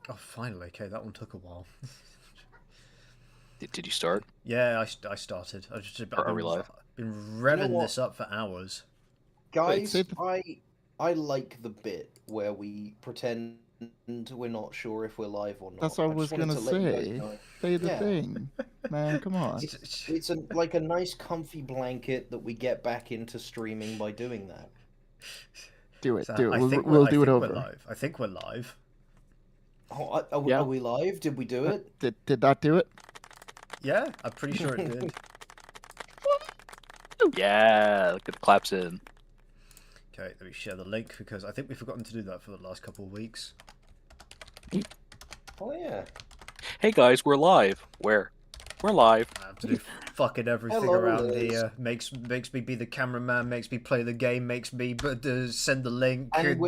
Oh, finally. Okay, that one took a while. Did you start? Yeah, I started. Are we live? Been You know revving what? this up for hours. Guys, say the- I like the bit where we pretend we're not sure if we're live or not. That's what I was just wanted gonna to let you guys say. know. Say the Yeah. thing, man. Come on. It's like a nice comfy blanket that we get back into streaming by doing that. Do it. So Do it. I We'll, think we'll I do it think over. We're live. I think we're live. Oh, Yeah. are we live? Did we do it? Did that do it? Yeah, I'm pretty sure it did. Yeah, look at the claps in. Okay, let me share the link because I think we've forgotten to do that for the last couple of weeks. Oh yeah. Hey guys, we're live. Where? We're live. I have to do fucking everything Hello, around Liz. here. Makes me be the cameraman. Makes me play the game. Makes me send the link. And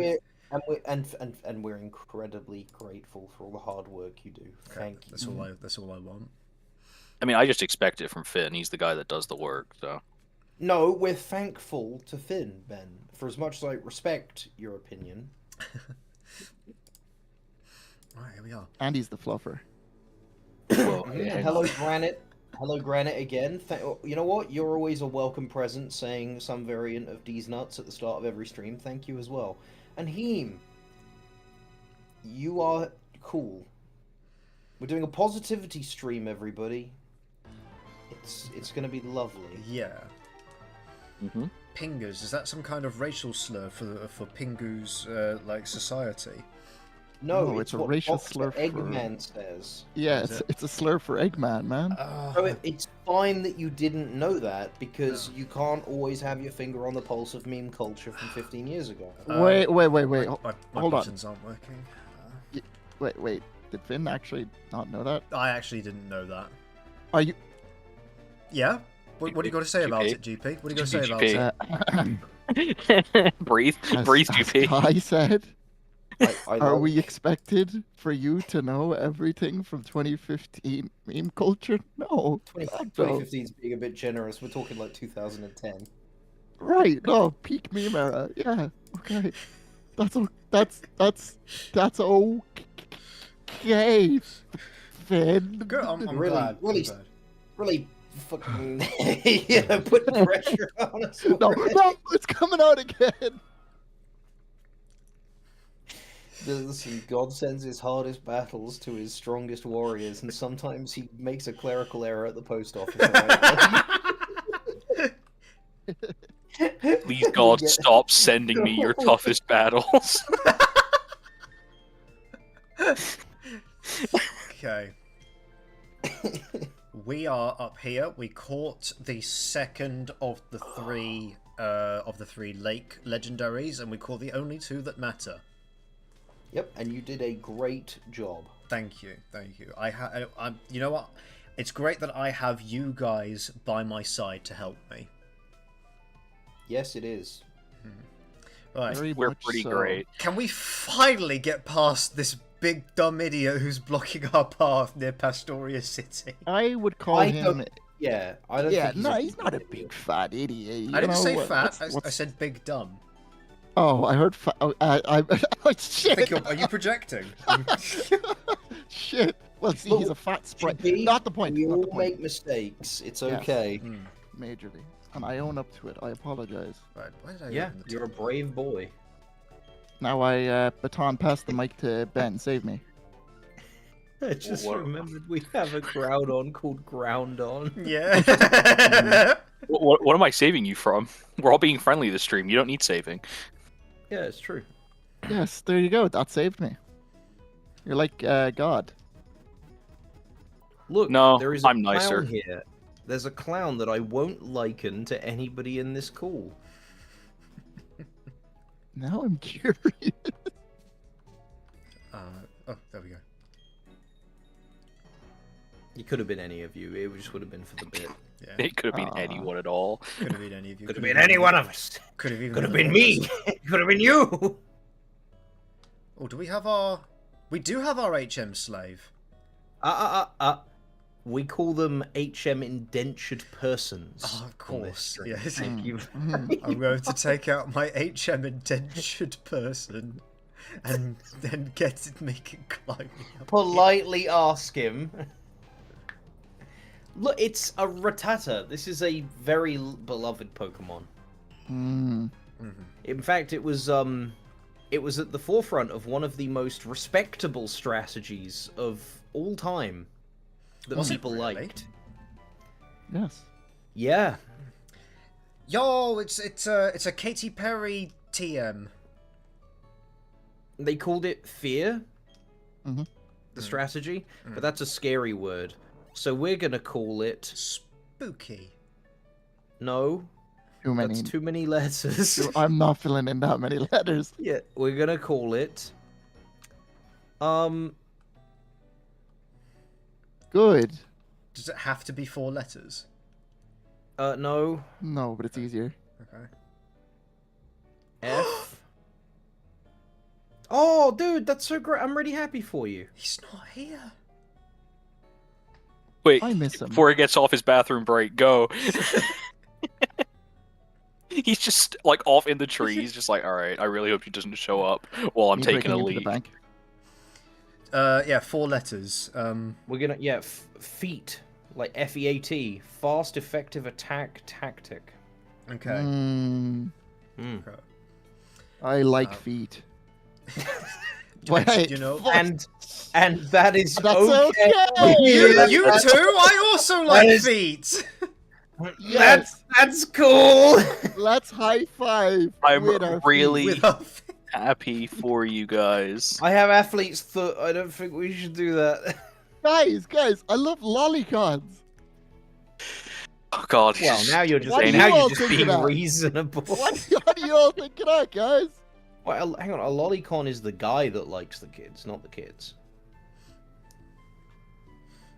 we're incredibly grateful for all the hard work you do. Okay, Thank you. That's all I want. I mean, I just expect it from Finn. He's the guy that does the work, so. No, we're thankful to Finn, Ben, for as much as I respect your opinion. Alright, here we are. Andy's the fluffer. Whoa, Hello, Granite. Hello, Granite again. You know what? You're always a welcome present, saying some variant of D's nuts at the start of every stream. Thank you as well. And Heem, you are cool. We're doing a positivity stream, everybody. It's gonna be lovely. Yeah. Mm-hmm. Pingus, is that some kind of racial slur for Pingu's like society? No, it's a what racial Dr. slur for- Eggman says. Yeah, Is it's a slur for Eggman, man. So it's fine that you didn't know that, because you can't always have your finger on the pulse of meme culture from 15 years ago. Wait. My Hold on. buttons aren't working. Wait. Did Finn actually not know that? I actually didn't know that. Are you? Yeah? What do you got to say about GP? it, GP? What do you got to say about GP. it? Breathe, As GP. I said, I are like- we expected for you to know everything from 2015 meme culture? No. 2015 is being a bit generous. We're talking like 2010. Right? No, peak meme era. Yeah. Okay. That's okay. Finn. Good, I'm Really, glad. really, I'm glad. really fucking yeah, put pressure on us. No, it's coming out again. Listen, God sends his hardest battles to his strongest warriors, and sometimes he makes a clerical error at the post office. Alright? Please, God, We get- stop sending me your toughest battles. Okay. We are up here. We caught the second of the three lake legendaries, and we caught the only two that matter. Yep, and you did a great job. Thank you. You know what? It's great that I have you guys by my side to help me. Yes, it is. Right. Very We're much pretty so. great. Can we finally get past this big dumb idiot who's blocking our path near Pastoria City? I would call I him. don't- Yeah, I don't. Yeah, think no, he's not a big fat idiot. You I didn't know say what- fat. I what's- said big dumb. Oh, I heard fat. Oh, oh I shit! think are you projecting? Shit. Well, see, he's a fat sprite. GP, Not the point. We Not all the point. make mistakes. It's Yes. okay. Hmm. Majorly, and I own up to it. I apologize. Right. Why did I Yeah, open the you're a tab? brave boy. Now I baton pass the mic to Ben. Save me. I just What- remembered we have a crowd on called Ground On. Yeah. What am I saving you from? We're all being friendly this stream. You don't need saving. Yeah, it's true. Yes, there you go. That saved me. You're like God. Look, No, there is a I'm clown nicer. here. There's a clown that I won't liken to anybody in this call. Now I'm curious. Oh, there we go. It could have been any of you. It just would have been for the bit. Yeah. It could have been Aw. anyone at all. Could have been any of you. Could have been any one of us. Could have even Could have been been all of me. us. Could have been you. Oh, do we have our? We do have our HM slave. We call them HM indentured persons. Oh, of on this course. stream. Yes. Thank you. Mhm. I'm going to take out my HM indentured person. and then make it climb me up. Politely ask him. Look, it's a Rattata. This is a very beloved Pokemon. Mm. In fact, it was at the forefront of one of the most respectable strategies of all time that Was it people really? liked. Yes. Yeah. Yo, it's a Katy Perry TM. They called it Fear, Mhm. the strategy, but that's a scary word. So we're gonna call it... Spooky. No, Too many. that's too many letters. I'm not filling in that many letters. Yeah, we're gonna call it... Good. Does it have to be 4 letters? No. No, but it's easier. Okay. F. Oh, dude, that's so great. I'm really happy for you. He's not here. Wait, I miss him. before he gets off his bathroom break, go. He's just like off in the tree. He's just like, all right, I really hope he doesn't show up while I'm Me taking a breaking into the leak. Yeah, 4 letters. We're gonna, yeah, feet. Like F-E-A-T. Fast, effective attack tactic. Okay. Mm, Okay. I like feet. Wait, You know, And that is That's okay. okay. you too. I also like is- feet. Yes. That's cool. Let's high five. I'm with our feet. really With our feet. happy for you guys. I have athlete's foot. I don't think we should do that. Guys, I love lollicons. Oh God. Well, now you're just What do you now all you're just think being of that? reasonable. What do you all think of that, guys? Well, hang on. A lolicon is the guy that likes the kids, not the kids.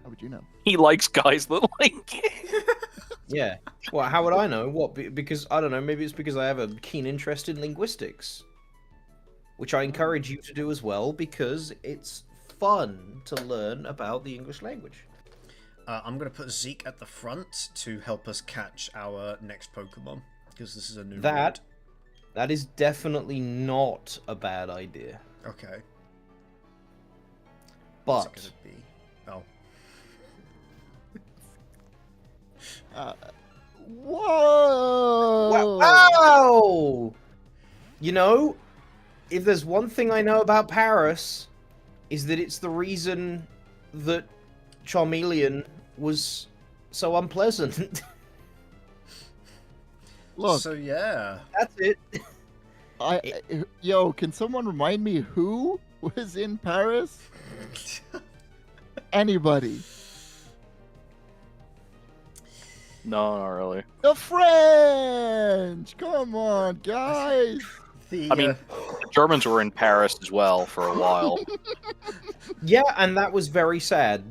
How would you know? He likes guys that like it. Yeah. Well, how would I know? What? Because I don't know. Maybe it's because I have a keen interest in linguistics, which I encourage you to do as well because it's fun to learn about the English language. I'm gonna put Zeke at the front to help us catch our next Pokemon because this is a new. That is definitely not a bad idea. route. Okay. But What's it gonna be? Oh. Whoa! wow! You know, if there's one thing I know about Paris, is that it's the reason that Charmeleon was so unpleasant. Look, So yeah. That's it. yo, can someone remind me who was in Paris? Anybody? No, not really. The French! Come on, guys! The, I mean, the Germans were in Paris as well for a while. Yeah, and that was very sad.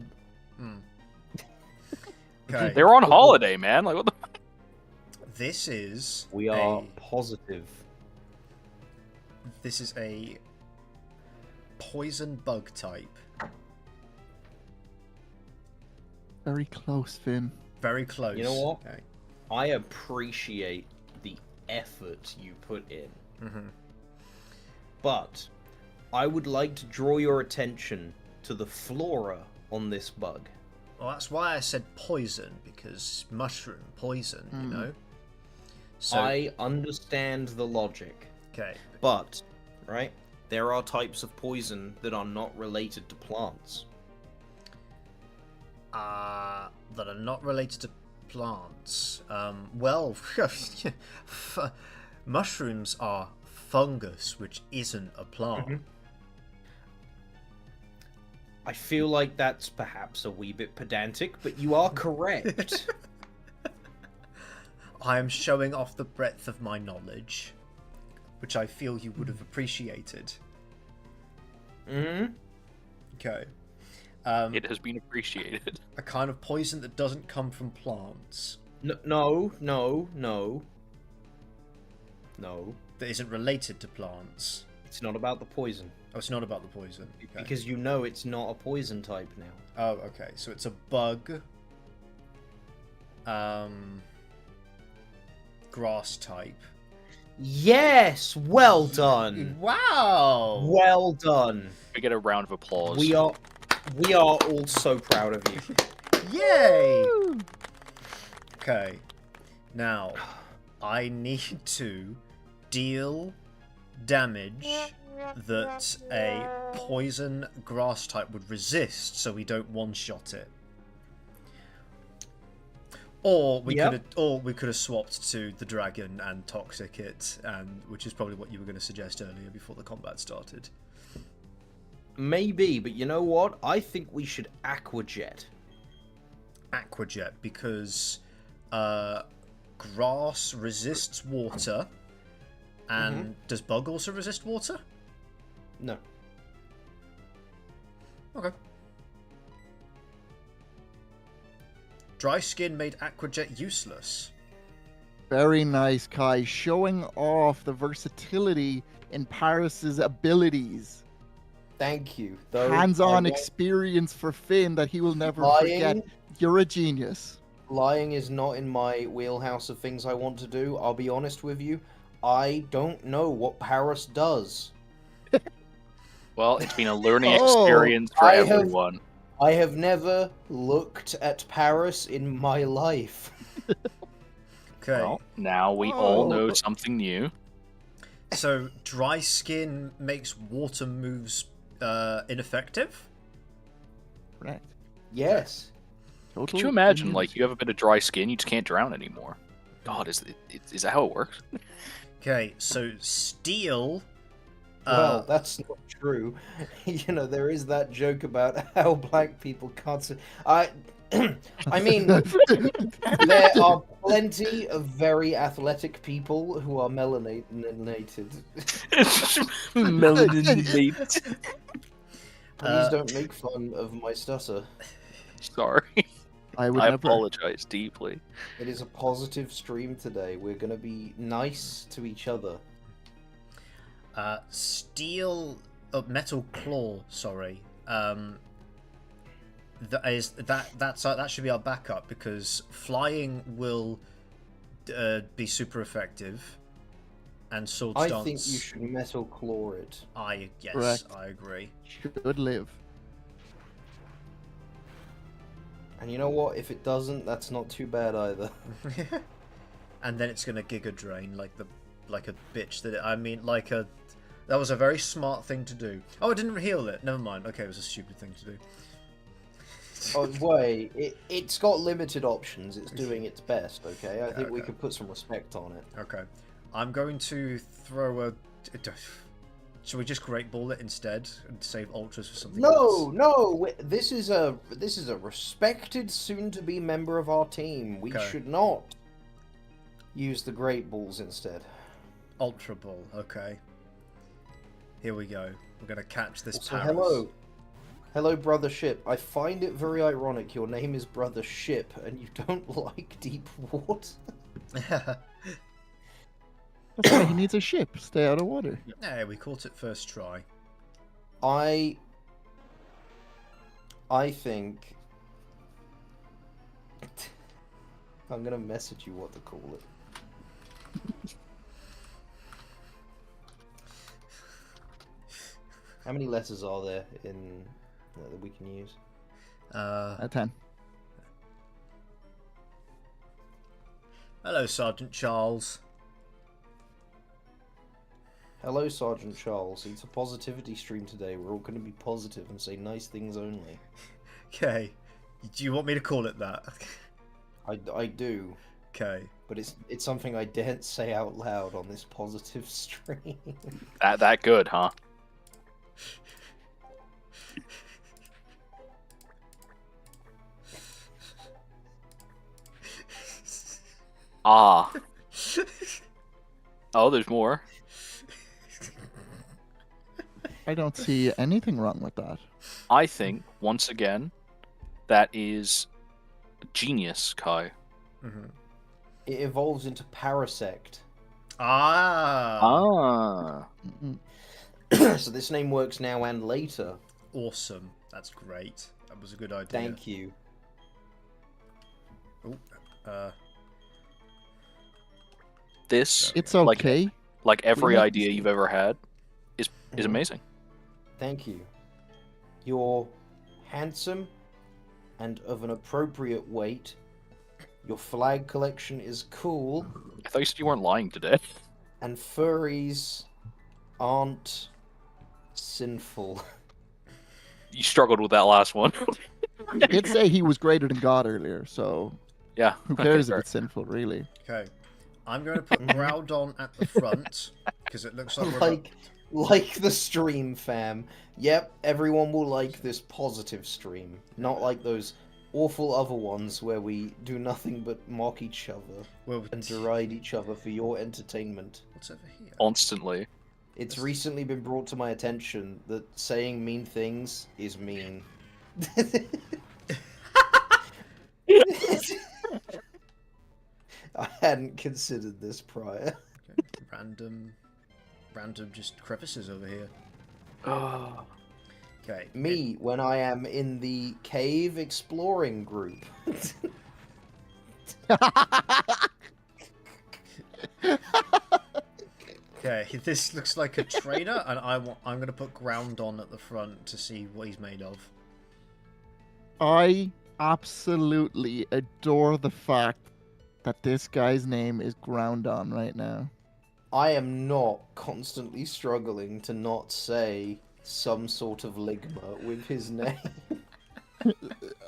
okay. They were on holiday, man. Like what the? This is We are positive. This is a poison bug type. Very close, Finn. Very close. You know what? Okay. I appreciate the effort you put in. Mhm. But I would like to draw your attention to the flora on this bug. Well, that's why I said poison, because mushroom, poison, you know? So, I understand the logic, okay. but, right, there are types of poison that are not related to plants. That are not related to plants. Well, mushrooms are fungus, which isn't a plant. I feel like that's perhaps a wee bit pedantic, but you are correct. I am showing off the breadth of my knowledge, which I feel you would have appreciated. Mm-hmm. Okay. It has been appreciated. A kind of poison that doesn't come from plants. No. That isn't related to plants. It's not about the poison. Oh, it's not about the poison. Okay. Because you know it's not a poison type now. Oh, okay. So it's a bug. Grass type. Yes, well done. Wow! Well done. We get a round of applause. We are all so proud of you. Yay! Woo! Okay. Now, I need to deal damage that a poison grass type would resist, so we don't one-shot it. Or we could have swapped to the dragon and toxic it, and which is probably what you were going to suggest earlier before the combat started. Maybe, but you know what? I think we should aquajet. Aquajet, because grass resists water, and does bug also resist water? No. Okay. Dry skin made aquajet useless. Very nice, Kai. Showing off the versatility in Paris's abilities. Thank you. Though Hands-on experience for Finn that he will never forget. You're a genius. Lying is not in my wheelhouse of things I want to do. I'll be honest with you. I don't know what Paris does. Well, it's been a learning experience for everyone. I have never looked at Paris in my life. Okay. Well, now we all know something new. So, dry skin makes water moves ineffective? Correct. Yes. Totally. Could you imagine, like, you have a bit of dry skin, you just can't drown anymore? God, is that how it works? Okay, so steel... Well, that's not true. You know, there is that joke about how black people can't see. I mean, there are plenty of very athletic people who are melaninated. Melanated. Please don't make fun of my stutter. Sorry. I would I never. apologize deeply. It is a positive stream today. We're going to be nice to each other. Steel... metal claw, sorry. That should be our backup, because flying will be super effective, and sword stance... I think you should metal claw it. Yes, Correct. I agree. Should live. And you know what? If it doesn't, that's not too bad either. And then it's gonna Giga Drain like a bitch that was a very smart thing to do. Oh, it didn't heal it. Never mind. Okay, it was a stupid thing to do. Oh, wait. It's got limited options. It's doing its best, okay? I think we could put some respect on it. Okay. I'm going to throw a... Should we just Great Ball it instead and save ultras for something else? No! This is a respected, soon-to-be member of our team. We should not use the Great Balls instead. Ultra Ball, okay. Here we go. We're going to catch this Also, Paris. Hello, Brother Ship. I find it very ironic your name is Brother Ship and you don't like deep water. That's why he needs a ship. Stay out of water. Yeah, we caught it first try. I think... I'm going to message you what to call it. How many letters are there in that we can use? 10. Hello, Sergeant Charles. Hello, Sergeant Charles. It's a positivity stream today. We're all going to be positive and say nice things only. Okay. Do you want me to call it that? I do. Okay. But it's something I daren't say out loud on this positive stream. That good, huh? Ah. Oh, there's more. I don't see anything wrong with that. I think, once again, that is genius, Kai. Mm-hmm. It evolves into Parasect. Ah. So this name works now and later. Awesome. That's great. That was a good idea. Thank you. Oh, This, It's okay. Like every like idea this- you've ever had is Mhm. amazing. Thank you. You're handsome and of an appropriate weight. Your flag collection is cool, I thought you said you weren't lying today. and furries aren't sinful. You struggled with that last one. He did say he was greater than God earlier, so Yeah. who okay, cares if fair. it's sinful, really? Okay. I'm going to put Groudon at the front because it looks like we're like the stream, fam. Yep, everyone will like this positive stream, not like those awful other ones where we do nothing but mock each other well, and deride each other for your entertainment. what's over here? Constantly. It's recently been brought to my attention that saying mean things is mean. I hadn't considered this prior. Okay. Random just crevices over here. Okay. Me, when I am in the cave exploring group. Okay, this looks like a trainer, and I'm going to put Groudon at the front to see what he's made of. I absolutely adore the fact that this guy's name is Groundon right now. I am not constantly struggling to not say some sort of ligma with his name.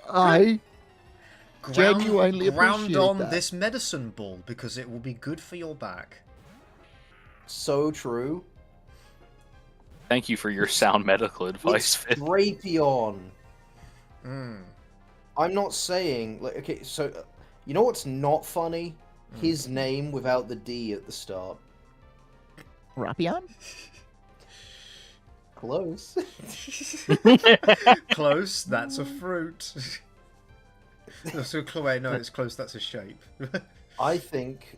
I Ground Genuinely appreciate on that. this medicine ball because it will be good for your back. So true. Thank you for your sound medical advice, It's Finn. Drapion. Mm. I'm not saying like okay. So you know what's not funny? His name without the D at the start. Rapion? Close. Close, that's a fruit. So, wait, no, it's close, that's a shape. I think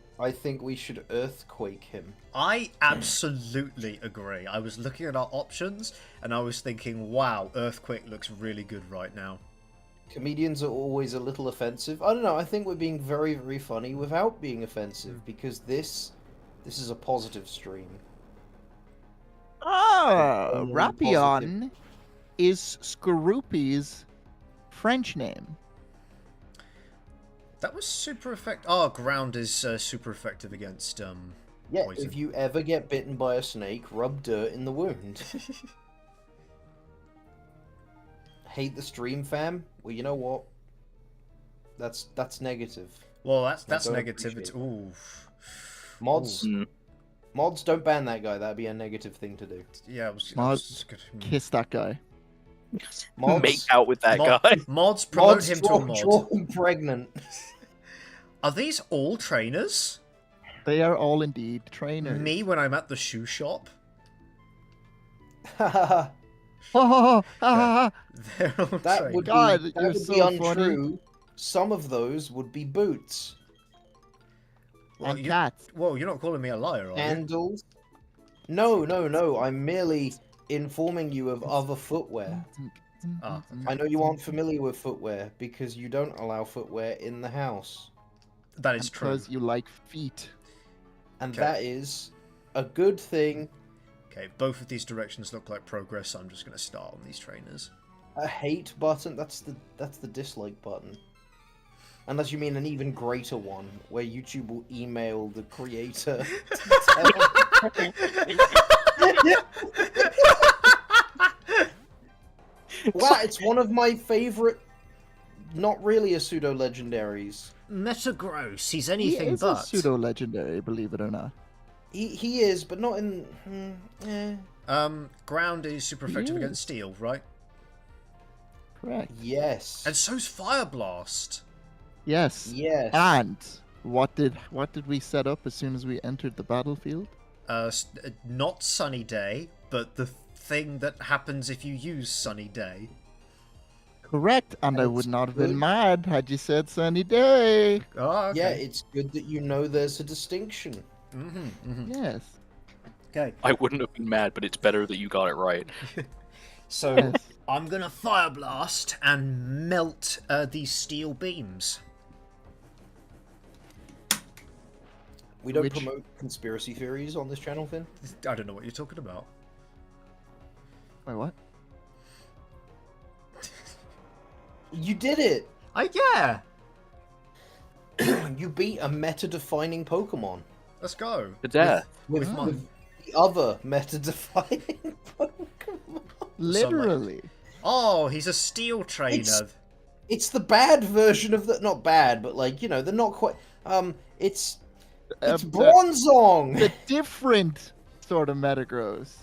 we should earthquake him. I absolutely agree. I was looking at our options and I was thinking, wow, Earthquake looks really good right now. Comedians are always a little offensive. I don't know. I think we're being very, very funny without being offensive because this is a positive stream. Ah, Only Rapion is Skorupi's French name. That was super effective. Oh, ground is super effective against Yeah, poison. if you ever get bitten by a snake, rub dirt in the wound. Hate the stream, fam? Well, you know what? That's negative. Well, that's don't negative. It's appreciate ooh. Mods, Mm. mods, don't ban that guy. That'd be a negative thing to do. Yeah, I was Mods, just gonna- Kiss that guy. Mods, Make out with that Mod- guy. Mods promote mods, him to a mod. draw him pregnant. Are these all trainers? They are all indeed trainers. Me when I'm at the shoe shop? Ha ha ha! They're all That trainers. would God, be, that you're would so be funny. untrue. Some of those would be boots, Well, And cats. Whoa, you're not calling me a liar, are you? handles. No, no, no. I'm merely informing you of other footwear. Ah, I know you aren't familiar with footwear because you don't allow footwear in the house, That is true. Because you like feet. and Okay. that is a good thing. Okay, both of these directions look like progress, so I'm just going to start on these trainers. A hate button. That's the dislike button. Unless you mean an even greater one, where YouTube will email the creator. To wow, it's one of my favorite. Not really a pseudo legendaries. Metagross, he's He anything is but. a pseudo-legendary, believe it or not. He is, but not in. Ground is super effective He against steel, right? Correct. Yes. And so's Fire Blast. Yes. Yes. And what did we set up as soon as we entered the battlefield? Not Sunny Day, but the thing that happens if you use Sunny Day. Correct. And I That's would not have good. been mad had you said sunny day. Oh, Yeah, okay. it's good that you know there's a distinction. Yes. Okay, I wouldn't have been mad, but it's better that you got it right. so Yes. I'm gonna Fire Blast and melt these steel beams. We don't Which- promote conspiracy theories on this channel, Finn. I don't know what you're talking about. Wait, what? You did it! Yeah. You beat a meta-defining Pokemon. Let's go. To death. With Oh. my... With the other meta-defining Pokemon. Literally. Oh, he's a steel trainer. It's the bad version of the... Not bad, but like, you know, they're not quite... It's Bronzong! The different sort of Metagross.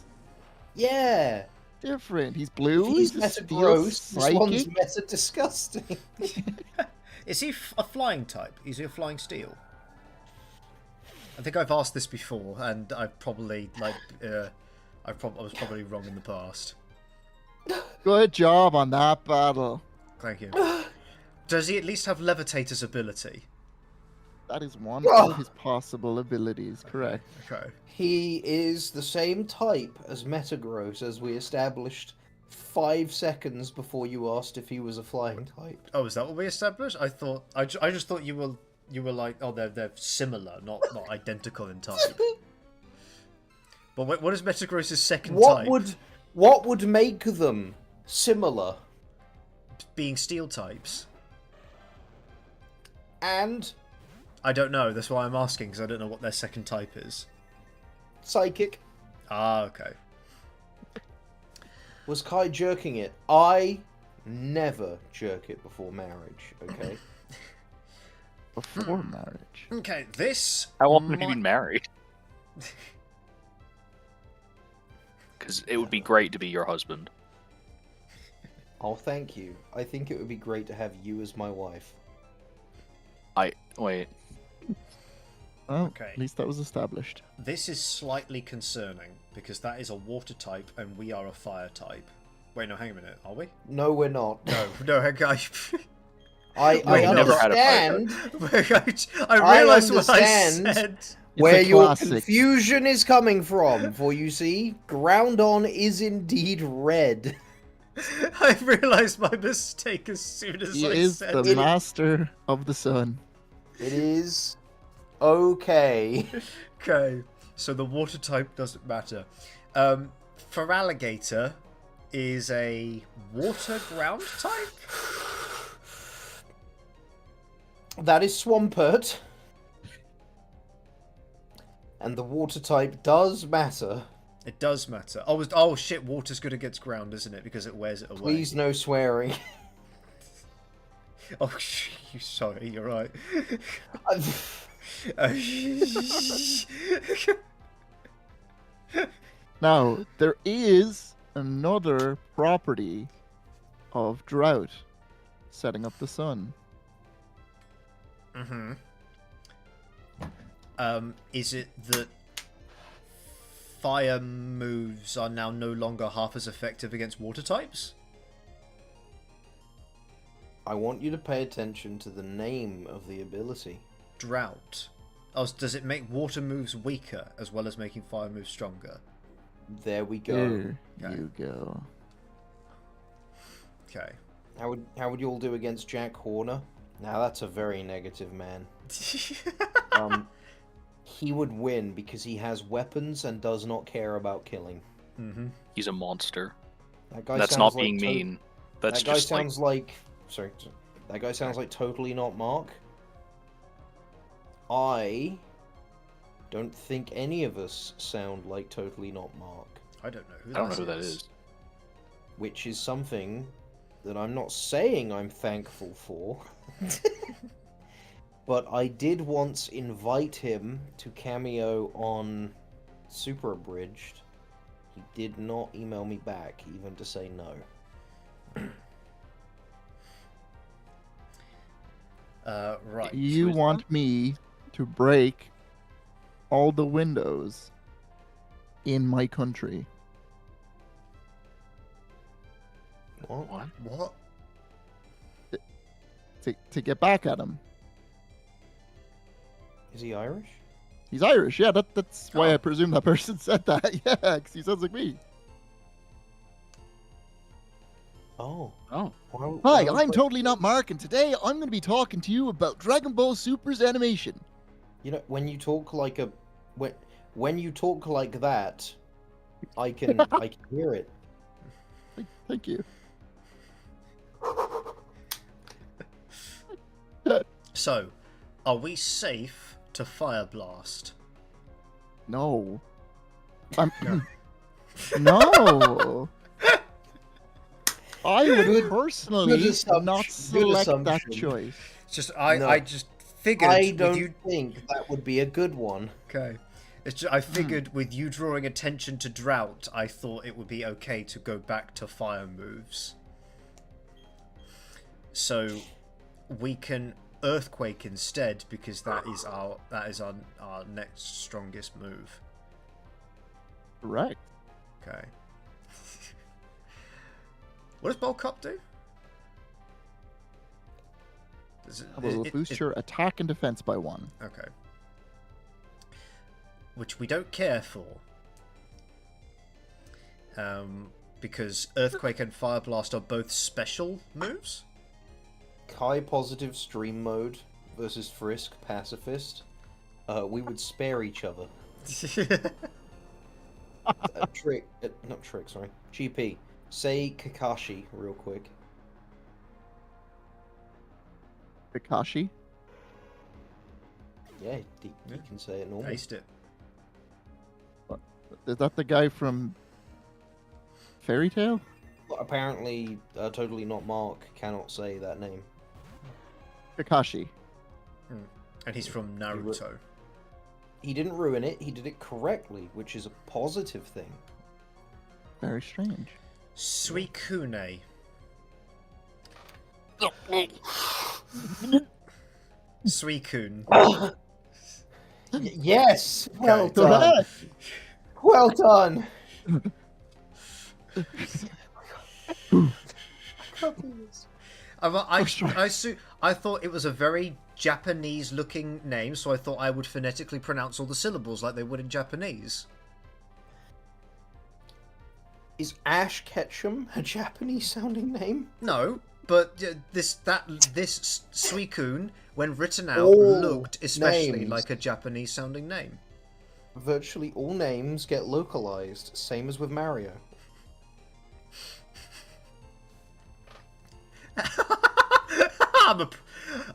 Yeah. Different. He's blue. He's He's a meta steel gross. This one's psychic. meta disgusting. Is he a flying type? Is he a flying steel? I think I've asked this before, and I probably I was probably wrong in the past. Good job on that battle. Thank you. Does he at least have Levitator's ability? That is one of his possible abilities. Correct. Okay. He is the same type as Metagross, as we established 5 seconds before you asked if he was a flying type. Oh, is that what we established? I thought I just thought you were like, oh, they're similar, not identical in type. But what is Metagross's second type? What would make them similar? Being steel types. And I don't know. That's why I'm asking, because I don't know what their second type is. psychic. Ah, okay. Was Kai jerking it? I never jerk it before marriage, okay? Before marriage. Okay, this. How often have you been married? Because it would be great to be your husband. Oh, thank you. I think it would be great to have you as my wife. Wait. Well, Okay. at least that was established. This is slightly concerning because that is a water type and we are a fire type. Wait, no, hang a minute. Are we? No, we're not. No, I Wait, never had a fire understand I realised what I understand. said. where a your classic. confusion is coming from. For you see, Groundon is indeed red. I realised my mistake as soon as He I is said the it. master of the sun. It is okay. Okay, so the water type doesn't matter. Feraligatr is a water ground type? That is Swampert. And the water type does matter. It does matter. Oh shit, water's good against ground, isn't it? Because it wears it away. Please no swearing. Oh, sorry, you're right. Now, there is another property of drought setting up the sun. Mm-hmm. Is it that fire moves are now no longer half as effective against water types? I want you to pay attention to the name of the ability. Drought. Oh, does it make water moves weaker as well as making fire moves stronger? There we go. There Okay. you go. Okay. How would you all do against Jack Horner? Now that's a very negative man. He would win because he has weapons and does not care about killing. Mm-hmm. He's a monster. That guy That's sounds not like being mean. That's that guy just sounds like... Sorry. That guy sounds like totally not Mark. I don't think any of us sound like totally not Mark. I don't know who I don't know who that is. Which is something that I'm not saying I'm thankful for. But I did once invite him to cameo on Super Abridged. He did not email me back, even to say no. Right. You Who is want me to break all the windows in my country? What? What? What? To get back at him. Is he Irish? He's Irish, yeah, that's why Oh. I presume that person said that. Yeah, because he sounds like me. Oh. Oh. Hi, I'm Totally Not Mark, and today I'm going to be talking to you about Dragon Ball Super's animation. You know, when you talk like a when you talk like that, I can hear it. Thank you. So, are we safe to Fire Blast? No. No. No. I would Good personally assumption, not good select that assumption. choice. It's just No. I just figured I with don't you. think that would be a good one. Okay. It's just, I figured with you drawing attention to drought, I thought it would be okay to go back to fire moves. So we can earthquake instead because that is our next strongest move. Correct. Okay. What does Bowl Cup do? Does it, I will boost your attack and defense by 1. Okay. Which we don't care for. Because Earthquake and Fire Blast are both special moves. Kai positive stream mode versus Frisk pacifist. We would spare each other. Not trick, sorry. GP. Say Kakashi real quick. Kakashi. Yeah, you can say it normally. Aced it. Is that the guy from Fairy Tail? Well, apparently, totally not Mark cannot say that name. Kakashi. And he's from Naruto. He didn't ruin it, he did it correctly, which is a positive thing. Very strange. Suicune. Suicune. Yes! Well Okay. done! Well done! I thought it was a very Japanese-looking name, so I thought I would phonetically pronounce all the syllables like they would in Japanese. Is Ash Ketchum a Japanese-sounding name? No, but this Suicune, when written out, All looked especially names. like a Japanese-sounding name. Virtually all names get localized, same as with Mario.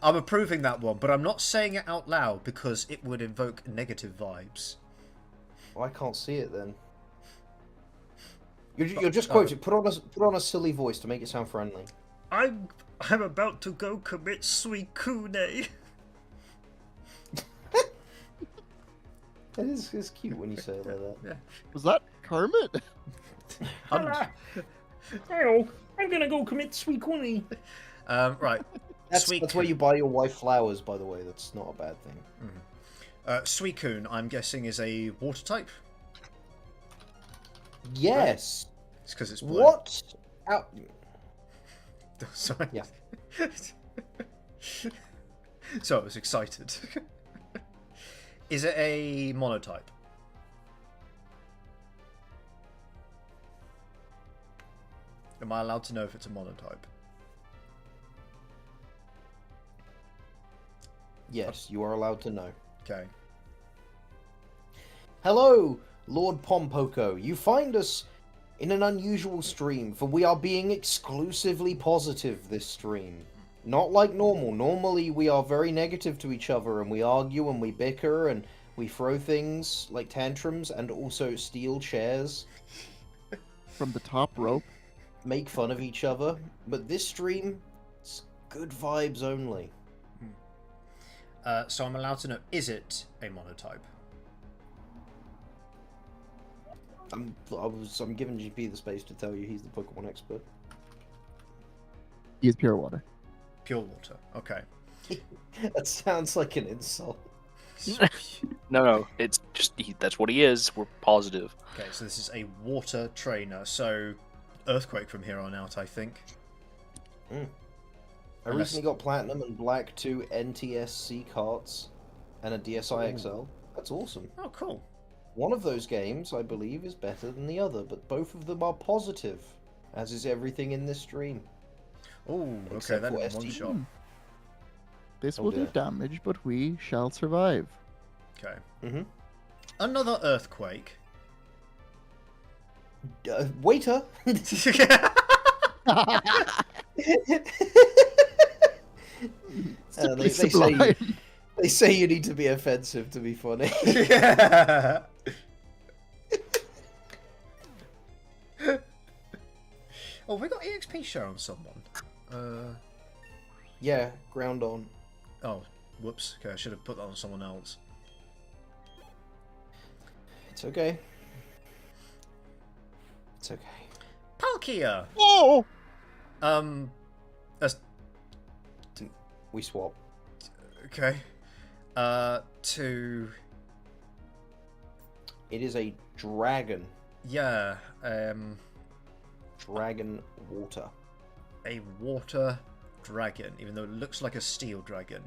I'm approving that one, but I'm not saying it out loud because it would invoke negative vibes. Well, I can't see it then. You're just quoting. Put on a silly voice to make it sound friendly. I'm about to go commit Suicune. It's cute when you say it like that. Yeah. Was that Kermit? Oh, I'm gonna go commit Suicune. Right. That's where you buy your wife flowers, by the way. That's not a bad thing. Suicune, I'm guessing, is a water type. Yes. It's because it's blue. What? Out. Sorry. Yeah. So I was excited. Is it a monotype? Am I allowed to know if it's a monotype? Yes, you are allowed to know. Okay. Hello, Lord Pompoko. You find us in an unusual stream, for we are being exclusively positive this stream. Not like normal. Normally we are very negative to each other and we argue and we bicker and we throw things like tantrums and also steal chairs, From the top rope? make fun of each other. But this stream, it's good vibes only. So I'm allowed to know, is it a monotype? I'm giving GP the space to tell you he's the Pokemon expert. He is pure water. Pure water. Okay. That sounds like an insult. No, it's just that's what he is. We're positive. Okay, so this is a water trainer. So Earthquake from here on out, I think. I recently got Platinum and Black 2 NTSC carts and a DSi XL. That's awesome. Oh, cool. One of those games, I believe, is better than the other, but both of them are positive, as is everything in this stream. Oh, okay, Except that for in one ST. shot. This Oh will do dear. damage, but we shall survive. Okay. Mm-hmm. Another earthquake. Waiter. Simply They sublime. say you need to be offensive to be funny. Yeah. Oh, we got EXP share on someone. Yeah, ground on. Oh, whoops. Okay, I should have put that on someone else. It's okay. It's okay. Palkia. Oh! That's We swap. okay. To It is a dragon. yeah. Dragon water. A water dragon, even though it looks like a steel dragon.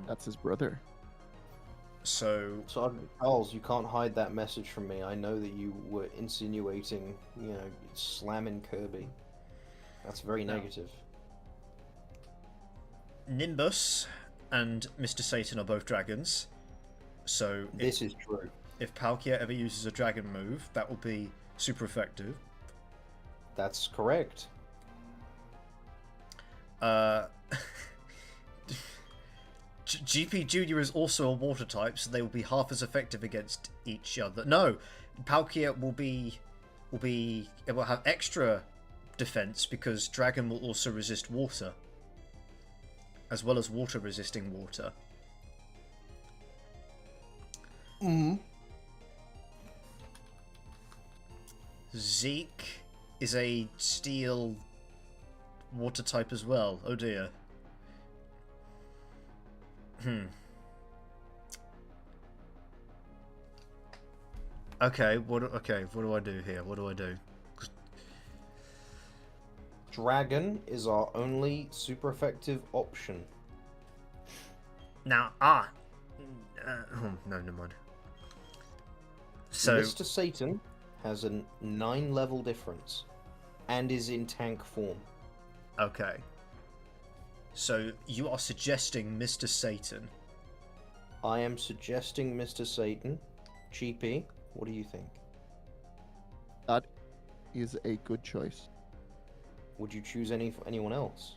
That's his brother. So Sergeant Charles, you can't hide that message from me. I know that you were insinuating, slamming Kirby. That's very negative. Nimbus and Mr. Satan are both dragons. So This is true. if Palkia ever uses a dragon move, that will be super effective. That's correct. GP Junior is also a water type, so they will be half as effective against each other. No, Palkia it will have extra defense because Dragon will also resist water, as well as water resisting water. Mm-hmm. Zeke is a steel water type as well. Oh dear. Okay, what do I do here? What do I do? Dragon is our only super effective option. Now, no, never mind. So, Mr. Satan has a 9-level difference and is in tank form. okay. So, you are suggesting Mr. Satan. I am suggesting Mr. Satan. GP, what do you think? That is a good choice. Would you choose anyone else?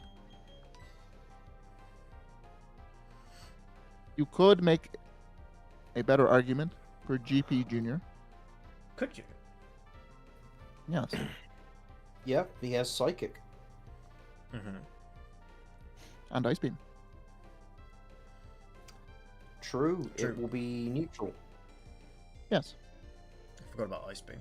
You could make a better argument for GP Junior. Could you? Yes. Yeah, he has Psychic. Mm-hmm. And Ice Beam. True, True. it will be neutral. Yes. I forgot about Ice Beam.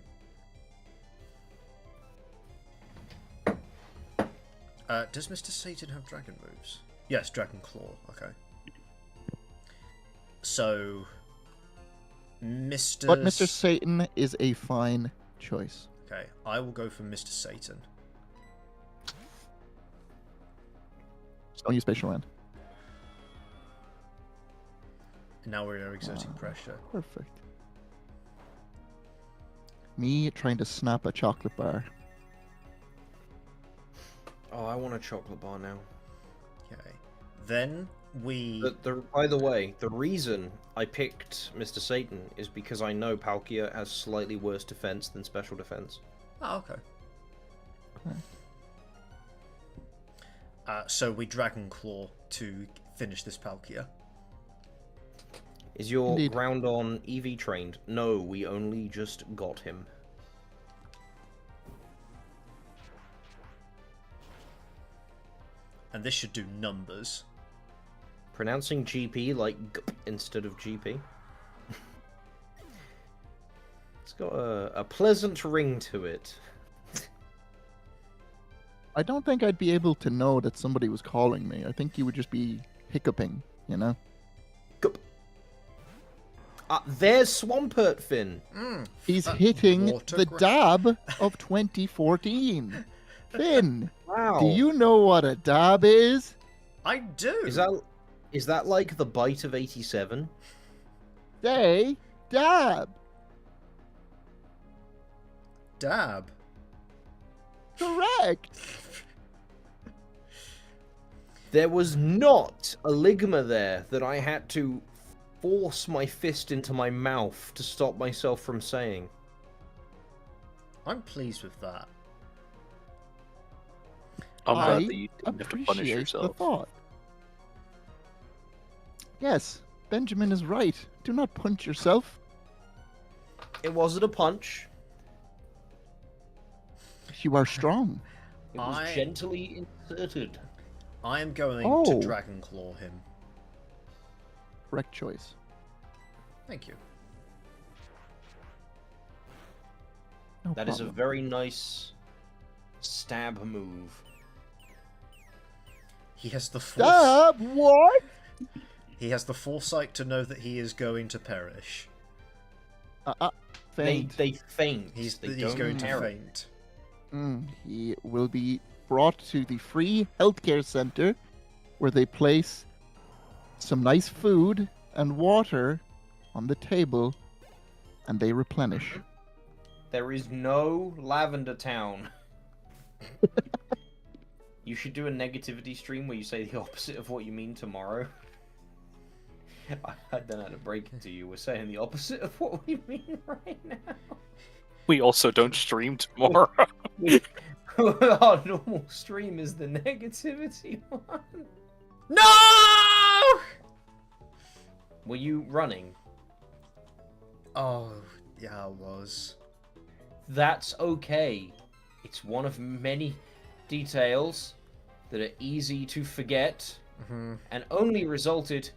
Does Mr. Satan have dragon moves? Yes, Dragon Claw. Okay. So, But Mr. Satan is a fine choice. Okay, I will go for Mr. Satan. Don't use Spatial Land. Now we are exerting pressure. Perfect. Me trying to snap a chocolate bar. Oh, I want a chocolate bar now. Okay. Then we... By the way, the reason I picked Mr. Satan is because I know Palkia has slightly worse defense than special defense. Oh, okay. Okay. So we Dragon Claw to finish this Palkia. Is your Indeed. ground on EV trained? No, we only just got him. And this should do numbers. Pronouncing GP like G instead of GP. It's got a pleasant ring to it. I don't think I'd be able to know that somebody was calling me. I think you would just be hiccuping, you know? There's Swampert Finn. He's hitting water the gra- dab of 2014. Finn, Wow. do you know what a dab is? I do! Is that like the bite of 87? Say dab. Dab. Correct. There was not a Ligma there that I had to force my fist into my mouth to stop myself from saying. I'm pleased with that. I'm glad I that you didn't have to punish appreciate the yourself. thought. Yes, Benjamin is right. Do not punch yourself. It wasn't a punch. You are strong. It was gently inserted. I am going to Oh. Dragon Claw him. Correct choice. Thank you. No That is a problem. very nice stab move. He has the force. Stab? What? He has the foresight to know that he is going to perish. Faint. They faint. He's They going don't to perish. faint. He will be brought to the free healthcare center where they place some nice food and water on the table and they replenish. There is no Lavender Town. You should do a negativity stream where you say the opposite of what you mean tomorrow. I don't know how to break it to you. We're saying the opposite of what we mean right now. We also don't stream tomorrow. Our normal stream is the negativity one. No! Were you running? Oh, yeah, I was. That's okay. It's one of many details that are easy to forget and only resulted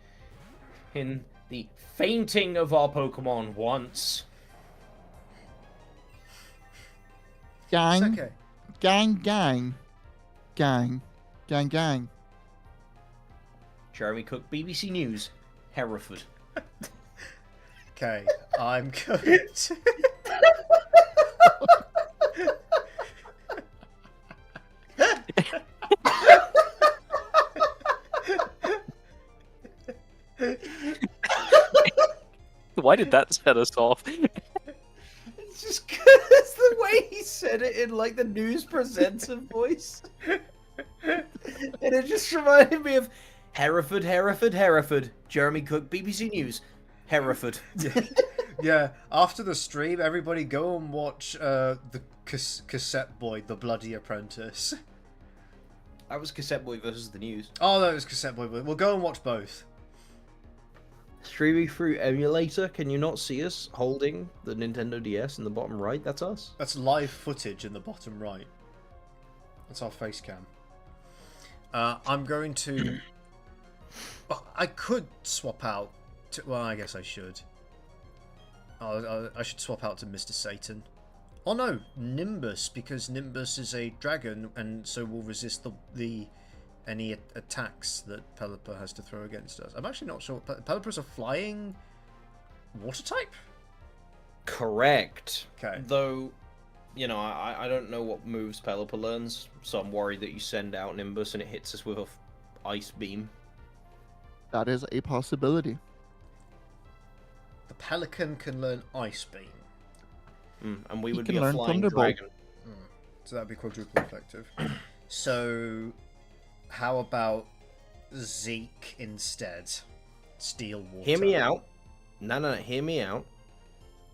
in the fainting of our Pokemon once. Gang, It's okay. gang. Jeremy Cook, BBC News, Hereford. Okay, I'm going to... Why did that set us off? It's just because the way he said it in like the news presenter voice. And it just reminded me of Hereford. Jeremy Cook, BBC News, Hereford. Yeah, after the stream, everybody go and watch the Cassette Boy, The Bloody Apprentice. That was Cassette Boy versus the news. Oh, no, it was Cassette Boy. We'll go and watch both. Streaming through emulator, can you not see us holding the Nintendo DS in the bottom right? That's us. That's live footage in the bottom right. That's our face cam. I'm going to... I could swap out... Well, I guess I should. I should swap out to Mr. Satan. Oh no, Nimbus, because Nimbus is a dragon and so will resist any attacks that Pelipper has to throw against us. I'm actually not sure. Pelipper's a flying water type? Correct. Okay. Though, you know, I don't know what moves Pelipper learns, so I'm worried that you send out Nimbus and it hits us with a ice beam. That is a possibility. The Pelican can learn Ice Beam. And we He would can be a learn flying Thunderbolt. dragon. So that'd be quadruple effective. So, how about Zeke instead? Steel water. Hear me out. No, hear me out.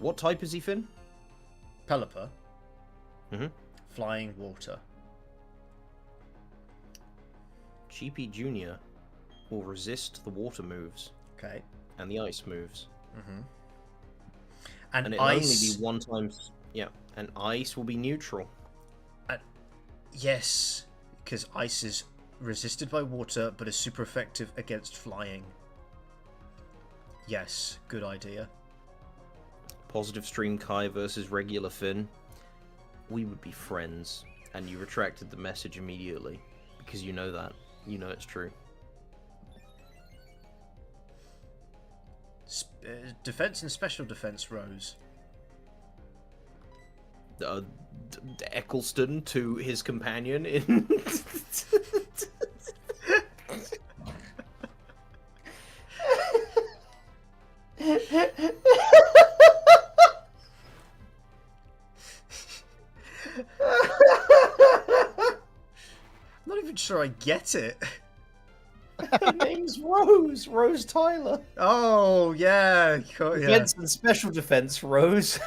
What type is he, Finn? Pelipper. Mhm. Flying water. Cheapy Jr. will resist the water moves Okay. and the ice moves. And And it'll ice. only be one time. Yeah, and ice will be neutral. Yes, because ice is resisted by water, but is super effective against flying. Yes, good idea. Positive Stream Kai versus regular Finn. We would be friends. And you retracted the message immediately. Because you know that. You know it's true. Defense and special defense rose. Eccleston to his companion in... I'm not even sure I get it. Her name's Rose. Rose Tyler. Oh yeah, yeah. Defense and special defense, Rose.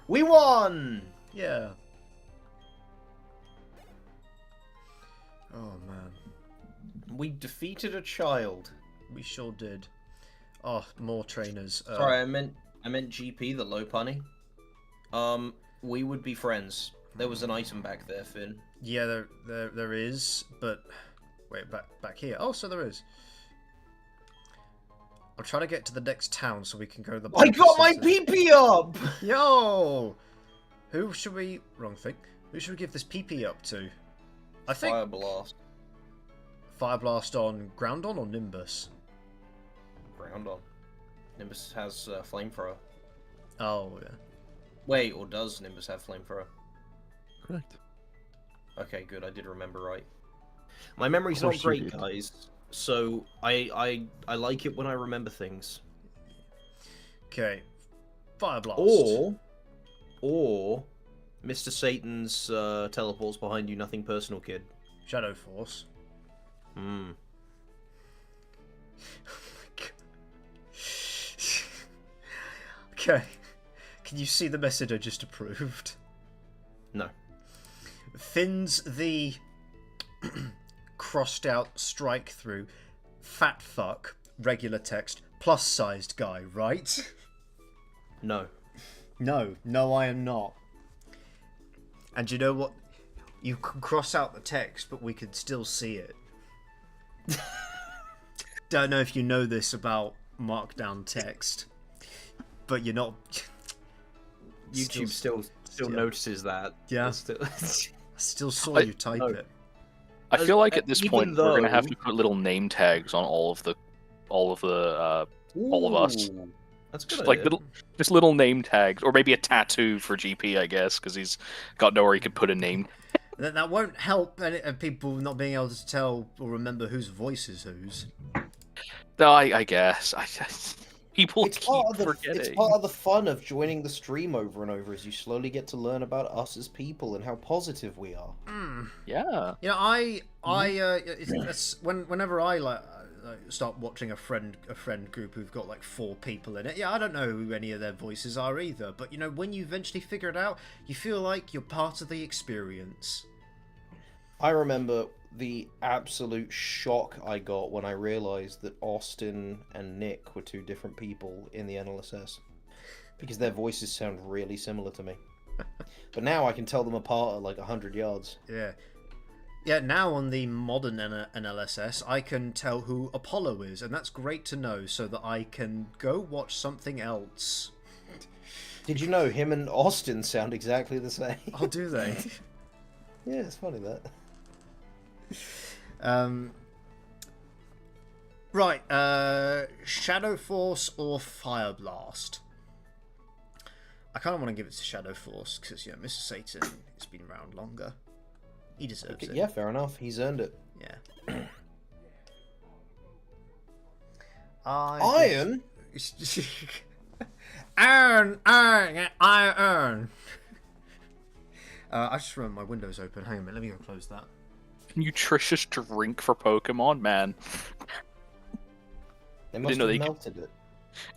We won. Yeah. Oh man, We defeated a child. we sure did. Oh, more trainers. Sorry, I meant GP, the low punny. We would be friends. There was an item back there, Finn. Yeah, there is, but wait, back here. Oh, so there is. I'm trying to get to the next town so we can go to the. I got my City. PP up. Yo, who should we? Wrong thing. Who should we give this PP up to? I think Fire blast. Fire Blast on Groundon or Nimbus. Ground on. Nimbus has flamethrower. Oh yeah. Wait, or does Nimbus have flamethrower? Correct. Okay, good. I did remember right. My memory's Of not course you great, did. guys. So I like it when I remember things. Okay. Fire Blast. Or Mr. Satan's teleports behind you. Nothing personal, kid. Shadow Force. Hmm. Oh my god. Okay. Can you see the message I just approved? No. Finn's the crossed out strike through fat fuck regular text plus sized guy, right? No. No, I am not. And you know what? You can cross out the text, but we can still see it. Don't know if you know this about markdown text, but you're not. YouTube still notices that. Yeah. Still... I still saw you type no. it. I feel like at this Even point we're gonna have though- to put little name tags on all of us. Ooh, That's a good Just like idea. little name tags, or maybe a tattoo for GP, I guess, because he's got nowhere he could put a name. That won't help people not being able to tell or remember whose voice is whose. No, I guess. People It's keep part of the forgetting. it's part of the fun of joining the stream over and over as you slowly get to learn about us as people and how positive we are. Yeah. You know, whenever I start watching a friend group who've got like 4 people in it, yeah, I don't know who any of their voices are either. But you know, when you eventually figure it out, you feel like you're part of the experience. I remember the absolute shock I got when I realized that Austin and Nick were 2 different people in the NLSS. Because their voices sound really similar to me. But now I can tell them apart at like 100 yards. Yeah. Yeah, now on the modern NLSS, I can tell who Apollo is, and that's great to know so that I can go watch something else. Did you know him and Austin sound exactly the same? Oh, do they? Yeah, it's funny that. Right, Shadow Force or Fire Blast? I kind of want to give it to Shadow Force because, you know, Mr. Satan has been around longer. He deserves it. Yeah, fair enough. He's earned it. Yeah. Iron? Iron. I just remember my window's open. Hang on a minute, let me go close that. Nutritious drink for Pokemon, man. They must know have they could- melted it.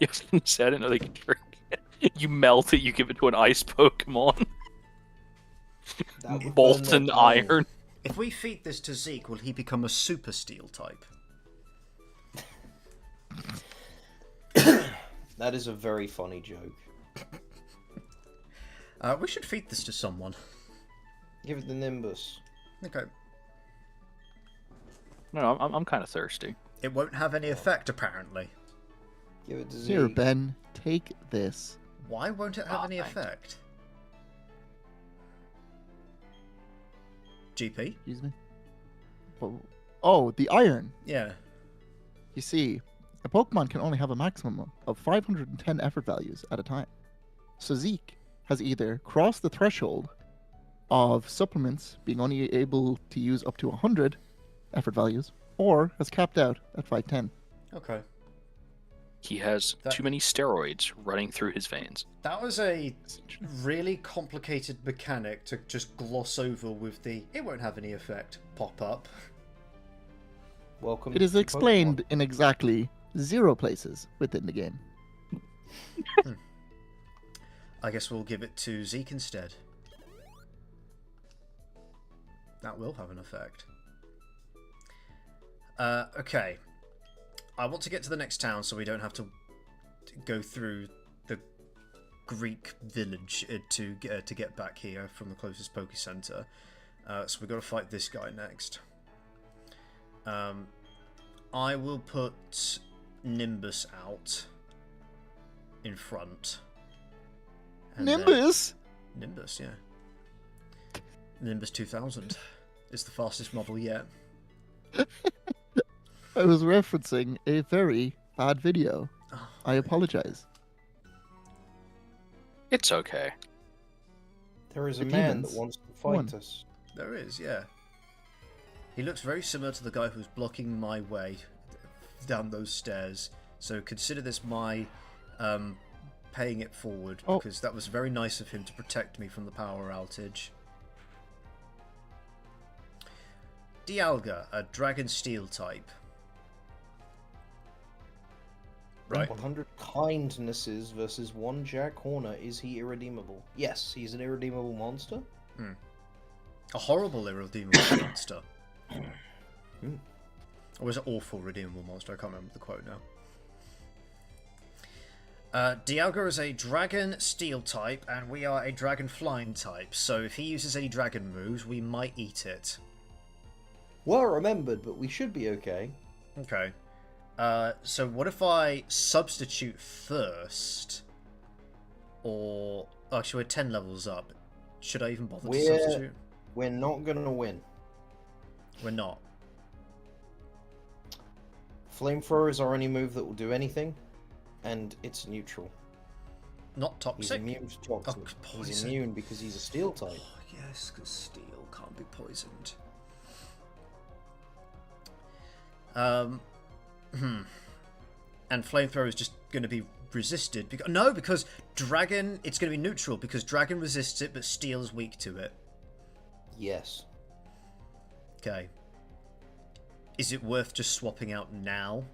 Yes, I didn't know they could drink it. You melt it, you give it to an ice Pokemon. That would burn Molten their tongue. iron. If we feed this to Zeke, will he become a Super Steel type? That is a very funny joke. We should feed this to someone. Give it the Nimbus. Okay. No, I'm kind of thirsty. It won't have any effect, apparently. Give it to Zeke. Here, Ben, take this. Why won't it have any thanks. effect? GP? Excuse me. Oh, the iron. Yeah. You see, a Pokemon can only have a maximum of 510 effort values at a time. So Zeke has either crossed the threshold of supplements being only able to use up to 100 effort values, or has capped out at 510. Okay. He has too many steroids running through his veins. That was a really complicated mechanic to just gloss over with the "it won't have any effect" pop up. Welcome. It is to explained Pokemon. in exactly 0 places within the game. I guess we'll give it to Zeke instead. That will have an effect. Okay. I want to get to the next town so we don't have to go through the Greek village to get back here from the closest Poke Center. So we've got to fight this guy next. I will put Nimbus out in front. And then- Nimbus? Nimbus, yeah. Nimbus 2000 is the fastest model yet. I was referencing a very bad video. Oh, I apologize. It's okay. There is a The man demons that wants to won. fight us. there is, yeah. He looks very similar to the guy who's blocking my way down those stairs. So consider this my paying it forward, Oh. because that was very nice of him to protect me from the power outage. Dialga, a Dragon Steel type. Right. 100 kindnesses versus 1 Jack Horner. Is he irredeemable? Yes, he's an irredeemable monster. A horrible irredeemable monster. Hmm. Or was it awful redeemable monster? I can't remember the quote now. Dialga is a Dragon Steel type, and we are a Dragon Flying type, so if he uses any Dragon moves, we might eat it. Well remembered, but we should be okay. Okay. So what if I substitute first? Or... Actually, we're 10 levels up. Should I even bother to We're- substitute? We're not gonna win. We're not. Flamethrower is our only move that will do anything, and it's neutral. Not He's toxic? immune to toxin. Oh, He's poison. immune because he's a steel type. Oh, yes, because steel can't be poisoned. And flamethrower is just going to be resisted. Because dragon, it's going to be neutral because dragon resists it, but steel is weak to it. Yes. Okay. Is it worth just swapping out now,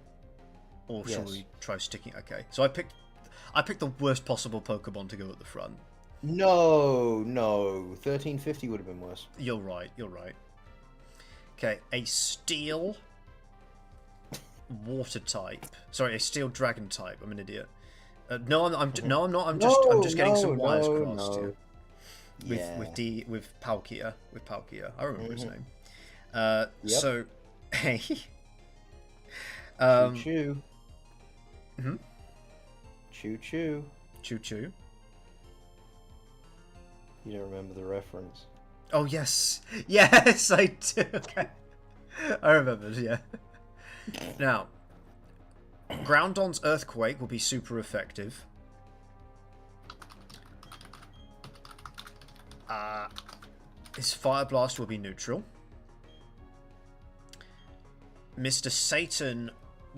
or shall Yes. we try sticking? Okay, so I picked the worst possible Pokemon to go at the front. No. 1350 would have been worse. You're right. Okay, a steel water type. Sorry, a steel dragon type. I'm an idiot. No, I'm not. I'm just getting some wires crossed here. With Palkia. I remember his name. Yep. So, hey. Choo. Mhm. Choo choo. Choo choo. You don't remember the reference. Oh yes, I do. Okay, I remembered. Yeah. Now, Groundon's Earthquake will be super effective. His Fire Blast will be neutral. Mr. Satan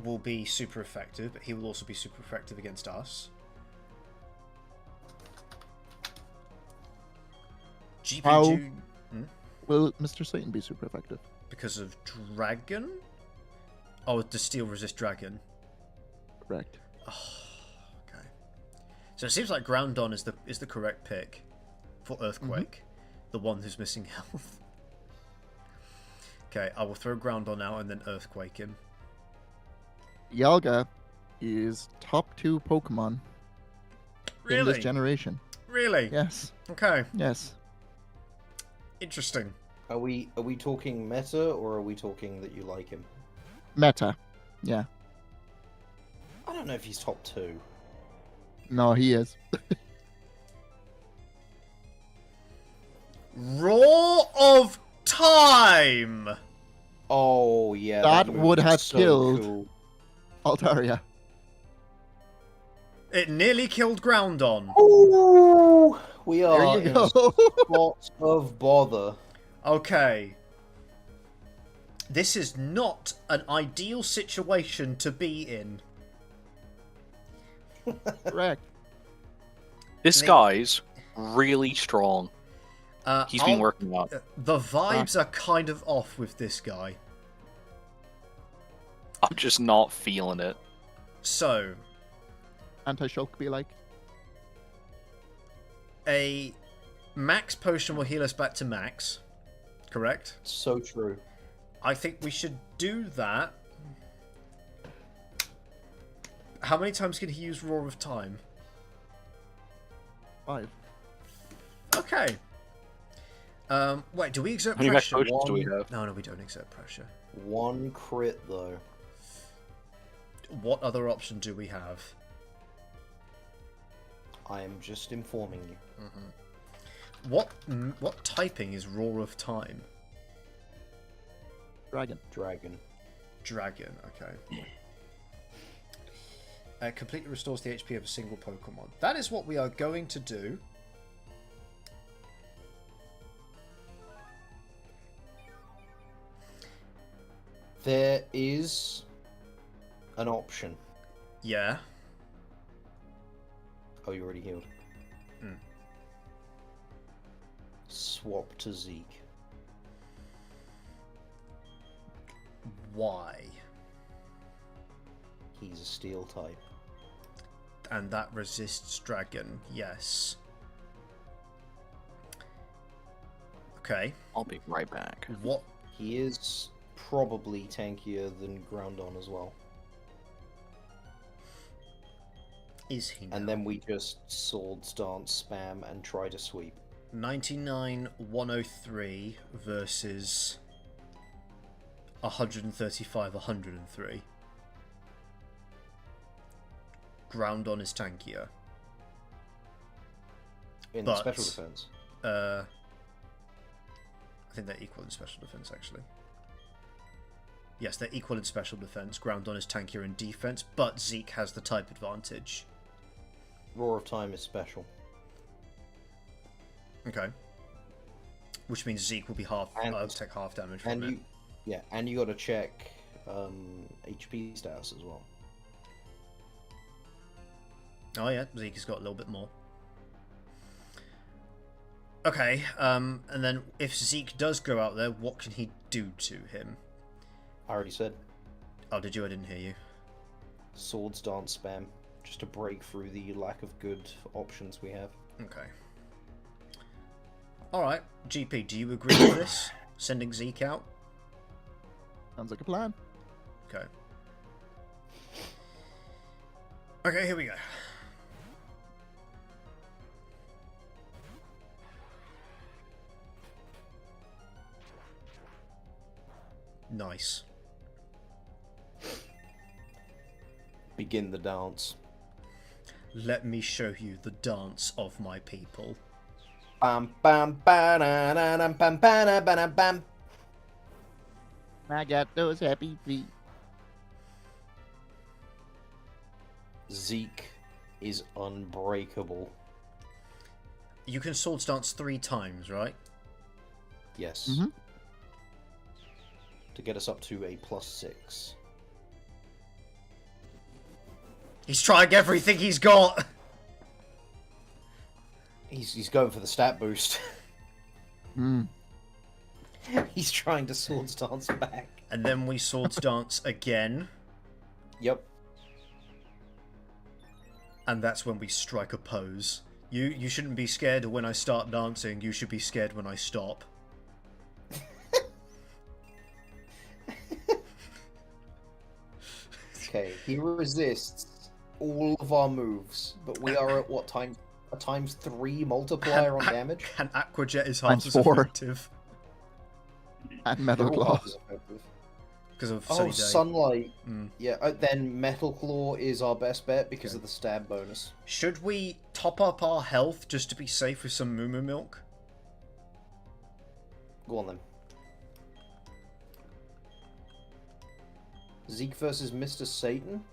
will be super effective, but he will also be super effective against us. GPG... Will Mr. Satan be super effective? Because of Dragon? Oh, does Steel resist Dragon? Correct. Okay. So it seems like Groundon is the correct pick for Earthquake. The one who's missing health. Okay, I will throw Groundon out and then Earthquake him. Dialga is top 2 Pokemon in Really? this generation. Really? Yes. Okay. Yes. Interesting. Are we talking meta or are we talking that you like him? Meta. Yeah. I don't know if he's top 2. No, he is. Roar of Time! Oh yeah, That move would is have so killed- cool. Altaria. It nearly killed Groundon. Ooh, we There are you in go. a spot of bother. Okay. This is not an ideal situation to be in. Correct. This Me- guy's really strong. He's been I'll- working on. The vibes are kind of off with this guy. I'm just not feeling it. So, Anti-shock be like. a max potion will heal us back to max. Correct? So true. I think we should do that. How many times can he use Roar of Time? 5. Okay. Wait, do we exert How many max pressure? potions do we have? No, we don't exert pressure. 1 crit though. What other option do we have? I am just informing you. What typing is Roar of Time? Dragon. Dragon. Dragon, okay. Completely restores the HP of a single Pokemon. That is what we are going to do. There is an option. Yeah. Oh, you already healed. Mm. Swap to Zeke. Why? He's a steel type. And that resists Dragon, yes. Okay. I'll be right back. What? He is probably tankier than Groundon as well. Is he now? And then we just Swords Dance spam and try to sweep. 99 103 versus 135 103. Groundon is tankier. In But- special defense. I think they're equal in special defense, actually. Yes, they're equal in special defense. Groundon is tankier in defense, but Zeke has the type advantage. Roar of Time is special. Okay. Which means Zeke will be And- take half damage from And it. you got to check HP status as well. Oh yeah, Zeke has got a little bit more. Okay, and then if Zeke does go out there, what can he do to him? I already said Oh, did you? I didn't hear you. Swords Dance spam, just to break through the lack of good options we have. Okay. Alright, GP, do you agree with this? Sending Zeke out? Sounds like a plan. Okay. Okay, here we go. Nice. Begin the dance. Let me show you the dance of my people. Bam bam ba-da-da-dum, bam ba-da-ba-dum, bam. I got those happy feet. Zeke is unbreakable. You can Swords Dance 3 times, right? Yes. Mhm. To get us up to a +6. He's trying everything he's got! He's going for the stat boost. Hmm. He's trying to Swords Dance back. And then we Swords Dance again, Yep. and that's when we strike a pose. You shouldn't be scared when I start dancing, you should be scared when I stop. Okay, he resists all of our moves, but we are at what time? A ×3 multiplier on damage? And Aqua Jet is half Times as 4. effective. And Metal They're all Claw. half as effective. Because of Oh, Sunny Day. Sunlight. Mm. Yeah, then Metal Claw is our best bet because Okay. of the stab bonus. Should we top up our health just to be safe with some Moo Moo Milk? Go on then. Zeke versus Mr. Satan?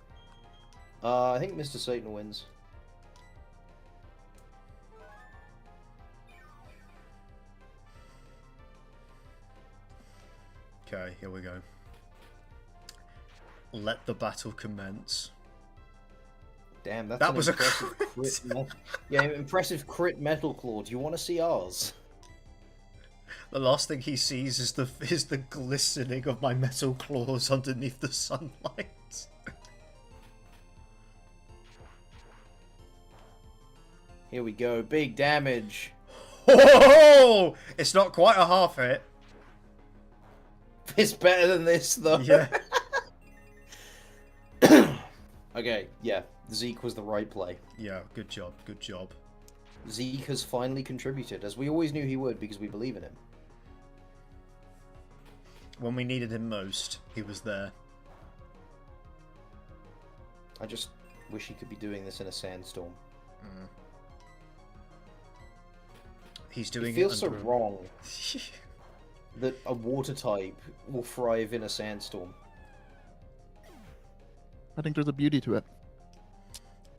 I think Mr. Satan wins. Okay, here we go. Let the battle commence. Damn, that's That an was a impressive crit. crit. Yeah, impressive crit metal claw. Do you want to see ours? The last thing he sees is the glistening of my metal claws underneath the sunlight. Here we go. Big damage. Oh! It's not quite a half hit. It's better than this, though. Yeah. Okay, yeah. Zeke was the right play. Yeah, good job, good job. Zeke has finally contributed, as we always knew he would because we believe in him. When we needed him most, he was there. I just wish he could be doing this in a sandstorm. He's doing It feels so under a- wrong that a water type will thrive in a sandstorm. I think there's a beauty to it.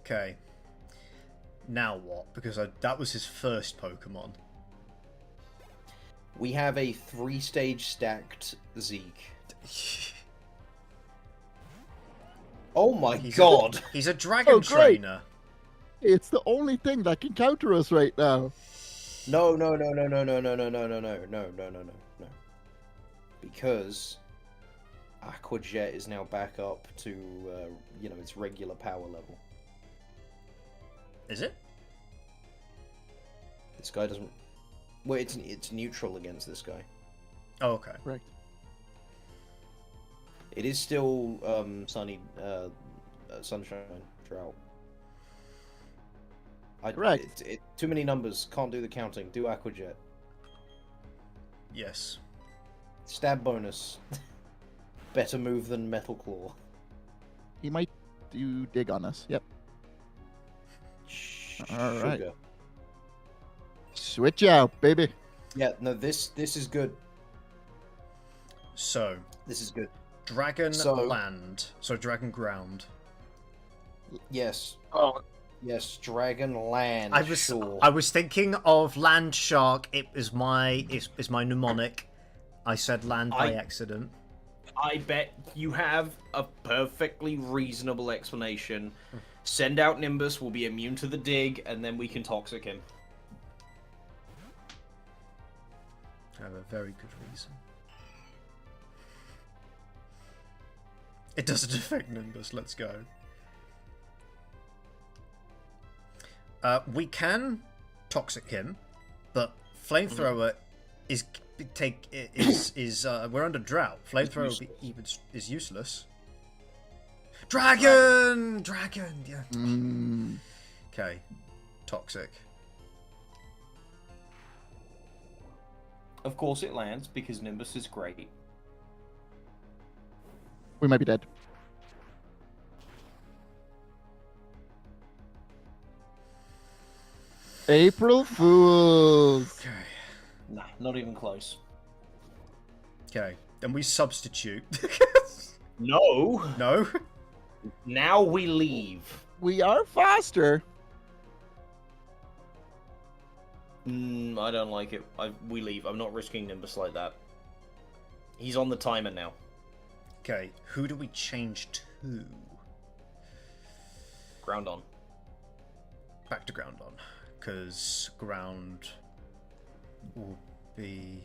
Okay. Now what? Because that was his first Pokemon. We have a 3-stage stacked Zeke. Oh my god! He's a dragon Oh, great. trainer. It's the only thing that can counter us right now. No. Because Aqua Jet is now back up to, its regular power level. Is it? This guy doesn't... Well, it's neutral against this guy. Oh, okay. Correct. It is still sunshine drought. Correct. Too many numbers. Can't do the counting. Do Aqua Jet. Yes. Stab bonus. Better move than Metal Claw. He might do dig on us. Yep. All right. Sugar. Switch out, baby. Yeah, no, this is good. So, This is good. Dragon So- Land. So, Dragon Ground. Yes. Oh, Yes, Dragon Land. I was sure. I was thinking of Land Shark. It is my mnemonic. I said land by accident. I bet you have a perfectly reasonable explanation. Send out Nimbus, we'll be immune to the dig, and then we can toxic him. I have a very good reason. It doesn't affect Nimbus. Let's go. We can toxic him, but flamethrower is we're under drought. Flamethrower will be is useless. Dragon, yeah. Okay, toxic. Of course it lands, because Nimbus is great. We might be dead. April Fools. Okay, Nah, not even close. okay. Then we substitute. No! No. Now we leave. We are faster. I don't like it. We leave. I'm not risking Nimbus like that. He's on the timer now. Okay, who do we change to? Ground on. Back to ground on, because ground will be.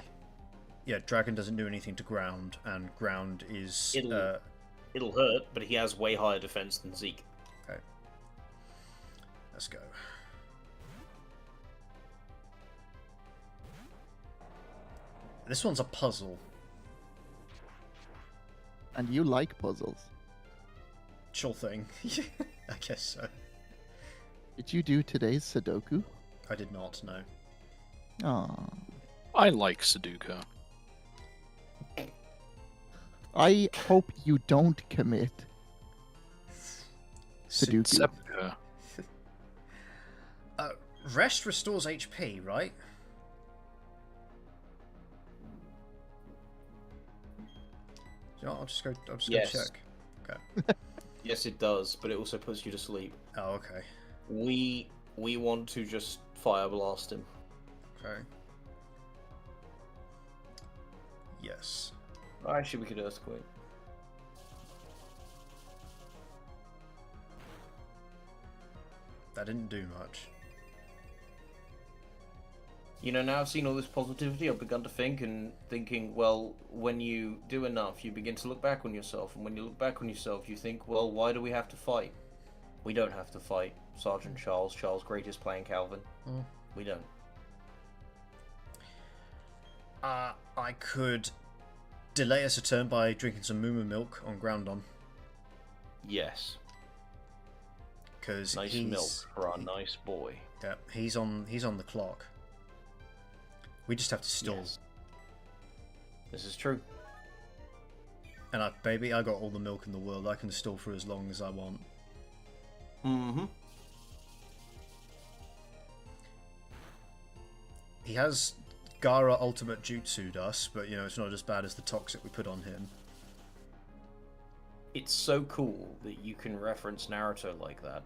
Yeah, dragon doesn't do anything to ground, and ground is. It'll hurt, but he has way higher defense than Zeke. Okay. Let's go. This one's a puzzle. And you like puzzles. Sure thing. I guess so. Did you do today's Sudoku? I did not know. Aw. I like Sudoku. I hope you don't commit Sudoku. Septica. Rest restores HP, right? You know what, I'll just go Yes. check. Okay. Yes, it does, but it also puts you to sleep. Oh, okay. We want to just fire blast him. Okay. Yes. Actually, we could earthquake. That didn't do much. You know, now I've seen all this positivity, I've begun to thinking, well, when you do enough, you begin to look back on yourself, and when you look back on yourself, you think, well, why do we have to fight? We don't have to fight. Sergeant Charles greatest playing Calvin. We don't. I could delay us a turn by drinking some Moo milk on Groundon. Yes. Because Nice milk for our nice boy. Yeah, he's on the clock. We just have to stall. Yes. This is true. And I got all the milk in the world. I can stall for as long as I want. Mm-hmm. He has Gara Ultimate Jutsu'd us, but it's not as bad as the toxic we put on him. It's so cool that you can reference Naruto like that.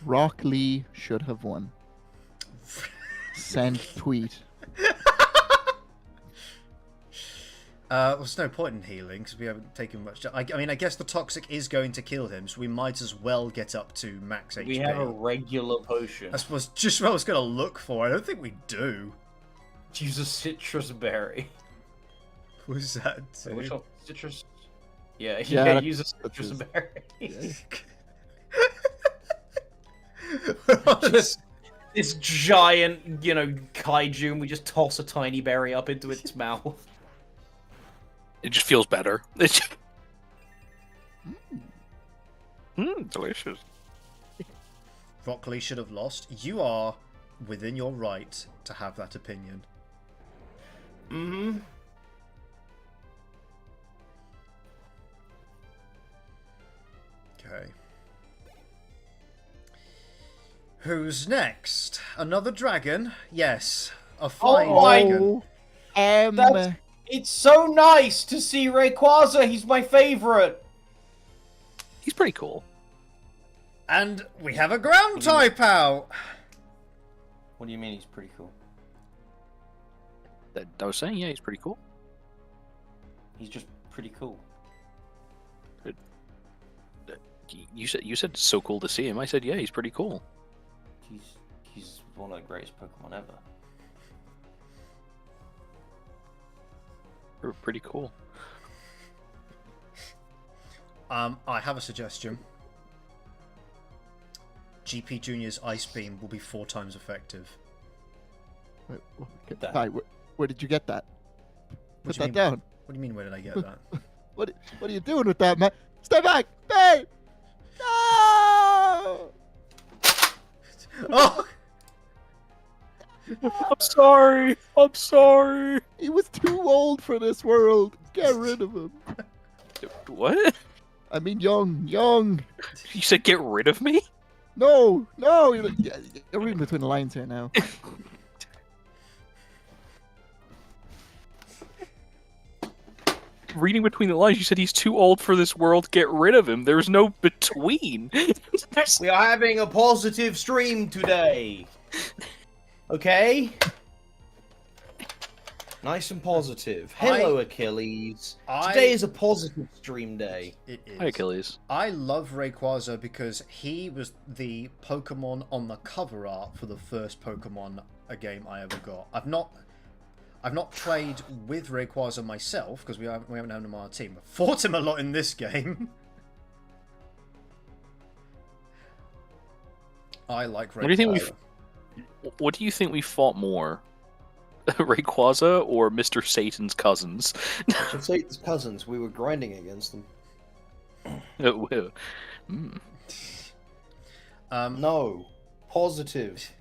Rock Lee should have won. Send tweet. There's no point in healing because we haven't taken much. I mean, I guess the toxic is going to kill him, so we might as well get up to max HP. We have a regular potion. That was just what I was going to look for. I don't think we do. Use a citrus berry. Was that? Wait, which one? Citrus? Yeah, Yeah, use a citrus berry. This giant, kaiju, and we just toss a tiny berry up into its mouth. It just feels better. Delicious. Rock Lee should have lost. You are within your right to have that opinion. Mm-hmm. Okay. Who's next? Another dragon? Yes. A flying dragon. It's so nice to see Rayquaza. He's my favorite. He's pretty cool. And we have a ground type out. What do you mean he's pretty cool? I was saying, yeah, he's pretty cool. He's just pretty cool. You said it's so cool to see him. I said, yeah, he's pretty cool. He's one of the greatest Pokemon ever. Pretty cool. I have a suggestion. GP Junior's Ice Beam will be 4 times effective. Wait, where did you get that? Put that down. What do you mean, where did I get that? What are you doing with that, man? Stay back! Hey! No! Oh! I'm sorry. He was too old for this world. Get rid of him. What? I mean, young. You said get rid of me? No. You're reading between the lines here now. Reading between the lines, you said he's too old for this world. Get rid of him. There's no between. We are having a positive stream today. Okay? Nice and positive. Hello, Achilles. Today is a positive stream day. It is. Hi, Achilles. I love Rayquaza because he was the Pokemon on the cover art for the first Pokemon game I ever got. I've not played with Rayquaza myself because we haven't had him on our team. I've fought him a lot in this game. I like Rayquaza. What do you think we fought more? Rayquaza or Mr. Satan's cousins? Mr. Satan's cousins, we were grinding against them. No. Positive.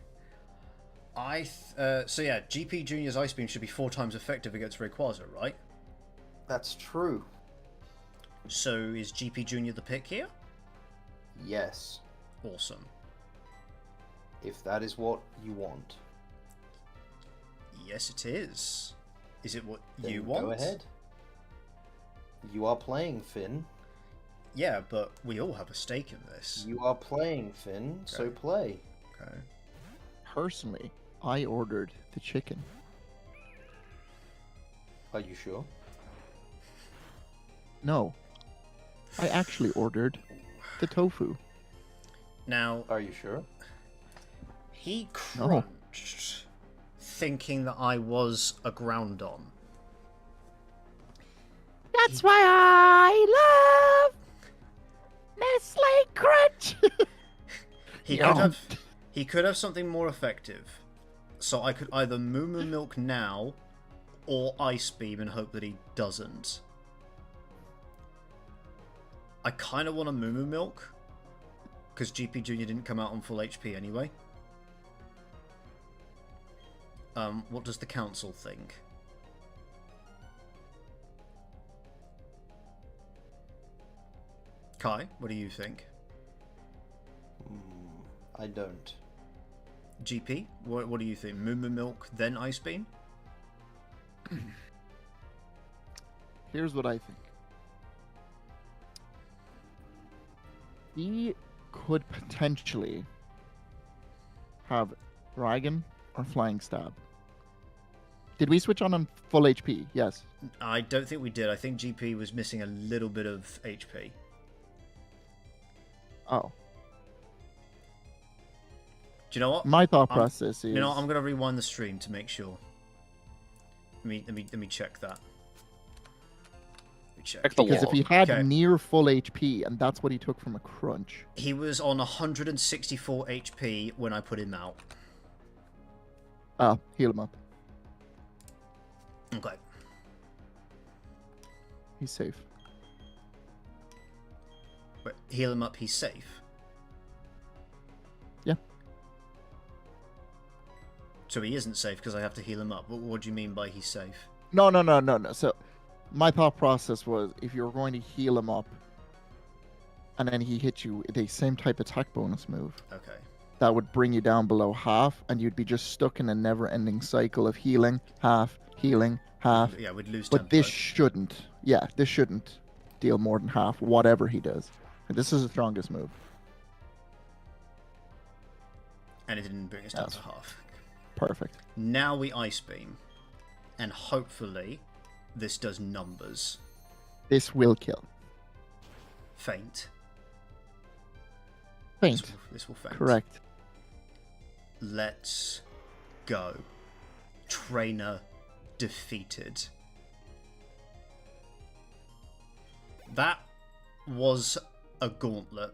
So yeah, GP Junior's Ice Beam should be 4 times effective against Rayquaza, right? That's true. So is GP Junior the pick here? Yes. Awesome. If that is what you want. Yes, it is. Is it what Then you want? Go ahead. You are playing, Finn. Yeah, but we all have a stake in this. You are playing, Finn, so play. Okay. Personally, I ordered the chicken. Are you sure? No. I actually ordered the tofu. Now, Are you sure? he No. crunched, thinking that I was a Groundon. That's why I love Nestle Crunch. He could have something more effective. So I could either Moo Moo Milk now or Ice Beam and hope that he doesn't. I kind of want a Moo Moo Milk because GP Junior didn't come out on full HP anyway. What does the council think? Kai, what do you think? I don't. GP, what do you think? Moo Moo Milk, then Ice Beam? Here's what I think. He could potentially have Dragon or Flying Stab. Did we switch on full HP? Yes. I don't think we did. I think GP was missing a little bit of HP. Oh. Do you know what? My thought process is... You know, I'm gonna rewind the stream to make sure. Let me check that. Let me check. Check the Because if log. he had Okay. near full HP, and that's what he took from a crunch. He was on 164 HP when I put him out. Ah, heal him up. Okay. He's safe. But heal him up, he's safe. Yeah. So he isn't safe because I have to heal him up. What do you mean by he's safe? No. So, my thought process was, if you're going to heal him up, and then he hit you with the same type attack bonus move, Okay. that would bring you down below half, and you'd be just stuck in a never-ending cycle of healing, half, Yeah, we'd lose But tempo. this shouldn't. Yeah, this shouldn't deal more than half, whatever he does. This is the strongest move. And it didn't bring us down Yes. to half. Perfect. Now we Ice Beam. And hopefully this does numbers. This will kill. Faint. Faint. This will faint. Correct. Let's go. Trainer defeated. That was a gauntlet.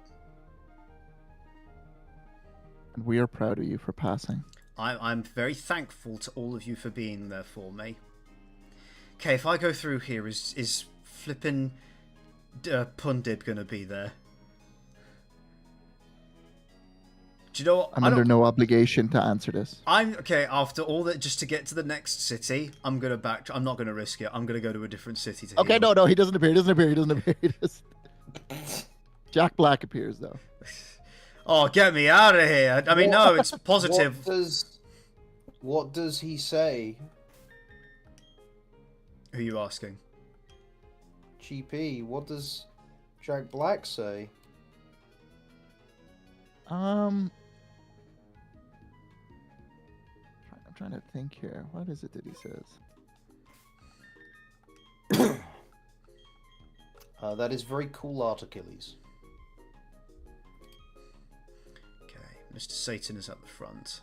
And we are proud of you for passing. I'm very thankful to all of you for being there for me. Okay, if I go through here, is flippin' Pundib gonna be there? Do you know what? I'm I under don't- no obligation to answer this. I'm okay. After all that, just to get to the next city, I'm gonna back. I'm not gonna risk it. I'm gonna go to a different city to. Okay, heal. no, he doesn't appear. He doesn't appear. He doesn't appear. He doesn't. Jack Black appears though. Oh, get me out of here! I mean, no, it's positive. What does he say? Who are you asking? GP, what does Jack Black say? I'm trying to think here. What is it that he says? That is very cool art, Achilles. Okay, Mr. Satan is at the front.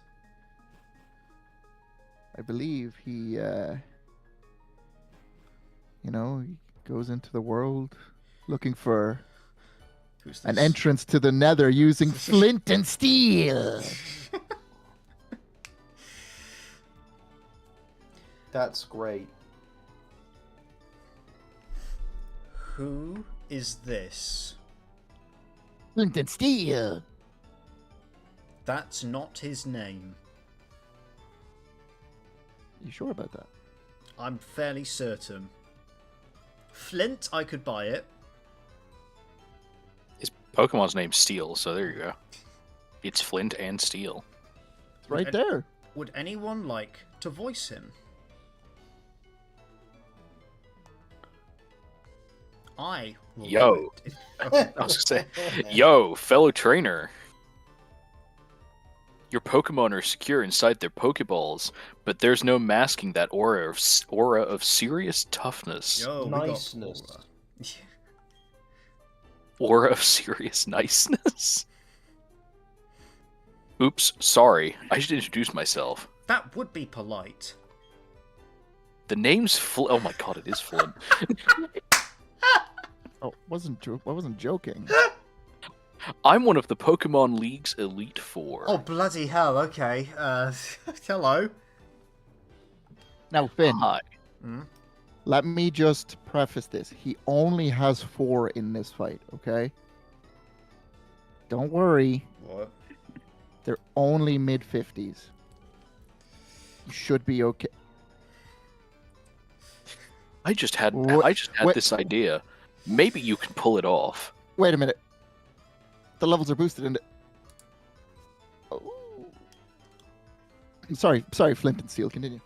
I believe he, he goes into the world looking for Who's this? an entrance to the Nether using flint and steel. That's great. Who is this? Flint and steel. That's not his name. You sure about that? I'm fairly certain. Flint, I could buy it. His Pokemon's name's Steel, so there you go. It's Flint and Steel. It's right there. Would anyone like to voice him? I will do Yo. it. Okay. I was gonna say, yo, fellow trainer. Your Pokemon are secure inside their Pokeballs, but there's no masking that aura of serious toughness. Yo, Niceness. we got Aura. Aura of serious niceness. Oops, sorry. I should introduce myself. That would be polite. The name's Oh my god, it is Flynn. Oh, I wasn't joking. I'm one of the Pokemon League's Elite Four. Oh, bloody hell, okay. Hello. Now, Finn, Hi. let me just preface this. He only has 4 in this fight, okay? Don't worry. What? They're only mid-50s. You should be okay. I just had Wait. this idea. Maybe you can pull it off. Wait a minute. The levels are boosted in it. Oh. Sorry, Flint and Steel, continue.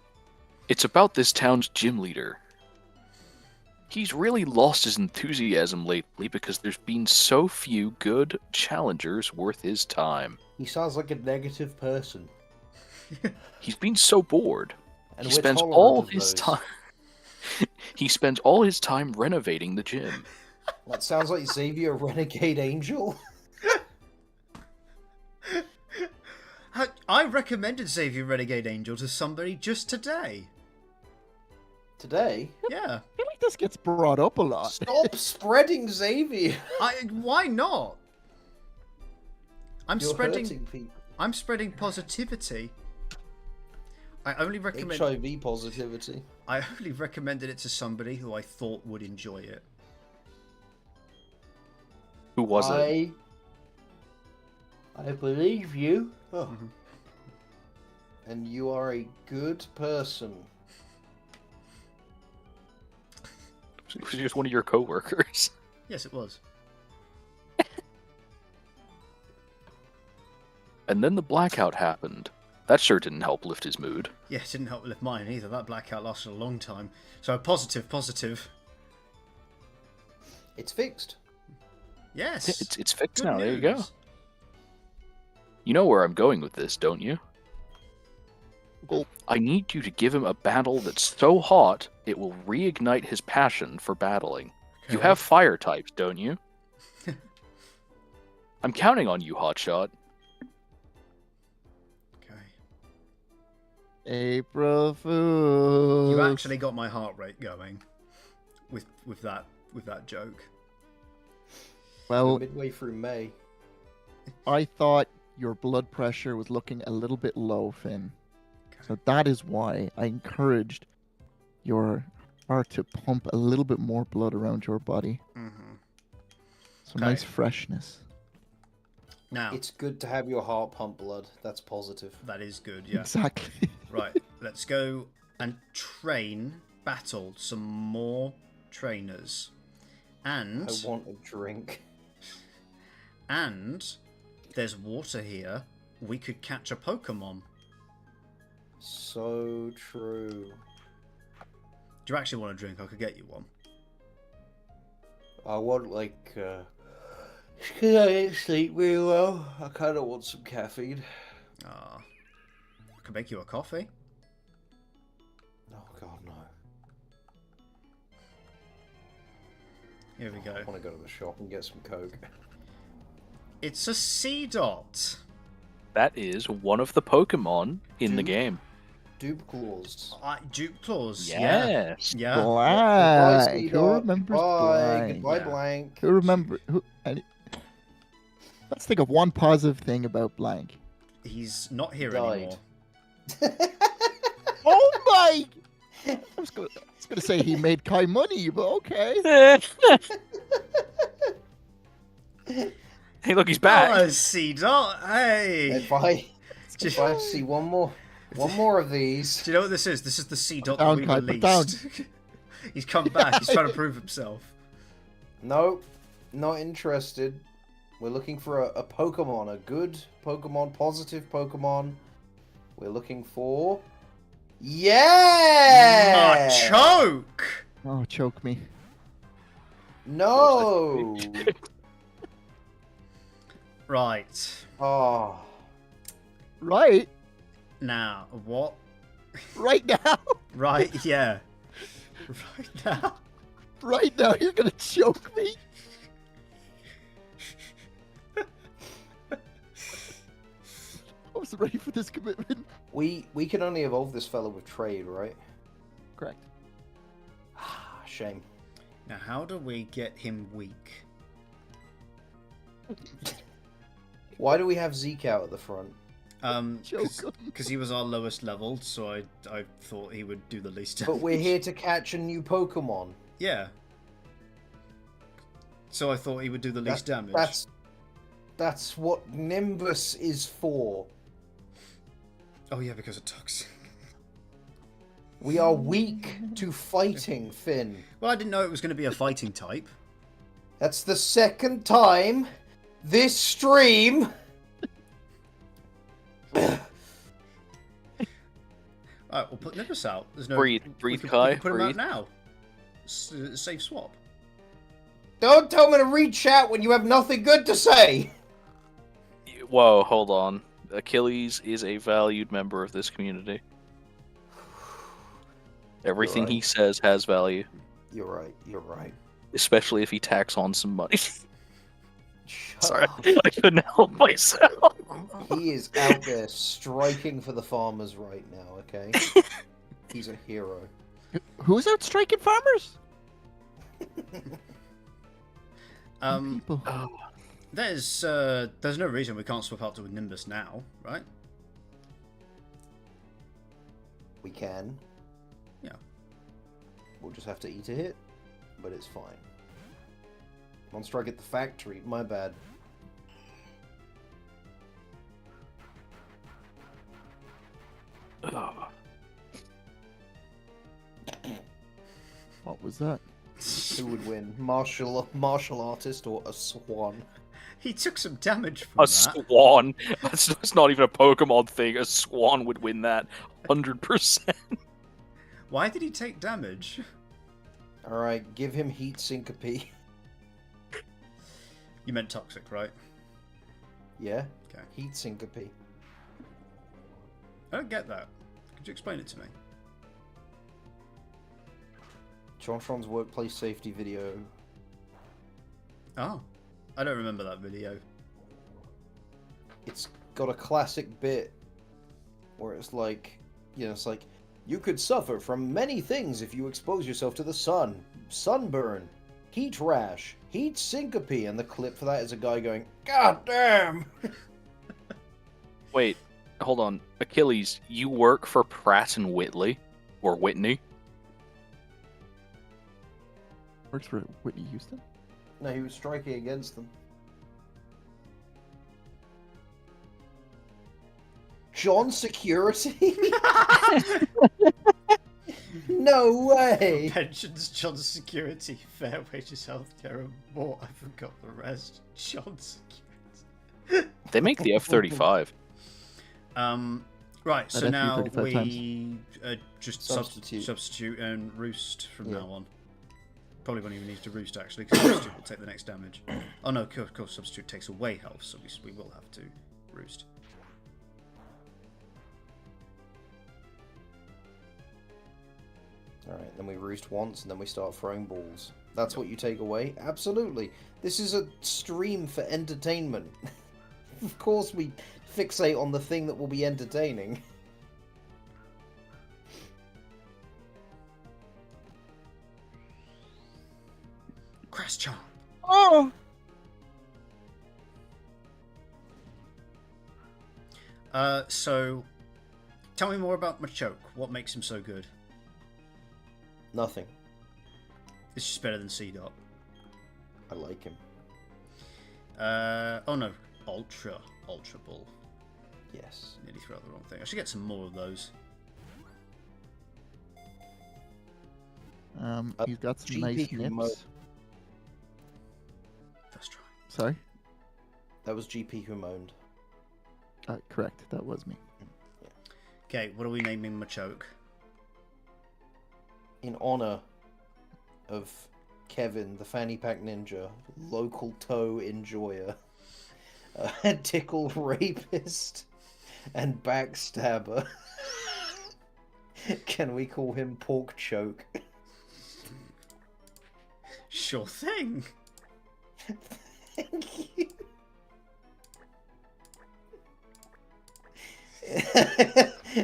It's about this town's gym leader. He's really lost his enthusiasm lately because there's been so few good challengers worth his time. He sounds like a negative person. He's been so bored. And He we're spends tolerant all of his those. time. He spends all his time renovating the gym. That sounds like Xavier Renegade Angel. I recommended Xavier Renegade Angel to somebody just today. Today? Yeah. I feel like this gets brought up a lot. Stop spreading Xavier. Why not? I'm You're spreading hurting people. I'm spreading positivity. I only recommend HIV positivity. I only recommended it to somebody who I thought would enjoy it. Who was it? I believe you. Oh. Mhm. And you are a good person. It was just one of your coworkers. Yes, it was. And then the blackout happened. That sure didn't help lift his mood. Yeah, it didn't help lift mine either. That blackout lasted a long time. So positive. It's fixed. Yes. It's fixed Good now. There you go. news. You know where I'm going with this, don't you? Well, I need you to give him a battle that's so hot it will reignite his passion for battling. You Okay. have fire types, don't you? I'm counting on you, Hotshot. Okay. April Fool. You actually got my heart rate going with that joke. Well, Midway through May. I thought your blood pressure was looking a little bit low, Finn. So that is why I encouraged your heart to pump a little bit more blood around your body. Mm-hmm. Some Okay. nice freshness. Now It's good to have your heart pump blood. That's positive. that is good. Yeah. Exactly. Right. Let's go and battle some more trainers, and I want a drink. and there's water here. We could catch a Pokemon. So true. Do you actually want a drink? I could get you one. I want like because I didn't sleep really well. I kind of want some caffeine. I could make you a coffee. Oh god, no. Here we go. I want to go to the shop and get some Coke. It's a Seedot. That is one of the Pokemon in the Dude. game. Dupe claws. Dupe claws. Yeah. Yes. Yeah. Blank. Goodbye, Who remembers Blank? Goodbye, Yeah. Blank. Who remember? Let's think of one positive thing about Blank. He's not here Died. anymore. Oh my! I was gonna say he made Kai money, but okay. Hey, look, he's back. Oh, Seedot. Hey. If I see one more of these. Do you know what this is? This is the Seedot that down, we Kai, put down. released. He's come back. He's trying to prove himself. Nope, not interested. We're looking for a Pokemon, a good Pokemon, positive Pokemon. We're looking for... Yeah! Machoke! Oh, choke me. No! Right. Oh. Right? Now, what? Right now? Right, yeah. Right now. Right now, you're gonna choke me? wasn't ready for this commitment. We can only evolve this fella with trade, right? Correct. Shame. Now, how do we get him weak? Why do we have Zeke out at the front? Because he was our lowest level, so I thought he would do the least damage. But we're here to catch a new Pokemon. Yeah. So I thought he would do the least damage. That's what Nimbus is for. Oh yeah, because of toxic. We are weak to fighting, Finn. Well, I didn't know it was going to be a fighting type. That's the second time this stream. Alright, we'll put Nimbus out. There's no. Breathe, we can Kai, put him breathe. out now. Safe swap. Don't tell me to read chat when you have nothing good to say. Whoa, hold on. Achilles is a valued member of this community. Everything right. he says has value, You're right. You're right. especially if he tacks on some money. Shut Sorry, up. I couldn't help myself. He is out there striking for the farmers right now, okay? He's a hero. Who's out striking farmers? People. There's no reason we can't swap out to a Nimbus now, right? We can. Yeah. We'll just have to eat a hit, but it's fine. On strike at the factory, my bad. What was that? Who would win? Martial artist or a swan? He took some damage from A that. swan. That's not even a Pokemon thing. A swan would win that 100%. Why did he take damage? Alright, give him heat syncope. You meant toxic, right? Yeah? Okay. Heat syncope. I don't get that. Could you explain it to me? Jontron's workplace safety video. Oh. I don't remember that video. It's got a classic bit where it's like, it's like, you could suffer from many things if you expose yourself to the sun. Sunburn, heat rash, heat syncope, and the clip for that is a guy going, God damn! Wait, hold on. Achilles, you work for Pratt and Whitley? Or Whitney? Works for Whitney Houston? No, he was striking against them. John Security? No way! Pensions, John Security, fair wages, healthcare, and more. I forgot the rest. John Security. They make the F-35. Right, so That now F-35 we just Substitute. substitute and roost from Yeah. now on. Probably won't even need to roost actually, because substitute will take the next damage. Oh no, of course substitute takes away health, so we will have to roost. Alright, then we roost once, and then we start throwing balls. That's what you take away? Absolutely. This is a stream for entertainment. Of course we fixate on the thing that will be entertaining. Crash Charm. Oh! So tell me more about Machoke. What makes him so good? Nothing. It's just better than C-Dot. I like him. Oh no, Ultra Ball. Yes. Nearly threw out the wrong thing. I should get some more of those. He's got some GP nice remote. nips. First try. Sorry? That was GP who moaned. Correct, that was me. Okay, what are we naming Machoke? In honor of Kevin, the fanny pack ninja, local toe enjoyer, tickle rapist, and backstabber. Can we call him Pork Choke? Sure thing. Thank you.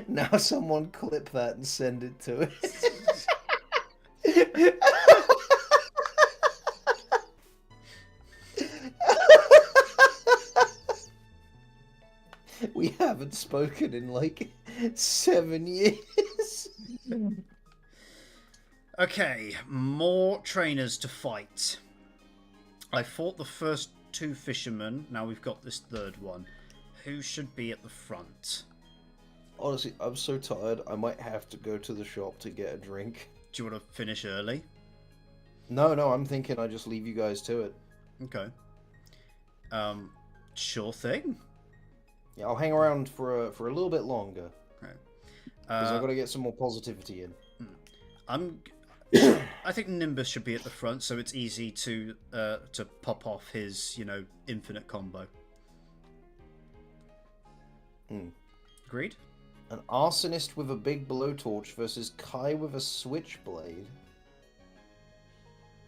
Now someone clip that and send it to it. We haven't spoken in like 7 years. Okay, more trainers to fight. I fought the first 2 fishermen. Now we've got this 3rd one. Who should be at the front? Honestly, I'm so tired. I might have to go to the shop to get a drink. Do you want to finish early? No, I'm thinking I just leave you guys to it. Okay. Sure thing. Yeah, I'll hang around for a little bit longer. Okay. Because I've got to get some more positivity in. I think Nimbus should be at the front, so it's easy to pop off his, infinite combo. Agreed? An arsonist with a big blowtorch versus Kai with a switchblade.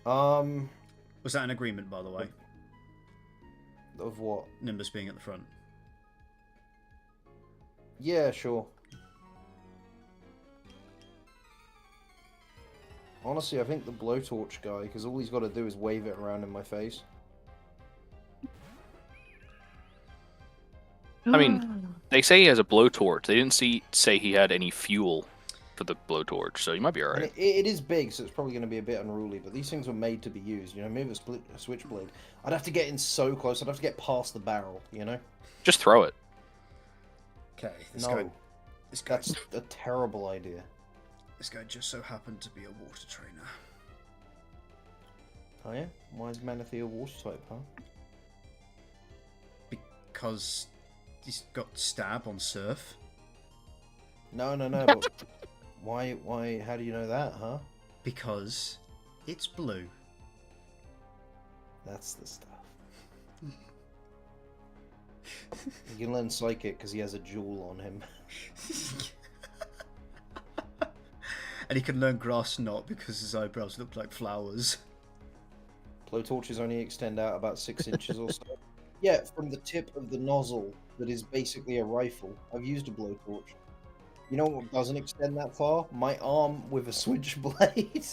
Was that an agreement, by the way? Of what? Nimbus being at the front. Yeah, sure. Honestly, I think the blowtorch guy, because all he's got to do is wave it around in my face. I mean, they say he has a blowtorch. They didn't say he had any fuel for the blowtorch, so you might be And alright. it is big, so it's probably going to be a bit unruly, but these things were made to be used, maybe a switchblade. I'd have to get in so close, I'd have to get past the barrel, Just throw it. Okay, That's a terrible idea. This guy just so happened to be a water trainer. Oh yeah? Why is Manatee a water type, huh? Because he's got stab on surf. No, but why, how do you know that, huh? Because it's blue. That's the stuff. You can learn Psychic because he has a jewel on him. And he can learn Grass Knot because his eyebrows look like flowers. Blowtorches only extend out about 6 inches or so. Yeah, from the tip of the nozzle that is basically a rifle. I've used a blowtorch. You know what doesn't extend that far? My arm with a switchblade.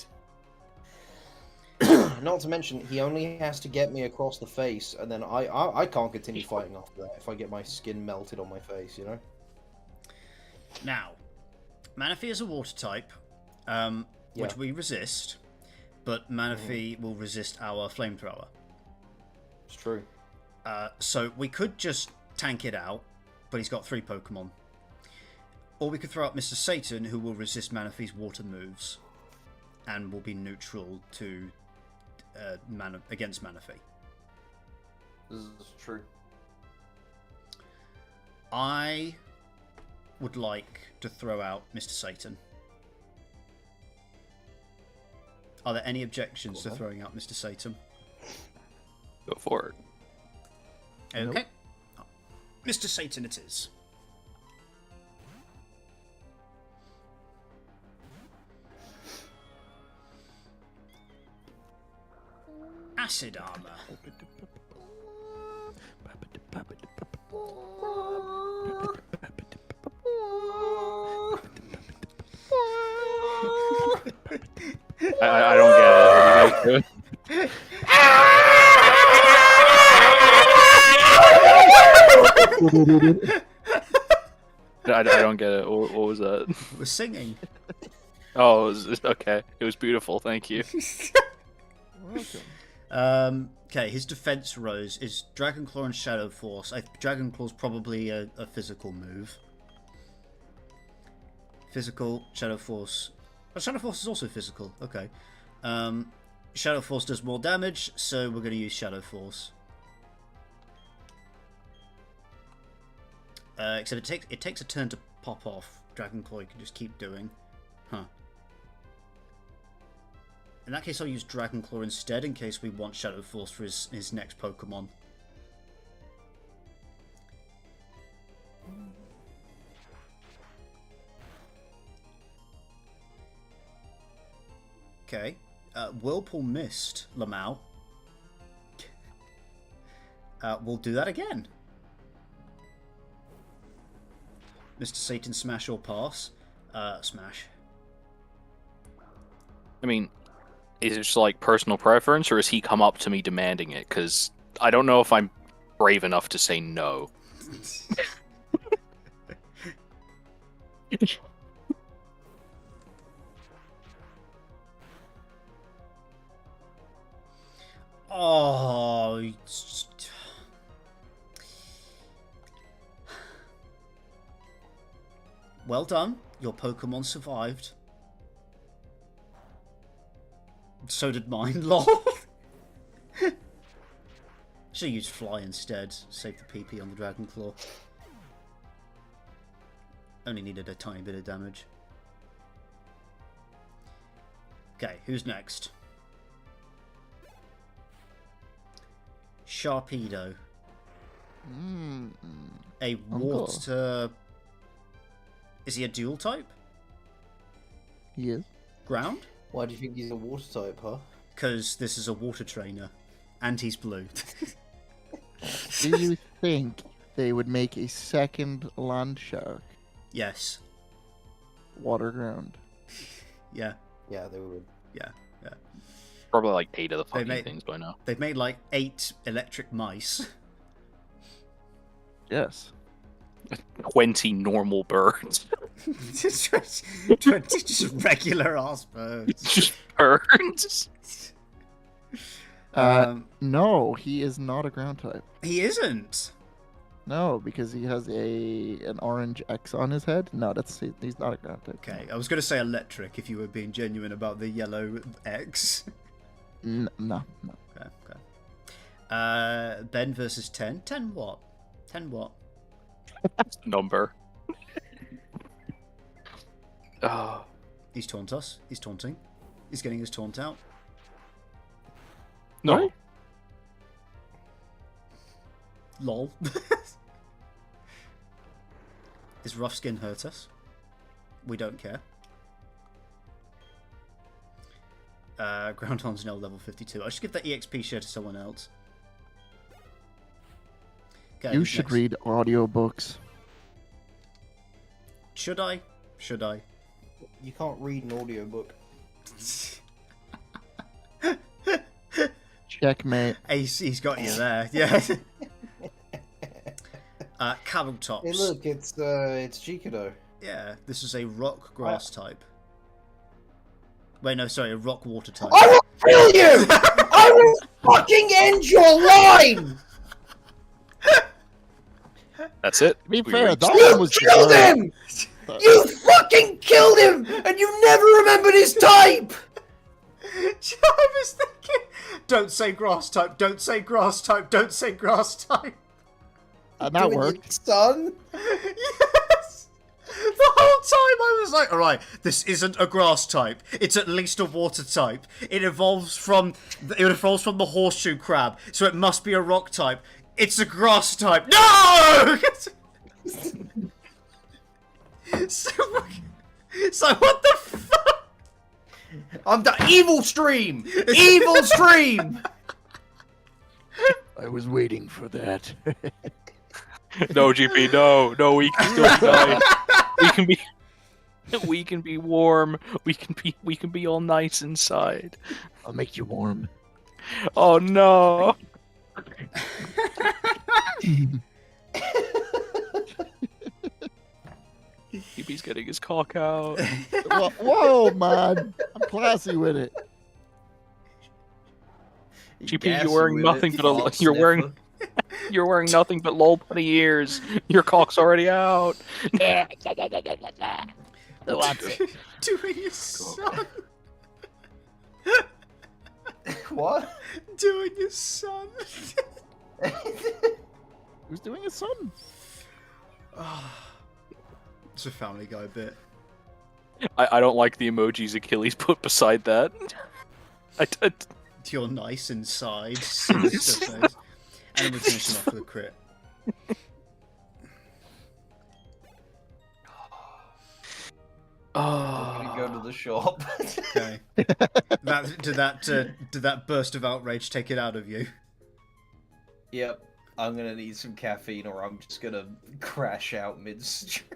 Not to mention, he only has to get me across the face, and then I can't continue fighting after that if I get my skin melted on my face, Now, Manaphy is a water type, which we resist, but Manaphy will resist our flamethrower. It's true. So we could just tank it out, but he's got 3 Pokemon. Or we could throw out Mr. Satan, who will resist Manaphy's water moves, and will be neutral to against Manaphy. This is true. I would like to throw out Mr. Satan. Are there any objections to throwing out Mr. Satan? Go for it. Okay. Mr. Satan it is. Acid armor. I don't get it. What are you guys doing? I don't get it. What was that? We're singing. Oh, okay. It was beautiful. Thank you. Welcome. Okay, his defense rose is Dragon Claw and Shadow Force. Dragon Claw's probably a physical move. Physical, Shadow Force. Oh, Shadow Force is also physical. Okay. Shadow Force does more damage, so we're going to use Shadow Force. Except it takes a turn to pop off. Dragon Claw you can just keep doing. Huh. In that case, I'll use Dragon Claw instead, in case we want Shadow Force for his next Pokemon. Okay. Whirlpool missed, Lamau. We'll do that again. Mr. Satan, smash or pass? Smash. I mean, is it just like personal preference, or has he come up to me demanding it? Because I don't know if I'm brave enough to say no. Oh. Well done. Your Pokemon survived. So did mine, lol. Should use Fly instead. Save the PP on the Dragon Claw. Only needed a tiny bit of damage. Okay, who's next? Sharpedo. A water... Is he a dual type? He is. Ground? Why do you think he's a water type, huh? Because this is a water trainer. And he's blue. Do you think they would make a second land shark Yes. water ground? Yeah. Yeah, they would. Yeah. Probably like 8 of the fucking made- things by now. They've made like 8 electric mice. Yes. 20 normal birds. just 20 just regular ass birds. Just birds. No, he is not a ground type. He isn't. No, because he has an orange X on his head. No, he's not a ground type. Okay, I was going to say electric if you were being genuine about the yellow X. No. Okay. Ben versus 10. 10 what? 10 what? Number. Oh. He's taunt us. He's taunting. He's getting his taunt out. No. Right? Lol. His rough skin hurt us. We don't care. Groundhorn's now level 52. I should give that EXP share to someone else. Okay, You who's should next? read audiobooks. Should I? Should I? You can't read an audiobook. Checkmate. Ace, he's got you there. Yeah. Carol Tops. Hey, look, it's Chikado. Yeah, this is a rock grass type. Wait, no, sorry, a rock water type. I will kill you! I will fucking end your line! That's it. To be We fair, reached- that one was Killed deserved. him! You fucking killed him! And you never remembered his type! I was thinking, don't say grass type, don't say grass type, don't say grass type. And that Doing worked. it, son. Yes! The whole time I was like, alright, this isn't a grass type. It's at least a water type. It evolves from the horseshoe crab, so it must be a rock type. It's a grass type. No! so what the fuck? I'm the evil stream! Evil stream! I was waiting for that. No, GP, no, we can still be nice. We can be warm. We can be all nice inside. I'll make you warm. Oh no. GP's getting his cock out. Whoa, man! I'm classy with it. GP, you're wearing nothing but you're wearing nothing but lol bunny ears. Your cock's already out. Doing his son. What? Doing his son. Who's doing his son? It's a Family Guy bit. I don't like the emojis Achilles put beside that. You're nice inside. Sinister face. And then we finish him off with a crit. I'm gonna go to the shop. Okay. Did that burst of outrage take it out of you? Yep. I'm gonna need some caffeine or I'm just gonna crash out mid-stream.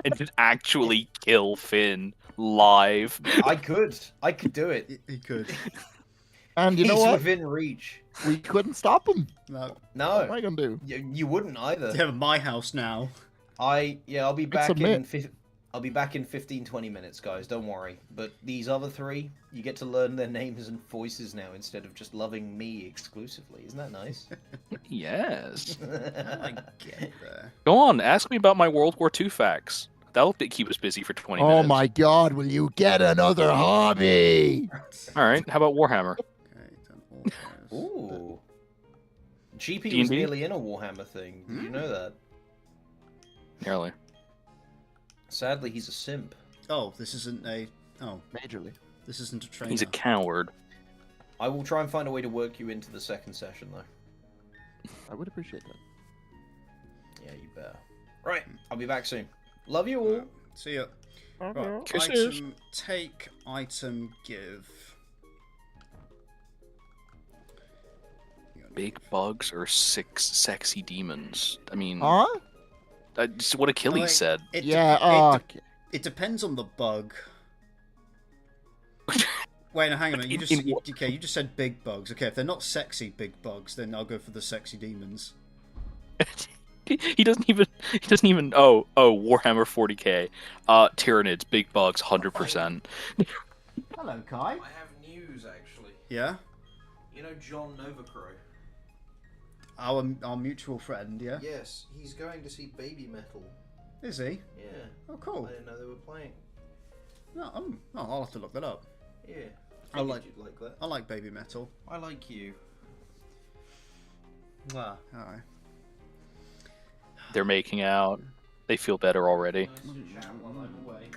and just actually kill Finn live. I could do it. He could. And you know He's what? within reach. We couldn't stop him. No. What am No, I gonna do? you wouldn't either. They have my house now. I'll be back submit. in I'll be back in 15-20 minutes, guys. Don't worry. But these other three, you get to learn their names and voices now instead of just loving me exclusively. Isn't that nice? Yes. I get there. Go on, ask me about my World War II facts. That'll keep us busy for 20 Oh minutes. my god, will you get another hobby? All right, how about Warhammer? Okay, done all those. Ooh. GP was D&D? nearly in a Warhammer thing. Did you know that? Nearly. Sadly, he's a simp. Oh, this isn't a. Oh, Majorly. this isn't a trainer. He's a coward. I will try and find a way to work you into the second session, though. I would appreciate that. Yeah, you better. Right, I'll be back soon. Love you all. See ya. Right, Kisses. item take, item give. Big bugs or 6 sexy demons? I mean, Huh? that's what Achilles Like, said. It Yeah, okay. it depends on the bug. Wait, no, hang on a minute. You In what- okay? You just said big bugs. Okay, if they're not sexy big bugs, then I'll go for the sexy demons. He doesn't even. Oh, Warhammer 40k. Tyranids, big bugs, 100%. Hello, Kai. I have news, actually. Yeah, You know John Novacrow? our mutual friend. Yeah, Yes, he's going to see Baby Metal. is he? Yeah. Oh, cool. I didn't know they were playing. No, I'll have to look that up. Yeah. I like- you'd like that. I like baby metal. I like you. Wow. Alright. They're making out. They feel better already. Nice to chat while I'm away.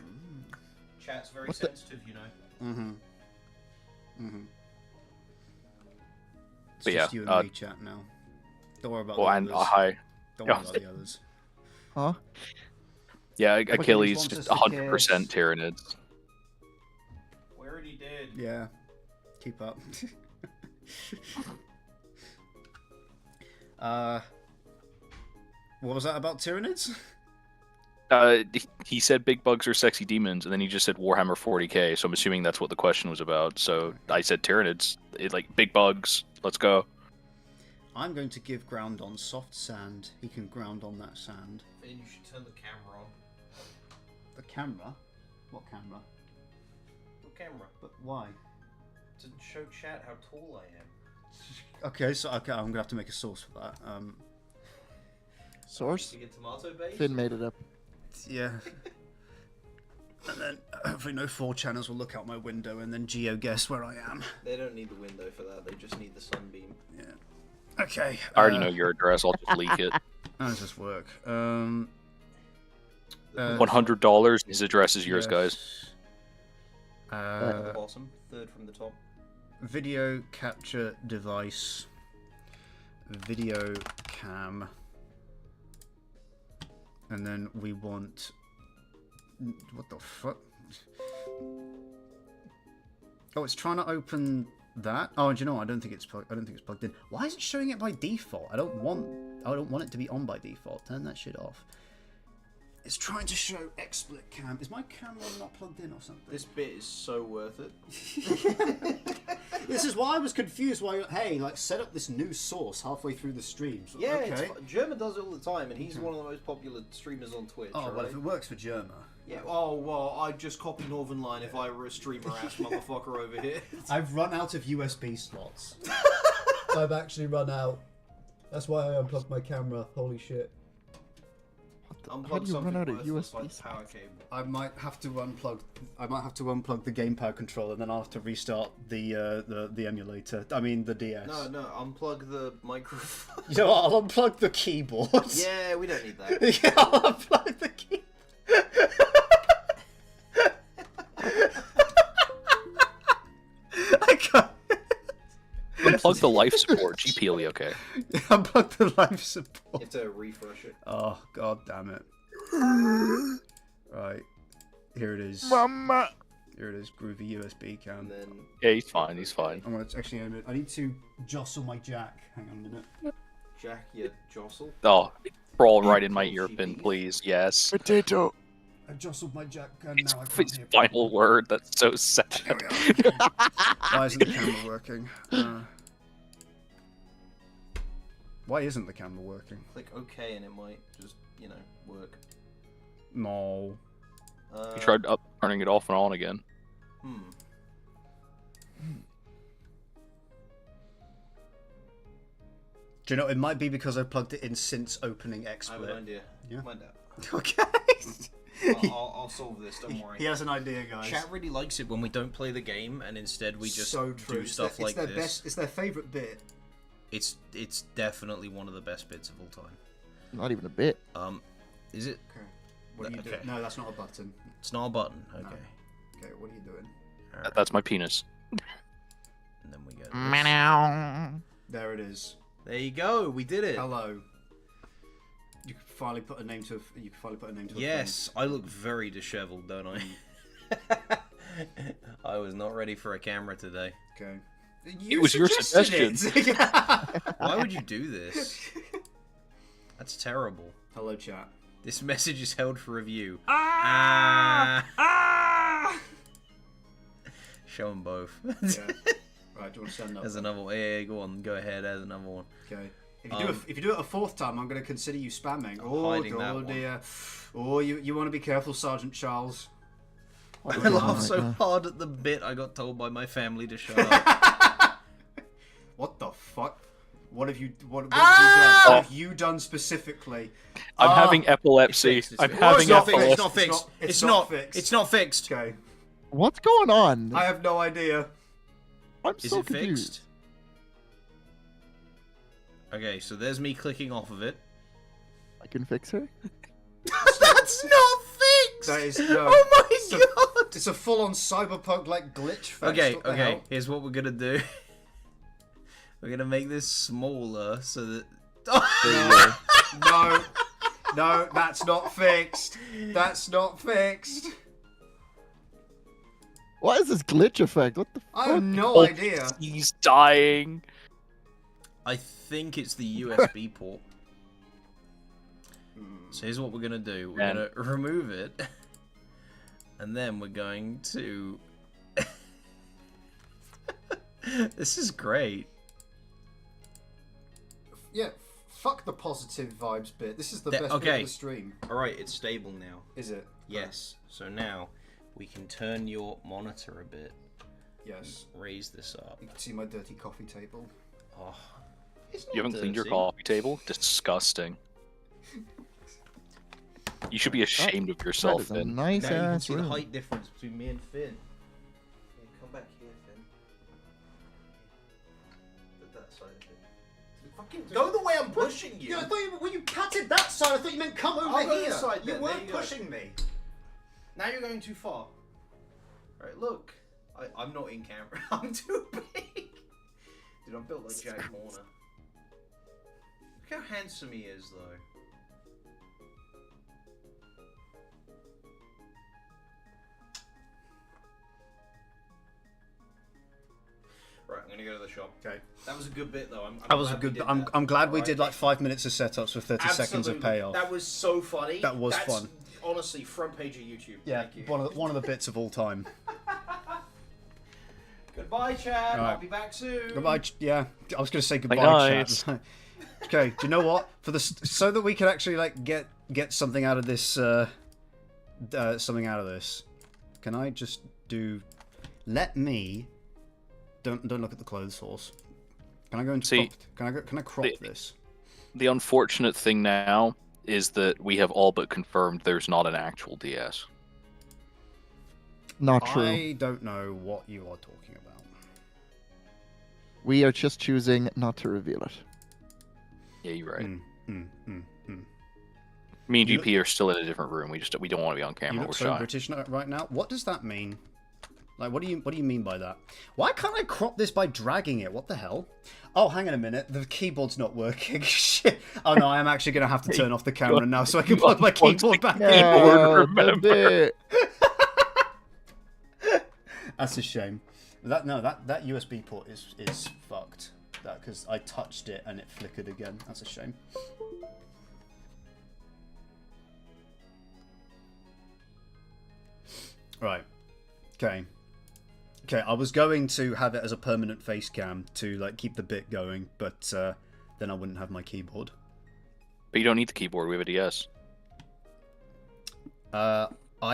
Chat's very What's the- sensitive, you know. Mm-hmm. Mm-hmm. It's But just yeah, you and me chat now. Don't worry about Well, the and others. hi. Don't worry about the others. Huh? Yeah, Achilles Achilles wants just us to 100% Tyranids. We already did. Yeah. Keep up. What was that about Tyranids? He said big bugs are sexy demons, and then he just said Warhammer 40k. So I'm assuming that's what the question was about. So I said Tyranids, like big bugs. Let's go. I'm going to give ground on soft sand. He can ground on that sand. Finn, you should turn the camera on. The camera? What camera? What camera? But why? To show chat how tall I am. Okay, so okay, I'm gonna have to make a source for that. Source? You get tomato base? Finn made it up. Yeah. And then hopefully no 4chaners will look out my window and then geo-guess where I am. They don't need the window for that, they just need the sunbeam. Yeah. Okay. I already know your address. I'll just leak it. How does this work? $100. His address is yours, guys. At the bottom, third from the top. Video capture device. Video cam. And then we want... What the fuck? Oh, it's trying to open that. Oh, and you know what? I don't think it's plugged in. Why is it showing it by default? I don't want it to be on by default. Turn that shit off. It's trying to show XSplit cam. Is my camera not plugged in or something? This bit is so worth it. This is why I was confused. Why? Hey, like, set up this new source halfway through the stream. So, Yeah, okay. Germa does it all the time, and he's one of the most popular streamers on Twitch. Oh, well, right? if it works for Germa. Yeah, oh, well, I'd just copy Northern Line if I were a streamer-ass motherfucker over here. I've run out of USB slots. I've actually run out. That's why I unplugged my camera. Holy shit. How Unplug do you run something out of worthless USB like power cable. I might have to unplug the gamepad controller, and then I'll have to restart the emulator. I mean the DS. No, unplug the microphone. You know what? I'll unplug the keyboard. Yeah, we don't need that. Yeah, I'll unplug the keyboard. I can't. Unplug the life support. GP will be okay. Unplug the life You support. have to refresh it. Oh, god damn it. Right. Here it is. Mama! Here it is. Groovy USB cam. And then Yeah, he's fine. He's fine. I'm gonna actually. I need to jostle my jack. Hang on a minute. Jack, you jostle. Oh, crawl right in my ear pin, please. Yes. Potato! I jostled my jack and It's now I can't his hear final word. That's so sad. There we are. Why isn't the camera working? Why isn't the camera working? Click OK and it might just, work. No. You tried turning it off and on again. Do you know, it might be because I plugged it in since opening I have XSplit. an idea. Yeah. Find out. Okay. I'll solve this, don't worry. He has an idea, guys. Chat really likes it when we don't play the game and instead we just So true. do stuff like this. It's their favourite bit. It's definitely one of the best bits of all time. Not even a bit. Is it? Okay. What are you Okay. doing? No, that's not a button. It's not a button. Okay. Okay, what are you doing? Alright. That's my penis. And then we go. This. There it is. There you go. We did it. Hello. You can finally put a name to. You can finally put a name to. Yes, I look very dishevelled, don't I? I was not ready for a camera today. Okay. It was your suggestion. Why would you do this? That's terrible. Hello, chat. This message is held for review. Show them both. Yeah. Right, do you want to send that? There's another one. Yeah, go on. Go ahead. There's another one. Okay. If you do it a fourth time, I'm going to consider you spamming. Hiding that one. Dear. Oh, you want to be careful, Sergeant Charles. I laughed so hard at the bit I got told by my family to shut up. What the fuck? What have you what have you done specifically? I'm having epilepsy. It's fixed, I'm it's having fixed. epilepsy. It's not fixed. It's not fixed. It's not fixed. Okay. What's going on? I have no idea. I'm Is so it confused. fixed? Okay, so there's me clicking off of it. I can fix her. That's not fixed. That is no. Oh my god! It's a full-on cyberpunk-like glitch fest. Okay, What the okay. hell? Here's what we're gonna do. We're gonna make this smaller so that. No, no, that's not fixed. That's not fixed. What is this glitch effect? What the I have fuck? no Oh, idea. He's dying. I think it's the USB port. So here's what we're gonna do. We're gonna remove it, and then we're going to. This is great. Yeah, fuck the positive vibes bit. This is the best bit okay. of the stream. All right, it's stable now. Is it? Yes. So now we can turn your monitor a bit. Yes. Raise this up. You can see my dirty coffee table. Oh, it's not You haven't cleaned your dirty. coffee table? Disgusting. You should be ashamed of That yourself, is a then. nice Now you can ass see the room. height difference between me and Finn. Yeah, come back here, Finn. Put that side of it. Fucking go the way I'm pushing you. Yeah, I thought when you patted that side, I thought you meant come over I'll go here. this side You then, weren't there you go. pushing me. Now you're going too far. Right, look. I'm not in camera. I'm too big. Dude, I'm built like Jack Horner. Look how handsome he is, though. Right, I'm gonna go to the shop. Okay. That was a good bit, though. That was a good. I'm glad we Alright. did like 5 minutes of setups with 30 seconds of Absolutely. payoff. That was so funny. That was That's fun. Honestly, front page of YouTube. Yeah, Thank you. one of the bits of all time. Goodbye, Chad. Alright. I'll be back soon. Goodbye. Yeah, I was going to say goodbye, night. chat. Okay, do you know what? So that we can actually like get something out of this, something out of this. Can I just do? Let me. Don't look at the clothes horse. Can I go into? See, Can I crop this? The unfortunate thing now is that we have all but confirmed there's not an actual DS. Not true. I don't know what you are talking about. We are just choosing not to reveal it. Yeah, you're right. Mm. Me and You GP are still in a different room. We don't want to be on You camera. look We're so shy. British right now. What does that mean? Like, what do you mean by that? Why can't I crop this by dragging it? What the hell? Oh, hang on a minute. The keyboard's not working. Shit. Oh no, I'm actually gonna have to turn off the camera now so I can plug my keyboard back in. Keyboard, remember. baby. That's a shame. That USB port is fucked. That because I touched it and it flickered again. That's a shame. Right. Okay. Okay, I was going to have it as a permanent face cam to like keep the bit going, but then I wouldn't have my keyboard. But you don't need the keyboard. We have a DS. I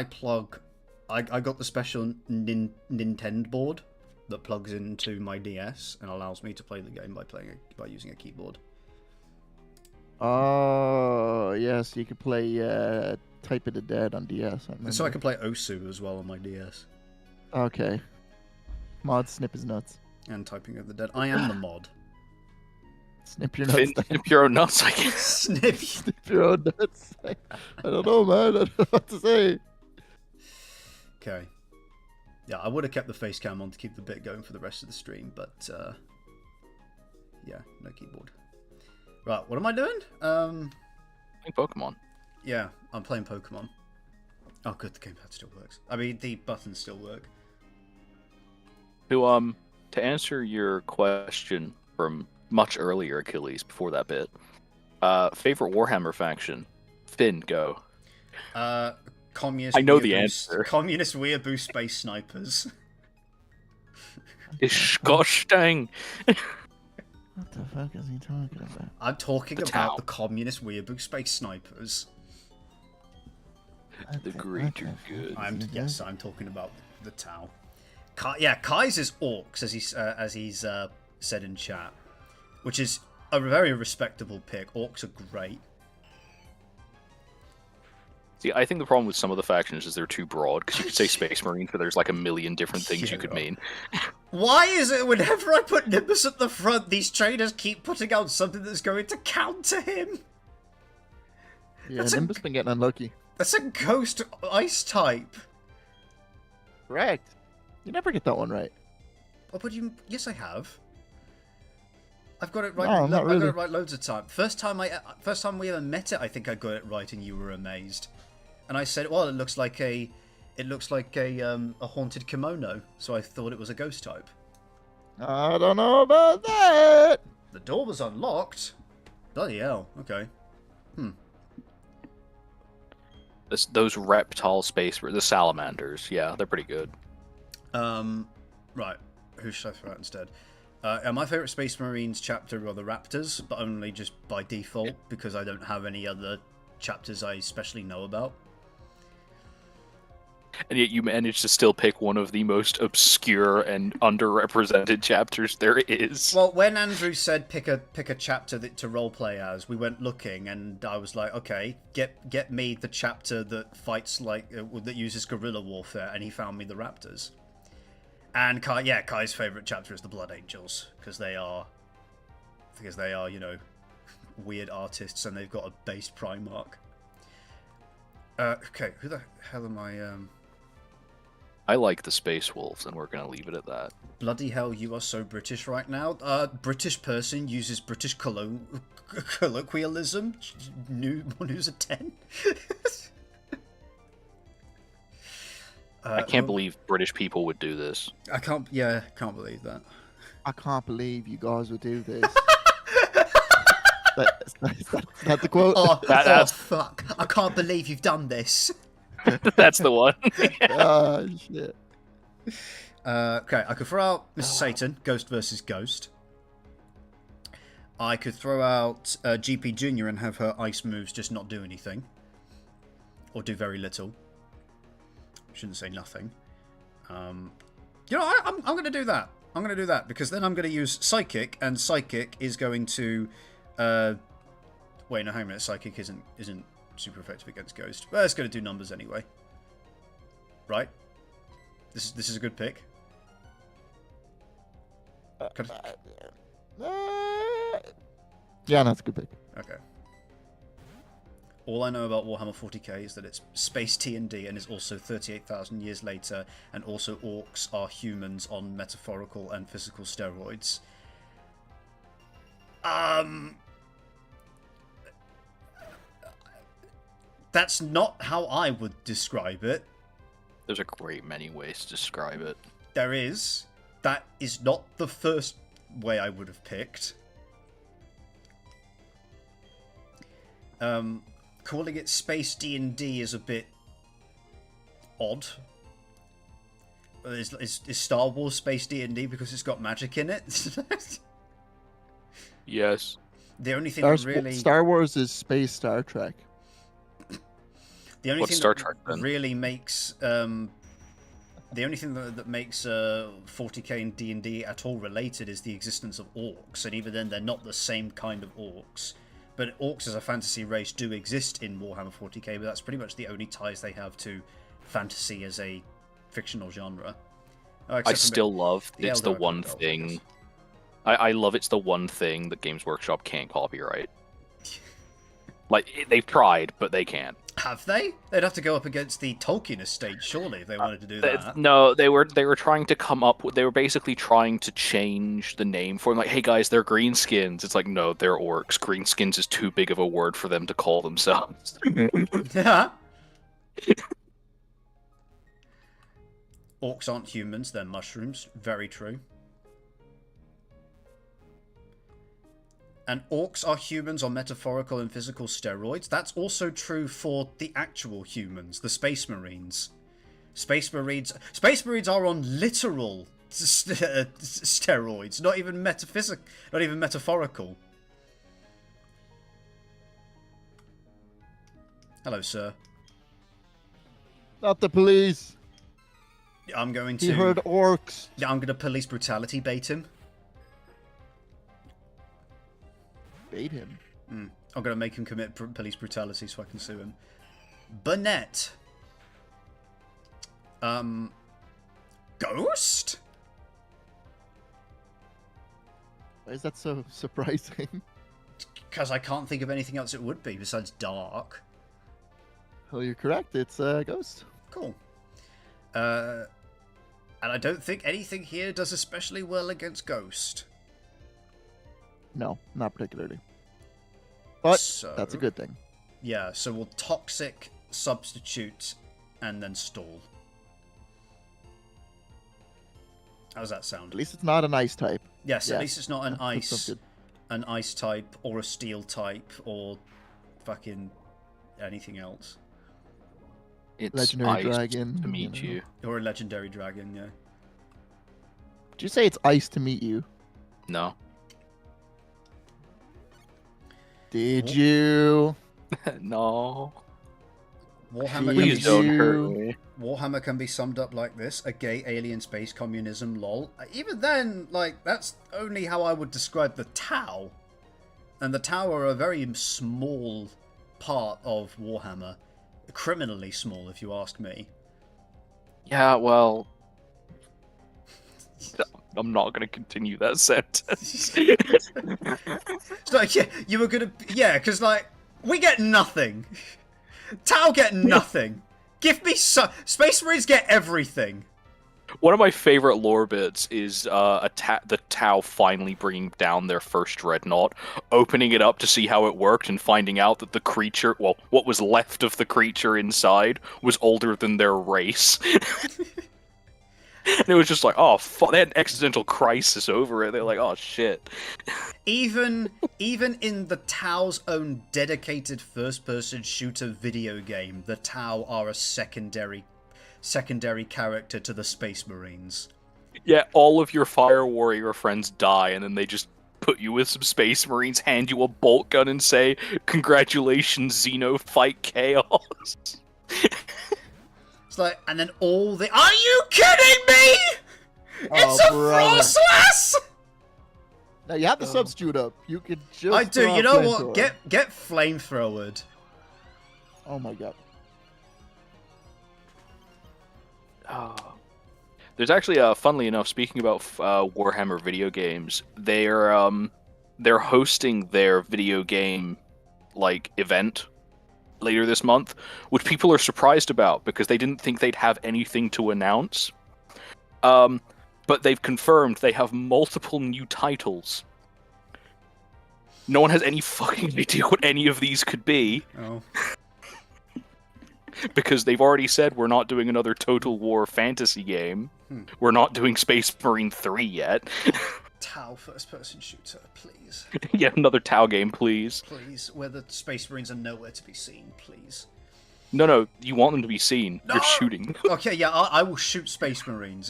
got the special Nintendo board that plugs into my DS and allows me to play the game by using a keyboard. Oh, yes, you could play Type of the Dead on DS. So I can play Osu as well on my DS. Okay. Mod snip his nuts. And Typing of the Dead. I am the mod. Snip your nuts. Snip your own nuts, I guess. Snip. Snip your own nuts. I don't know, man. I don't know what to say. Okay. Yeah, I would have kept the face cam on to keep the bit going for the rest of the stream, but yeah, no keyboard. Right, what am I doing? Playing Pokemon. Yeah, I'm playing Pokemon. Oh, good, the gamepad still works. I mean, the buttons still work. To answer your question from much earlier, Achilles, before that bit, favorite Warhammer faction? Finn, go. Communist. I know the weeaboo- answer. Communist weeaboo space snipers. Is gosh dang. What the fuck is he talking about? I'm talking The about Tau. the communist weeaboo space snipers. The greater good. I'm talking about the Tau. Yeah, Kai's is orcs, as he's said in chat, which is a very respectable pick. Orcs are great. See, I think the problem with some of the factions is they're too broad, because you could say Space Marines, but there's like a million different things you could Yeah. mean. Why is it whenever I put Nimbus at the front, these traders keep putting out something that's going to counter him? Yeah, That's a- Nimbus been getting unlucky. That's a ghost ice type. Correct. You never get that one right. Oh, but you... Yes, I have. I've got it right. No, not I've got really. it right loads of time. First time we ever met it, I think I got it right, and you were amazed. And I said, "Well, it looks like a haunted kimono." So I thought it was a ghost type. I don't know about that. The door was unlocked. Bloody hell. Okay. Those reptile space, the salamanders, yeah, they're pretty good. Right. Who should I throw out instead? My favourite Space Marines chapter are the Raptors, but only just by default, because I don't have any other chapters I especially know about. And yet you managed to still pick one of the most obscure and underrepresented chapters there is. Well, when Andrew said pick a chapter to roleplay as, we went looking, and I was like, okay, get me the chapter that fights like that uses guerrilla warfare, and he found me the Raptors. And Kai's favourite chapter is the Blood Angels, because they are, you know, weird artists, and they've got a based Primarch. Okay, who the hell am I? I like the Space Wolves, and we're gonna leave it at that. Bloody hell, you are so British right now. British person uses British colloquialism. News at 10. I can't believe British people would do this. I can't believe that. I can't believe you guys would do this. That's the quote. That's- Fuck. I can't believe you've done this. That's the one. Oh, shit. Okay, I could throw out Mr. Satan, Ghost versus Ghost. I could throw out GP Junior and have her ice moves just not do anything. Or do very little. Shouldn't say nothing. You know, I'm going to do that. I'm going to do that, because then I'm going to use Psychic, and Psychic is going to... Wait, no, hang on a minute. Psychic isn't super effective against Ghost. But it's going to do numbers anyway. Right? This is a good pick. Yeah, that's a good pick. Okay. All I know about Warhammer 40k is that it's space T&D and is also 38,000 years later, and also orcs are humans on metaphorical and physical steroids. That's not how I would describe it. There's a great many ways to describe it. There is. That is not the first way I would have picked. Calling it space D&D is a bit odd. is Star Wars space D&D because it's got magic in it? Yes. The only thing that really Star Wars is space Star Trek. the only What's thing Star that Trek, then? really makes the only thing that makes 40k and D&D at all related is the existence of orcs, and even then they're not the same kind of orcs. But orcs as a fantasy race do exist in Warhammer 40k, but that's pretty much the only ties they have to fantasy as a fictional genre. I still love it's the Eldar one Crocodile, I thing. guess. I love it's the one thing that Games Workshop can't copyright. Like, they've tried, but they can't. Have they? They'd have to go up against the Tolkien estate, surely, if they wanted to do that. No, they were trying to come up with. They were basically trying to change the name for them. Like, hey guys, they're greenskins. It's like, no, they're orcs. Greenskins is too big of a word for them to call themselves. Yeah. Orcs aren't humans, they're mushrooms. Very true. And orcs are humans on metaphorical and physical steroids. That's also true for the actual humans, the Space Marines. Space Marines are on literal steroids, not even metaphorical. Hello, sir. Not the police. I'm going to. He heard orcs. Yeah, I'm going to police brutality bait him. Bait him. I'm going to make him commit police brutality so I can sue him. Burnett. Ghost? Why is that so surprising? Because I can't think of anything else it would be besides dark. Well, you're correct. It's a ghost. Cool. And I don't think anything here does especially well against Ghost. No, not particularly. But So- that's a good thing. Yeah, so we'll Toxic, Substitute, and then Stall. How does that sound? At least it's not an ice type. Yes, Yeah. at least it's not an That sounds good. an ice type, or a steel type, or fucking anything else. It's Legendary ice dragon, to meet you know. you. Or a legendary dragon, yeah. Did you say it's ice to meet you? No. Did you? No. Warhammer Please can, don't be, hurt me. Warhammer can be summed up like this: a gay alien space communism, lol. Even then, like, that's only how I would describe the Tau. And the Tau are a very small part of Warhammer. Criminally small, if you ask me. Yeah, well, I'm not going to continue that sentence. It's like, yeah, you were gonna... Yeah, because, like, we get nothing. Tau get nothing. Give me some... Space Marines get everything. One of my favorite lore bits is the Tau finally bringing down their first dreadnought, opening it up to see how it worked, and finding out that the creature, well, what was left of the creature inside, was older than their race. And it was just like, oh, fuck, they had an existential crisis over it. They're like, oh, shit. Even in the Tau's own dedicated first-person shooter video game, the Tau are a secondary character to the Space Marines. Yeah, all of your Fire Warrior friends die, and then they just put you with some Space Marines, hand you a bolt gun, and say, congratulations, Xeno, fight chaos. It's like, and then all the... Are you kidding me? It's a brother. Frostless! Now you have the substitute up. You could just. I do, throw you out know what? flamethrower. Get flamethrowered. Oh my god. There's actually, funnily enough, speaking about Warhammer video games, they're hosting their video game event later this month, which people are surprised about because they didn't think they'd have anything to announce. But they've confirmed they have multiple new titles. No one has any fucking idea what any of these could be. Oh. Because they've already said we're not doing another Total War fantasy game. We're not doing Space Marine 3 yet. Tau first-person shooter, please. Yeah, another Tau game, please. Please, where the Space Marines are nowhere to be seen, please. No, you want them to be seen. No! You're shooting. Okay, yeah, I will shoot Space Marines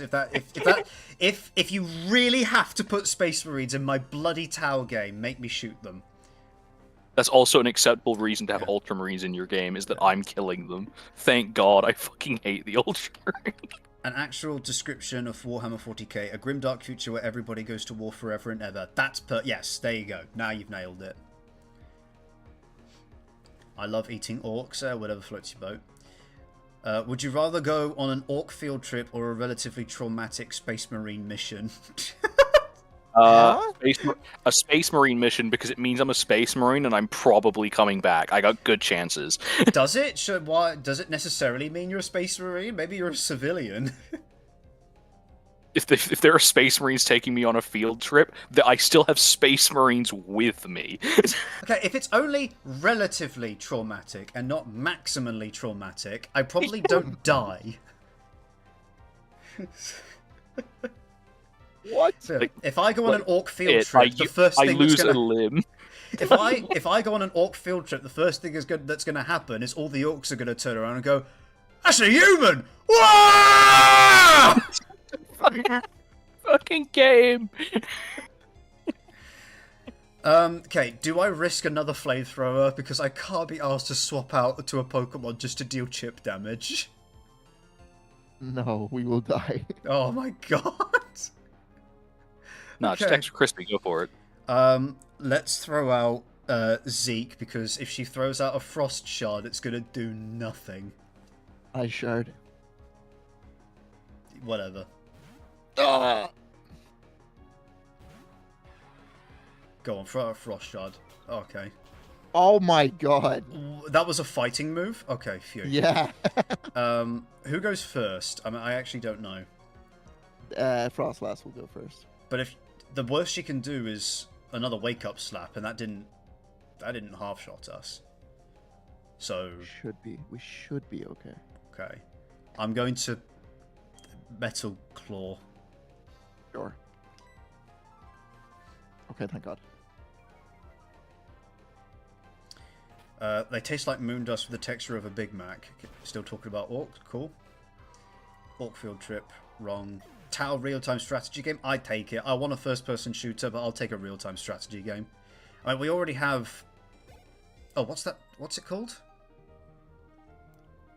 if you really have to put Space Marines in my bloody Tau game, make me shoot them. That's also an acceptable reason to have Ultramarines in your game, is that I'm killing them. Thank God, I fucking hate the Ultramarines. An actual description of Warhammer 40k, a grimdark future where everybody goes to war forever and ever. Yes, there you go. Now you've nailed it. I love eating orcs, whatever floats your boat. Would you rather go on an orc field trip or a relatively traumatic Space Marine mission? A Space Marine mission, because it means I'm a Space Marine and I'm probably coming back. I got good chances. Does it? Why does it necessarily mean you're a Space Marine? Maybe you're a civilian. If there are Space Marines taking me on a field trip, I still have Space Marines with me. Okay, if it's only relatively traumatic and not maximally traumatic, I probably don't die. What? Like, if I go on an orc field trip, I the first thing lose that's gonna... a limb. If I go on an orc field trip, the first thing that's going to happen is all the orcs are going to turn around and go, "That's a human!" Whoa! Fucking game. Okay, do I risk another flamethrower? Because I can't be asked to swap out to a Pokemon just to deal chip damage. No, we will die. Oh my god. No, just extra crispy. Go for it. Let's throw out Zeke, because if she throws out a Frost Shard, it's going to do nothing. I shard. Whatever. Ah! Go on, throw out a Frost Shard. Okay. Oh my god. That was a fighting move? Okay, phew. Yeah. Who goes first? I mean, I actually don't know. Frostlass will go first. But if the worst she can do is another wake-up slap, and that didn't half-shot us. So... We should be okay. Okay. I'm going to Metal Claw. Sure. Okay, thank God. They taste like moon dust with the texture of a Big Mac. Still talking about orcs? Cool. Orc field trip. Wrong. Tau real-time strategy game? I'd take it. I want a first-person shooter, but I'll take a real-time strategy game. I mean, we already have... Oh, what's that? What's it called?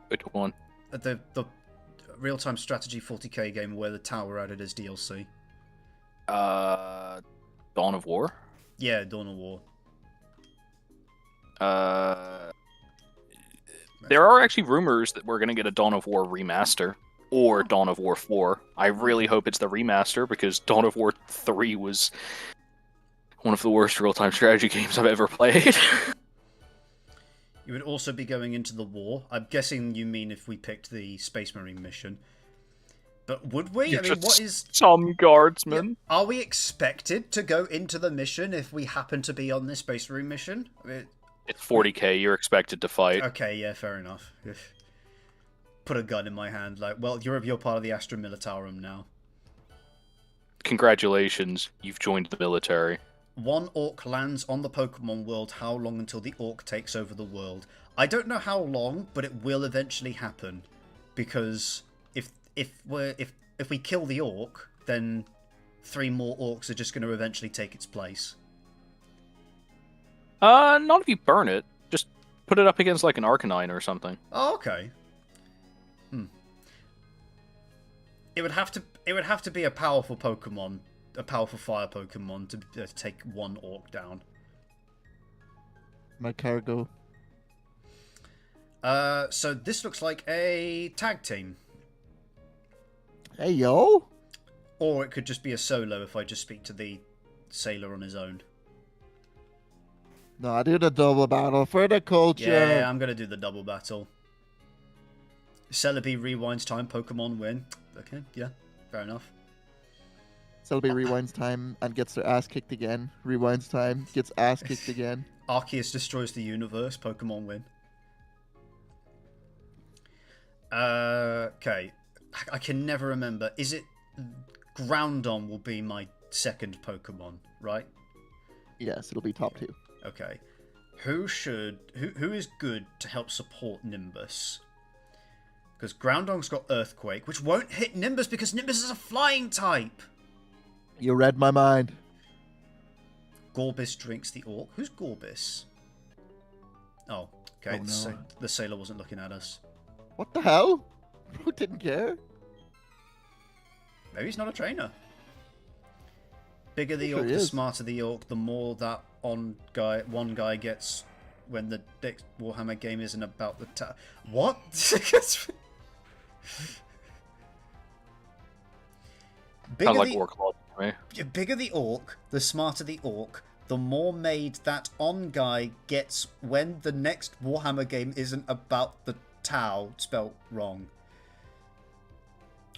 Which one? The real-time strategy 40k game where the Tau were added as DLC. Dawn of War? Yeah, Dawn of War. There are actually rumors that we're going to get a Dawn of War remaster, or Dawn of War 4. I really hope it's the remaster, because Dawn of War 3 was one of the worst real-time strategy games I've ever played. You would also be going into the war. I'm guessing you mean if we picked the Space Marine mission. But would we? I mean, what is... Some guardsmen. Yeah, are we expected to go into the mission if we happen to be on this Space Marine mission? I mean, It's 40k, you're expected to fight. okay, yeah, fair enough. Put a gun in my hand, like, well, you're part of the Astra Militarum now. Congratulations, you've joined the military. One orc lands on the Pokemon world. How long until the orc takes over the world? I don't know how long, but it will eventually happen. Because if we kill the orc, then 3 more orcs are just going to eventually take its place. Not if you burn it. Just put it up against like an Arcanine or something. Oh, okay. It would have to be a powerful Pokemon, a powerful fire Pokemon to take 1 orc down. My cargo. So this looks like a tag team. Hey, yo! Or it could just be a solo if I just speak to the sailor on his own. No, I do the double battle for the culture. Yeah, I'm gonna do the double battle. Celebi rewinds time, Pokemon win. Okay, yeah, fair enough. Celebi rewinds time and gets their ass kicked again. Rewinds time, gets ass kicked again. Arceus destroys the universe, Pokemon win. Okay. I can never remember. Is it... Groudon will be my second Pokemon, right? Yes, it'll be top 2. Okay. who is good to help support Nimbus? Because Groundhog's got Earthquake, which won't hit Nimbus because Nimbus is a flying type. You read my mind. Gorbis drinks the Orc. Who's Gorbis? Oh, okay. Oh, no. The sailor wasn't looking at us. What the hell? Who didn't care? Maybe he's not a trainer. Bigger the Sure Orc, he the is. smarter the Orc, the more that one guy gets when the next Warhammer game isn't about the What? Kind of like Orc Law to me. Bigger the Orc, the smarter the Orc, the more made that on guy gets when the next Warhammer game isn't about the Tau spelt wrong.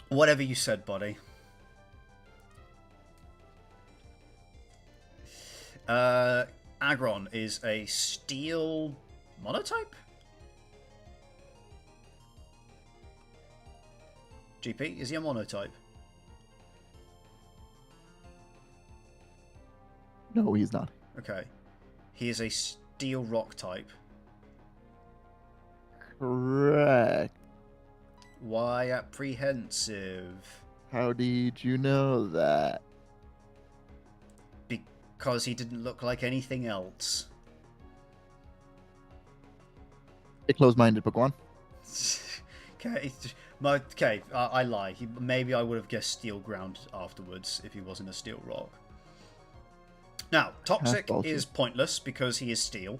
Whatever you said, buddy. Aggron is a steel monotype? GP, is he a monotype? No, he's not. Okay. He is a steel rock type. Correct. Why apprehensive? How did you know that? Because he didn't look like anything else. Stay close-minded, Pokemon. Okay, I lie. Maybe I would have guessed Steel Ground afterwards if he wasn't a Steel Rock. Now, Toxic Faulty. is pointless because he is steel.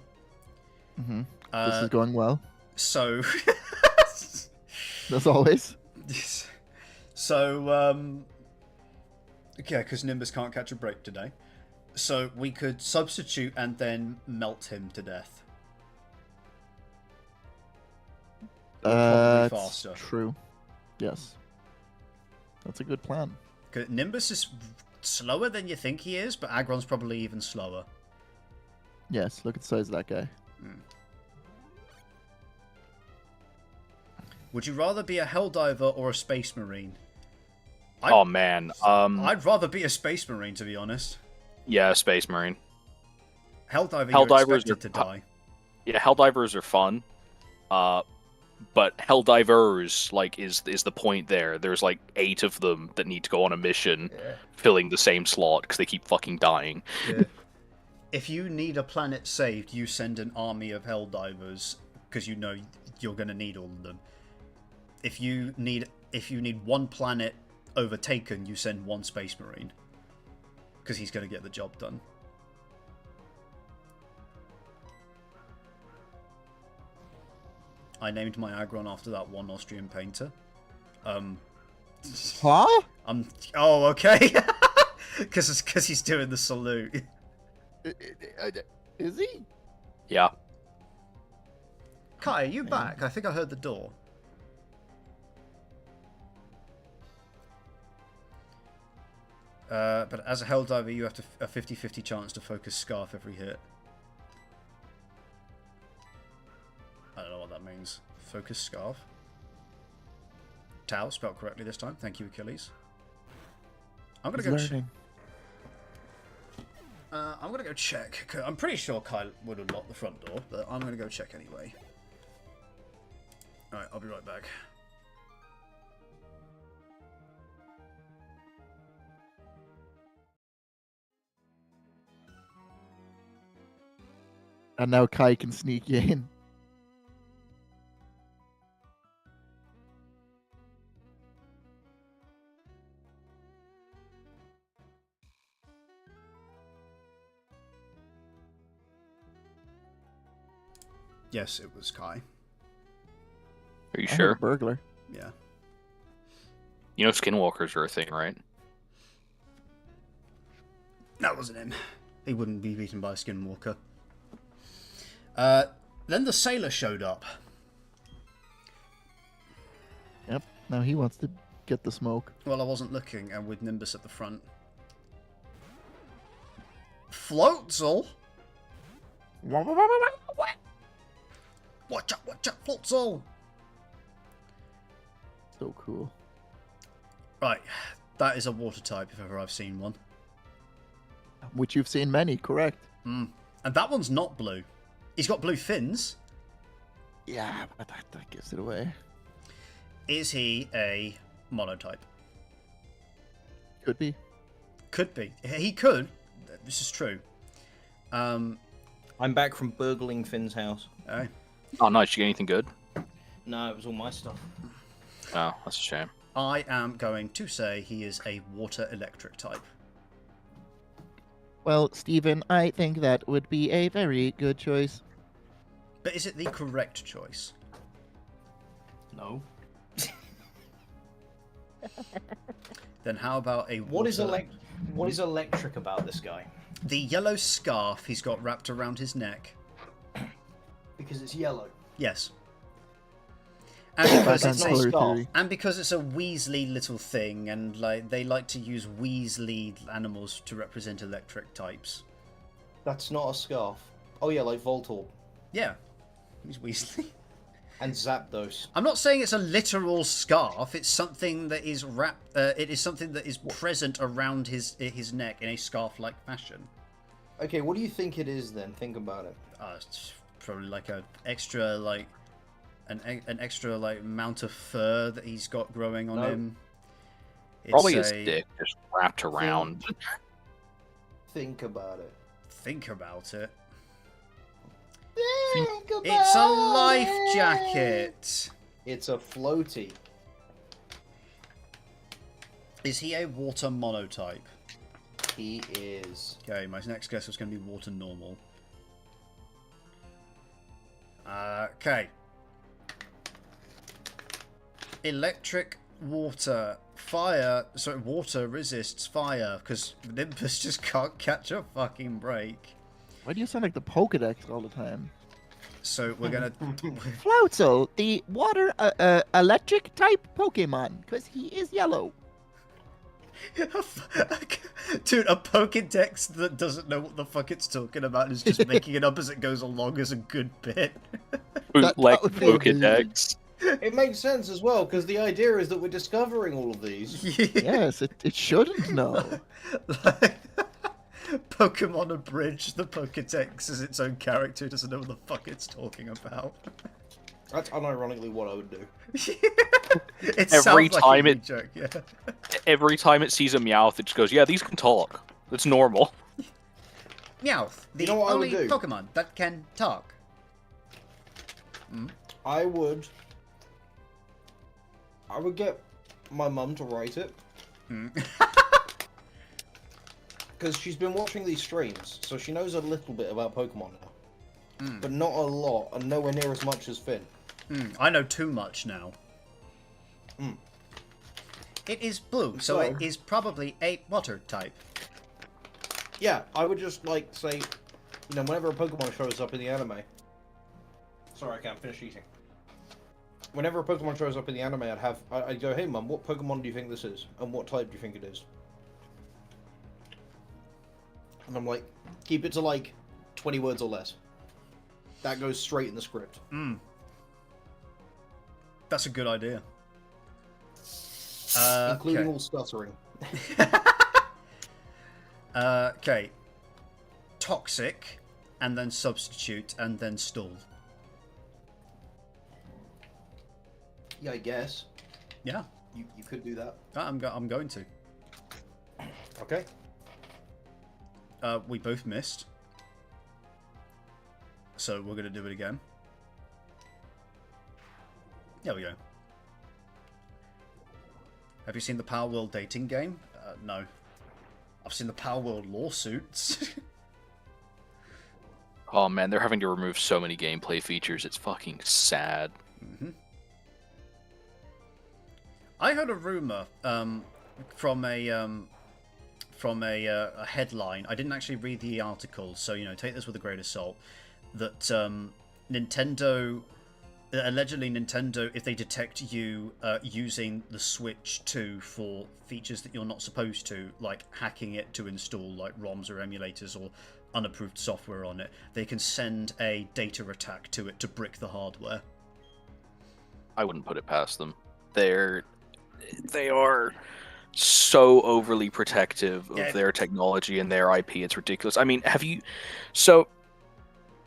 Mm-hmm. This is going well, So... as always. So, yeah, because Nimbus can't catch a break today. So we could substitute and then melt him to death. Probably That's faster. true. Yes. That's a good plan. 'Cause Nimbus is slower than you think he is, but Aggron's probably even slower. Yes, look at the size of that guy. Would you rather be a Helldiver or a Space Marine? Oh man. I'd rather be a Space Marine, to be honest. Yeah, Space Marine. Helldivers Helldivers you're expected are- to die. Yeah, Helldivers are fun. But Helldivers is the point there. There's like 8 of them that need to go on a mission, filling the same slot because they keep fucking dying. Yeah. If you need a planet saved, you send an army of Helldivers because you know you're going to need all of them. If you need one planet overtaken, you send one Space Marine because he's going to get the job done. I named my Aggron after that one Austrian painter. Huh? Oh, okay. Because he's doing the salute. Is he? Yeah. Kai, are you back? I think I heard the door. But as a Helldiver, you have a 50-50 chance to focus Scarf every hit. I don't know what that means. Focus Scarf. Tau, spelled correctly this time. Thank you, Achilles. I'm gonna He's go. learning. I'm gonna go check. I'm pretty sure Kai would have locked the front door, but I'm gonna go check anyway. All right, I'll be right back. And now Kai can sneak in. Yes, it was Kai. Are you I heard sure? a burglar. Yeah. You know skinwalkers are a thing, right? That wasn't him. He wouldn't be beaten by a skinwalker. Then the sailor showed up. Yep. Now he wants to get the smoke. Well, I wasn't looking, and with Nimbus at the front. Floatzel? Watch out, Floatzel! So cool. Right, that is a water type if ever I've seen one. Which you've seen many, correct? And that one's not blue. He's got blue fins. Yeah, but that gives it away. Is he a monotype? Could be. Could be. He could. This is true. I'm back from burgling Finn's house. Oh. Oh, nice. Did you get anything good? No, it was all my stuff. Oh, that's a shame. I am going to say he is a water electric type. Well, Stephen, I think that would be a very good choice. But is it the correct choice? No. Then how about a What is water... What is electric about this guy? The yellow scarf he's got wrapped around his neck. Because it's yellow. Yes. And because That's it's not a a, scarf. and because it's a Weasley little thing, and like they like to use Weasley animals to represent electric types. That's not a scarf. Oh yeah, like Voltorb Yeah, he's Weasley. and Zapdos. I'm not saying it's a literal scarf. It's something that is wrapped. It is something that is present around his neck in a scarf-like fashion. Okay, what do you think it is then? Think about it. It's probably like an extra an extra mount of fur that he's got growing on No. him. It's Probably his dick just wrapped around. Think about it. Think about it. Think about It's a life jacket. It's a floaty. Is he a water monotype? He is. Okay, my next guess was going to be water normal. Okay. Electric, water, fire. Sorry, water resists fire because Nimbus just can't catch a fucking break. Why do you sound like the Pokedex all the time? So we're gonna. Floutzel, the water electric type Pokemon, because he is yellow. Dude, a Pokedex that doesn't know what the fuck it's talking about is just making it up as it goes along is a good bit. Bootleg would be Pokedex. It makes sense as well because the idea is that we're discovering all of these. Yes, it shouldn't know. Like, Pokemon Abridged, the Pokedex is its own character, doesn't know what the fuck it's talking about. That's unironically what I would do. It Every sounds like time a it- joke, yeah. Every time it sees a Meowth, it just goes, yeah, these can talk. It's normal. Meowth, the You know what I would only do? Pokemon that can talk. I would get my mum to write it. Because she's been watching these streams, so she knows a little bit about Pokemon now. But not a lot, and nowhere near as much as Finn. I know too much now. It is blue, so it is probably a water type. Yeah, I would just, like, say, you know, whenever a Pokemon shows up in the anime... Sorry, I can't finish eating. Whenever a Pokemon shows up in the anime, I'd go, hey mum, what Pokemon do you think this is? And what type do you think it is? And I'm like, keep it to, like, 20 words or less. That goes straight in the script. That's a good idea. Including okay. all stuttering. Okay. Toxic, and then substitute, and then stall. Yeah, I guess. Yeah, You could do that. I'm going to. Okay. We both missed. So we're going to do it again. There we go. Have you seen the Power World dating game? No. I've seen the Power World lawsuits. Oh man, they're having to remove so many gameplay features. It's fucking sad. I heard a rumor from a headline. I didn't actually read the article, so take this with a grain of salt. That Nintendo, allegedly Nintendo, if they detect you using the Switch 2 for features that you're not supposed to, like hacking it to install like ROMs or emulators or unapproved software on it, they can send a data attack to it to brick the hardware. I wouldn't put it past them. They are so overly protective of their technology and their IP. It's ridiculous. I mean,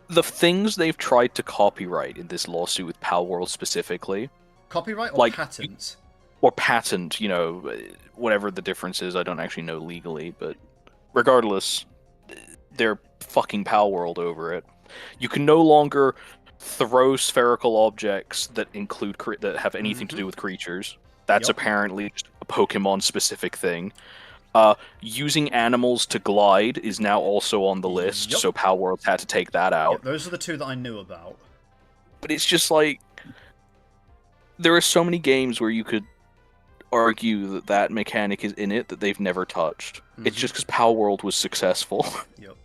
the things they've tried to copyright in this lawsuit with Palworld specifically, Copyright or like, patent? or patent, you know, whatever the difference is, I don't actually know legally, but regardless, they're fucking Palworld over it. You can no longer throw spherical objects that include that have anything to do with creatures. That's Yup. apparently just a Pokemon specific thing. Using animals to glide is now also on the list, Yup. so Palworld's had to take that out. Yep, those are the two that I knew about. But it's just like there are so many games where you could argue that that mechanic is in it that they've never touched. It's just because Palworld was successful. Yep.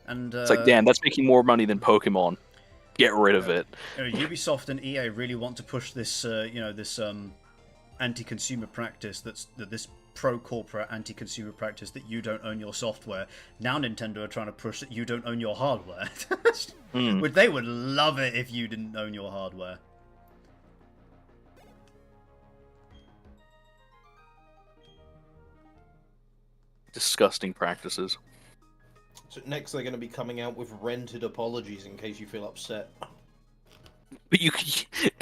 And It's like, damn, that's making more money than Pokemon. Get rid of it. Ubisoft and EA really want to push this, this anti-consumer practice. This pro-corporate anti-consumer practice that you don't own your software. Now Nintendo are trying to push that you don't own your hardware. They would love it if you didn't own your hardware. Disgusting practices. So next they're going to be coming out with rented apologies in case you feel upset. But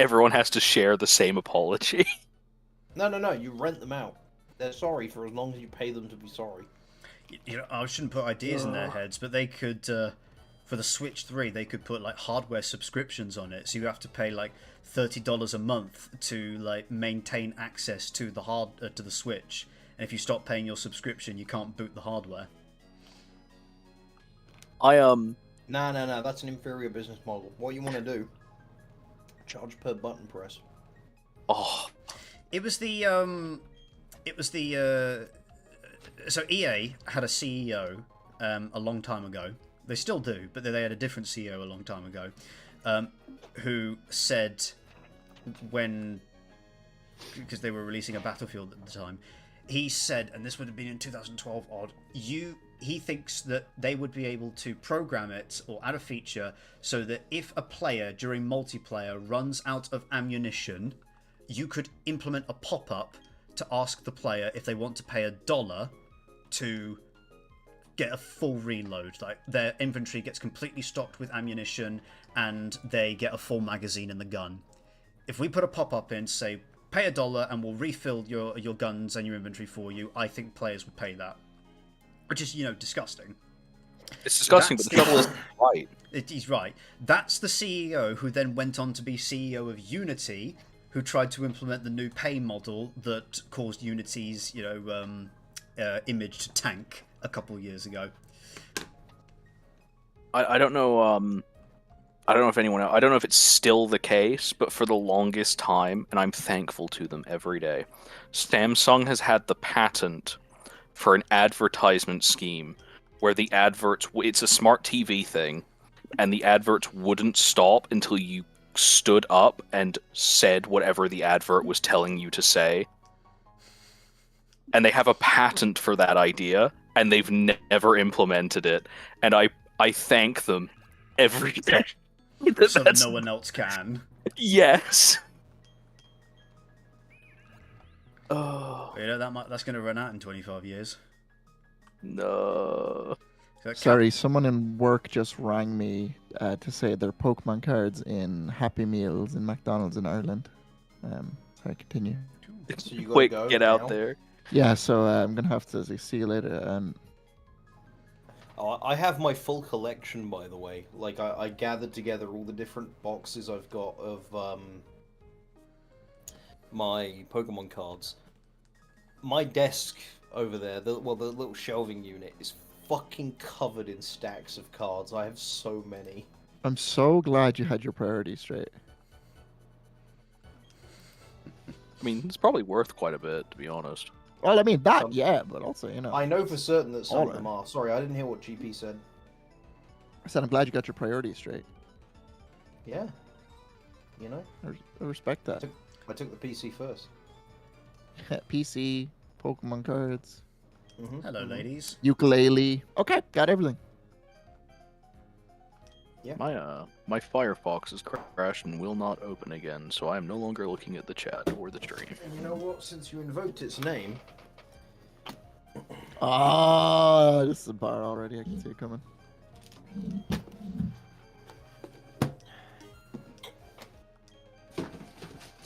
everyone has to share the same apology. No, you rent them out. They're sorry for as long as you pay them to be sorry. You know, I shouldn't put ideas in their heads, but they could, for the Switch 3, they could put like hardware subscriptions on it, so you have to pay like $30 a month to like maintain access to the to the Switch. And if you stop paying your subscription, you can't boot the hardware. No, that's an inferior business model. What you want to do? Charge per button press. Oh, So EA had a CEO a long time ago. They still do, but they had a different CEO a long time ago, who said because they were releasing a Battlefield at the time, he said, and this would have been in 2012 odd, he thinks that they would be able to program it or add a feature so that if a player during multiplayer runs out of ammunition, you could implement a pop-up to ask the player if they want to pay $1 to get a full reload. Like, their inventory gets completely stocked with ammunition and they get a full magazine in the gun. If we put a pop-up in, say, pay $1 and we'll refill your guns and your inventory for you, I think players would pay that. Which is, disgusting. it's disgusting, but the trouble is, right. He's right. That's the CEO who then went on to be CEO of Unity, who tried to implement the new pay model that caused Unity's, image to tank a couple of years ago. I don't know. I don't know if anyone else, I don't know if it's still the case, but for the longest time, and I'm thankful to them every day, Samsung has had the patent for an advertisement scheme where the adverts, it's a smart TV thing, and the adverts wouldn't stop until you stood up and said whatever the advert was telling you to say. And they have a patent for that idea, and they've never implemented it. And I thank them every day. So that no one else can. Yes. Oh. That's going to run out in 25 years. No. Sorry, someone in work just rang me to say there are Pokemon cards in Happy Meals in McDonald's in Ireland. Sorry, continue. So you gotta Quick, go get now? out there. Yeah, so I'm going to have to see you later. I have my full collection, by the way. Like, I gathered together all the different boxes I've got of my Pokemon cards. My desk over there, the little shelving unit, is fucking covered in stacks of cards. I have so many. I'm so glad you had your priorities straight. I mean, it's probably worth quite a bit, to be honest. Well, I mean, yeah, but also, I know for certain that some All of them are. Sorry, I didn't hear what GP said. I said I'm glad you got your priorities straight. Yeah. I respect that. I took the PC first. PC, Pokemon cards, Hello, ladies. ukulele. Okay, got everything. Yeah. My Firefox is crashed and will not open again, so I am no longer looking at the chat or the stream. And you know what? Since you invoked its name... Ah, this is a bar already. I can see it coming.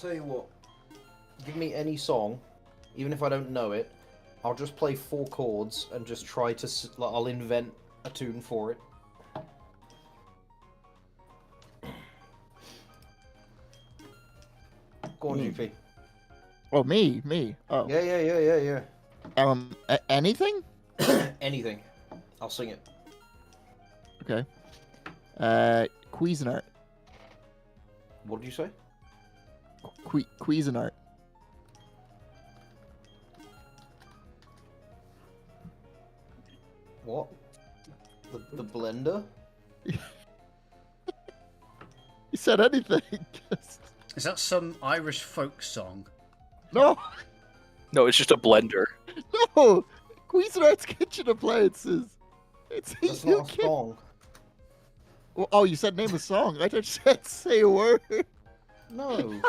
Tell you what, give me any song, even if I don't know it. I'll just play 4 chords and just try to. I'll invent a tune for it. Go on, GP. Oh, me. Oh. Yeah. Anything? Anything. I'll sing it. Okay. Cuisinart. What did you say? Cuisinart. What? The blender? You said anything. Is that some Irish folk song? No, No, it's just a blender. no. Cuisinart's kitchen appliances. It's That's you not a can't- song. Oh, you said name a song. I thought you said say a word. No.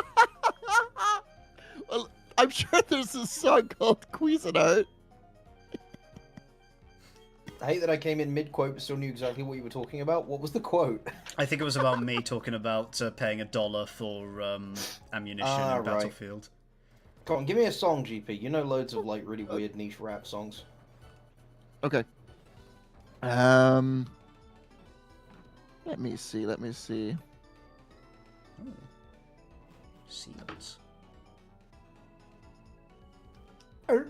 Well, I'm sure there's a song called Cuisinart. I hate that I came in mid-quote but still knew exactly what you were talking about. What was the quote? I think it was about me talking about paying $1 for ammunition Ah, in right. Battlefield. Come on, give me a song, GP. You know loads of like really weird niche rap songs. Okay. Let me see. Oh.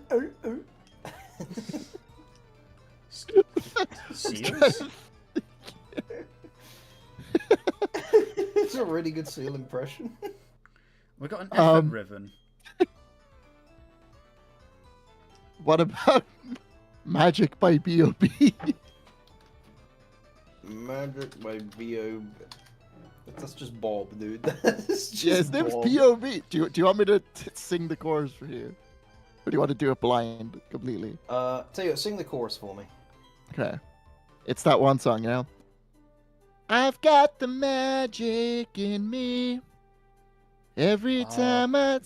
Seals. Seals? It's a really good seal impression. We got an effort ribbon. What about Magic by B.O.B.? Magic by B.O. That's just Bob, dude. That's just Yeah, his name's Bob. B.O.B. Do you want me to sing the chorus for you? Or do you want to do it blind completely? Tell you what, sing the chorus for me. Okay. It's that one song, you know? I've got the magic in me. Every time I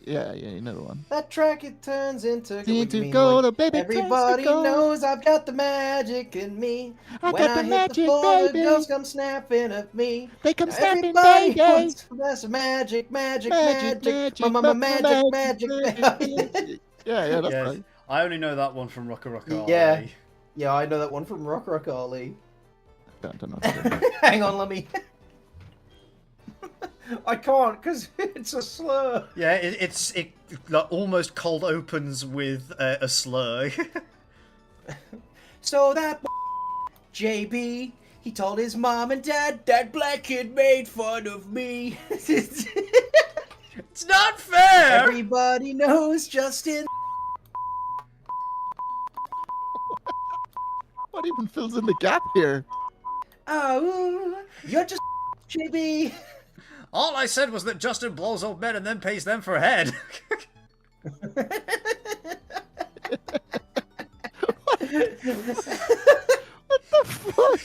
yeah, you know the one. That track it turns into Into gold, oh, baby, turns to everybody gold. knows I've got the magic in me. I When got I the hit magic, the floor, baby. the girls come snapping at me. They come Now snapping, everybody baby. wants that's magic. Magic, Mama, magic. Yeah, that's Yes. right. I only know that one from Rocker Rocker Yeah. RA. Yeah, I know that one from Rock Rock Ali. Don't know. What to do. Hang on, let me. I can't because it's a slur. Yeah, it like, almost cold opens with a slur. So that JB, he told his mom and dad that black kid made fun of me. It's not fair! Everybody knows Justin. What even fills in the gap here? Oh, you're just JB. All I said was that Justin blows old men and then pays them for head. What the fuck?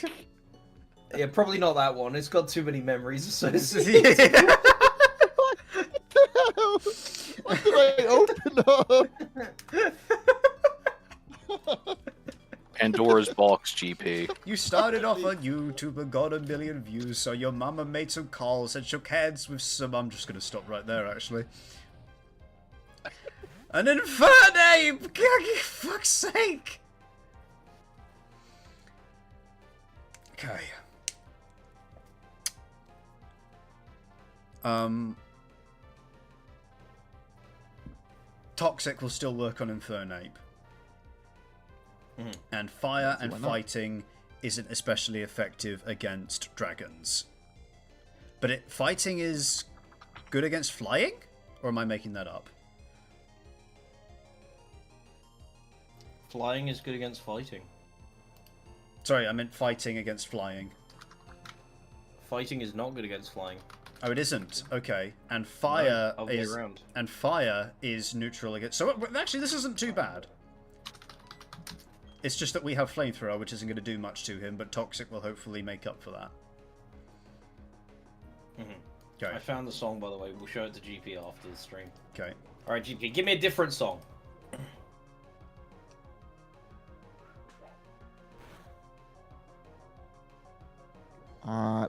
Yeah, probably not that one. It's got too many memories associated. Yeah. What the hell? What did I open up? Pandora's box, GP. You started off on YouTube and got 1 million views, so your mama made some calls and shook hands with some... I'm just going to stop right there, actually. An Infernape! For fuck's sake! Okay. Toxic will still work on Infernape. And fire and why not? fighting isn't especially effective against dragons. But fighting is good against flying? Or am I making that up? Flying is good against fighting. Sorry, I meant fighting against flying. Fighting is not good against flying. Oh, it isn't. Okay. And fire Other way is around. and fire is neutral against. So actually, this isn't too bad. It's just that we have flamethrower, which isn't going to do much to him, but toxic will hopefully make up for that. Okay. I found the song, by the way. We'll show it to GP after the stream. Okay. All right, GP, give me a different song.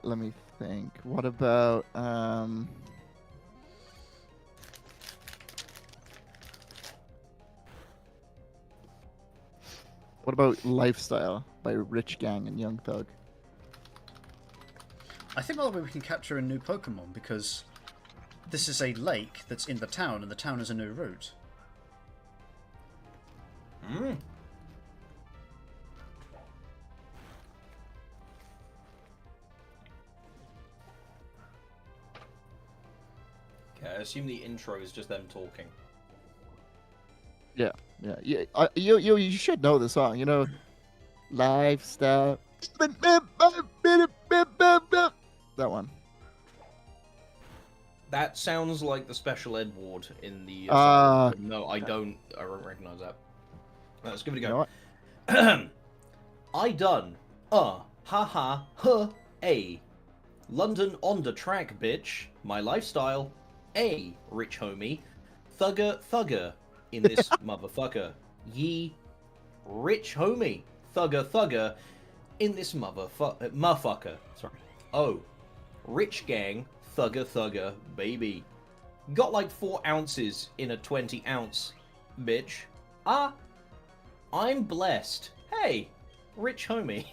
Let me think. What about What about Lifestyle by Rich Gang and Young Thug? I think by the way we can capture a new Pokemon because this is a lake that's in the town, and the town is a new route. Hmm. Okay, I assume the intro is just them talking. Yeah. You should know the song. You know, Lifestyle. That one. That sounds like the special ed ward in the. No, I don't. I don't recognize that. Let's give it a You know go. what? I done. Ha, a. London on the track, bitch. My lifestyle. A. Rich homie. Thugger. In this motherfucker. Ye. Rich homie. Thugger. In this motherfucker. Sorry. Oh. Rich gang. Thugger, baby. Got like 4 ounces in a 20 ounce, bitch. I'm blessed. Hey, rich homie.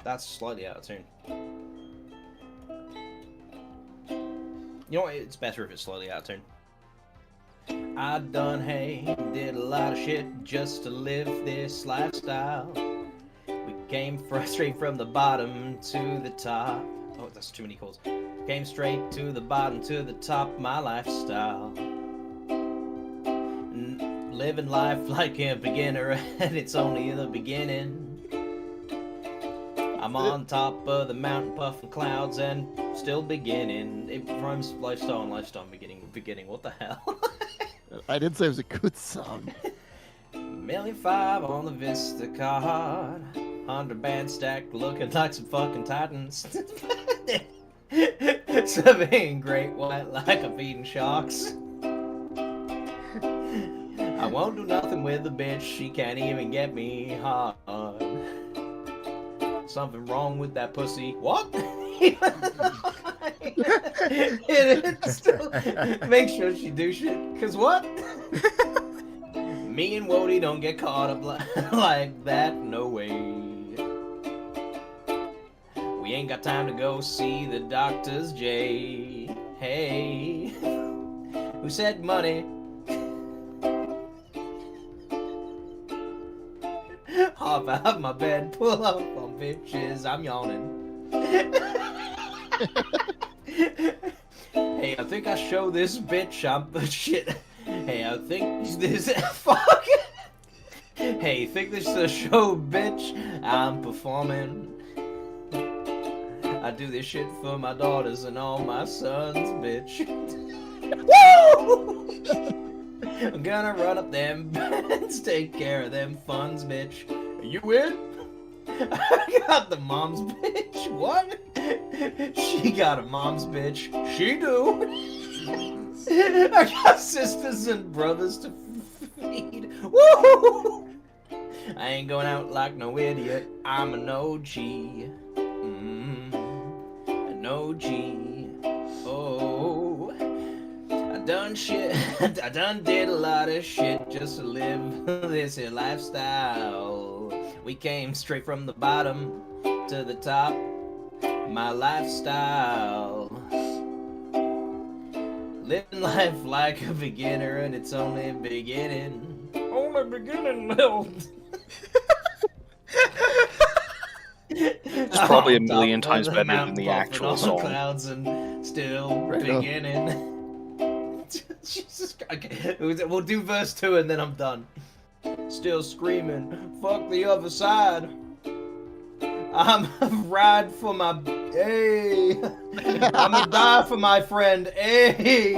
That's slightly out of tune. You know what? It's better if it's slightly out of tune. I done did a lot of shit just to live this lifestyle. We came straight from the bottom to the top. Oh, that's too many calls. Came straight to the bottom to the top, my lifestyle. Living life like a beginner, and it's only the beginning. I'm on top of the mountain, puffing clouds, and still beginning. It rhymes lifestyle and lifestyle beginning. What the hell? I did say it was a good song. $1,000,005 on the Vista card. 100 band stacked, looking like some fucking titans. 7 great white like I'm feeding sharks. I won't do nothing with the bitch, she can't even get me hard. Something wrong with that pussy. What? Still make sure she do shit. Cause what? Me and Wody don't get caught up like that. No way. We ain't got time to go see the doctors, Jay. Hey, who said money? Hop out of my bed, pull up on bitches. I'm yawning. Hey, I think I show this bitch I'm the shit. Hey, I think this fuck. Hey, think this is a show, bitch? I'm performing. I do this shit for my daughters and all my sons, bitch. Woo! I'm gonna run up them bands, take care of them funds, bitch. Are you in? I got the mom's bitch. What? She got a mom's bitch. She do. I got sisters and brothers to feed. Woo! I ain't going out like no idiot. I'm an OG. An OG. Oh. I done shit. I done did a lot of shit just to live this here lifestyle. We came straight from the bottom to the top. My lifestyle. Living life like a beginner, and it's only beginning. Only beginning, Mel. It's probably a million times better than the actual song. Clouds and still beginning. Jesus Christ. Okay. We'll do verse 2 and then I'm done. Still screaming, fuck the other side. I'm a ride for my... Hey! I'm gonna die for my friend. Hey!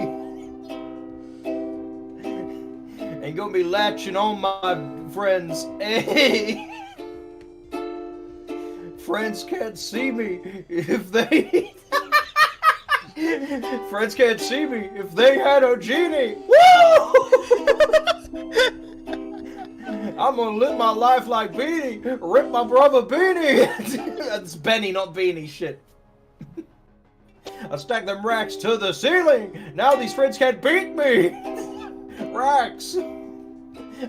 Ain't gonna be latching on my friends. Hey! Friends can't see me if they... Friends can't see me if they had a genie. Woo! I'm gonna live my life like Beanie. Rip my brother Beanie. That's Benny, not Beanie. Shit. I stacked them racks to the ceiling. Now these friends can't beat me. Racks.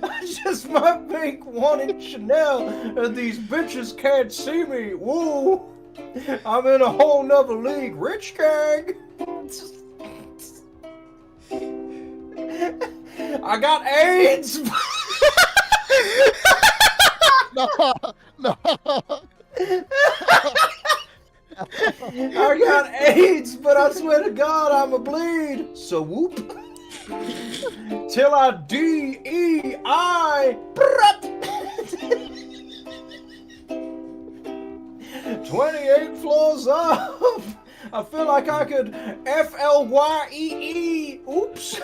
I just might make one in Chanel, and these bitches can't see me. Woo! I'm in a whole nother league. Rich gang. I got AIDS. No, no. I got AIDS, but I swear to God, I'm a bleed. So whoop. Till I DEI. 28 floors up. I feel like I could FLYEE. Oops.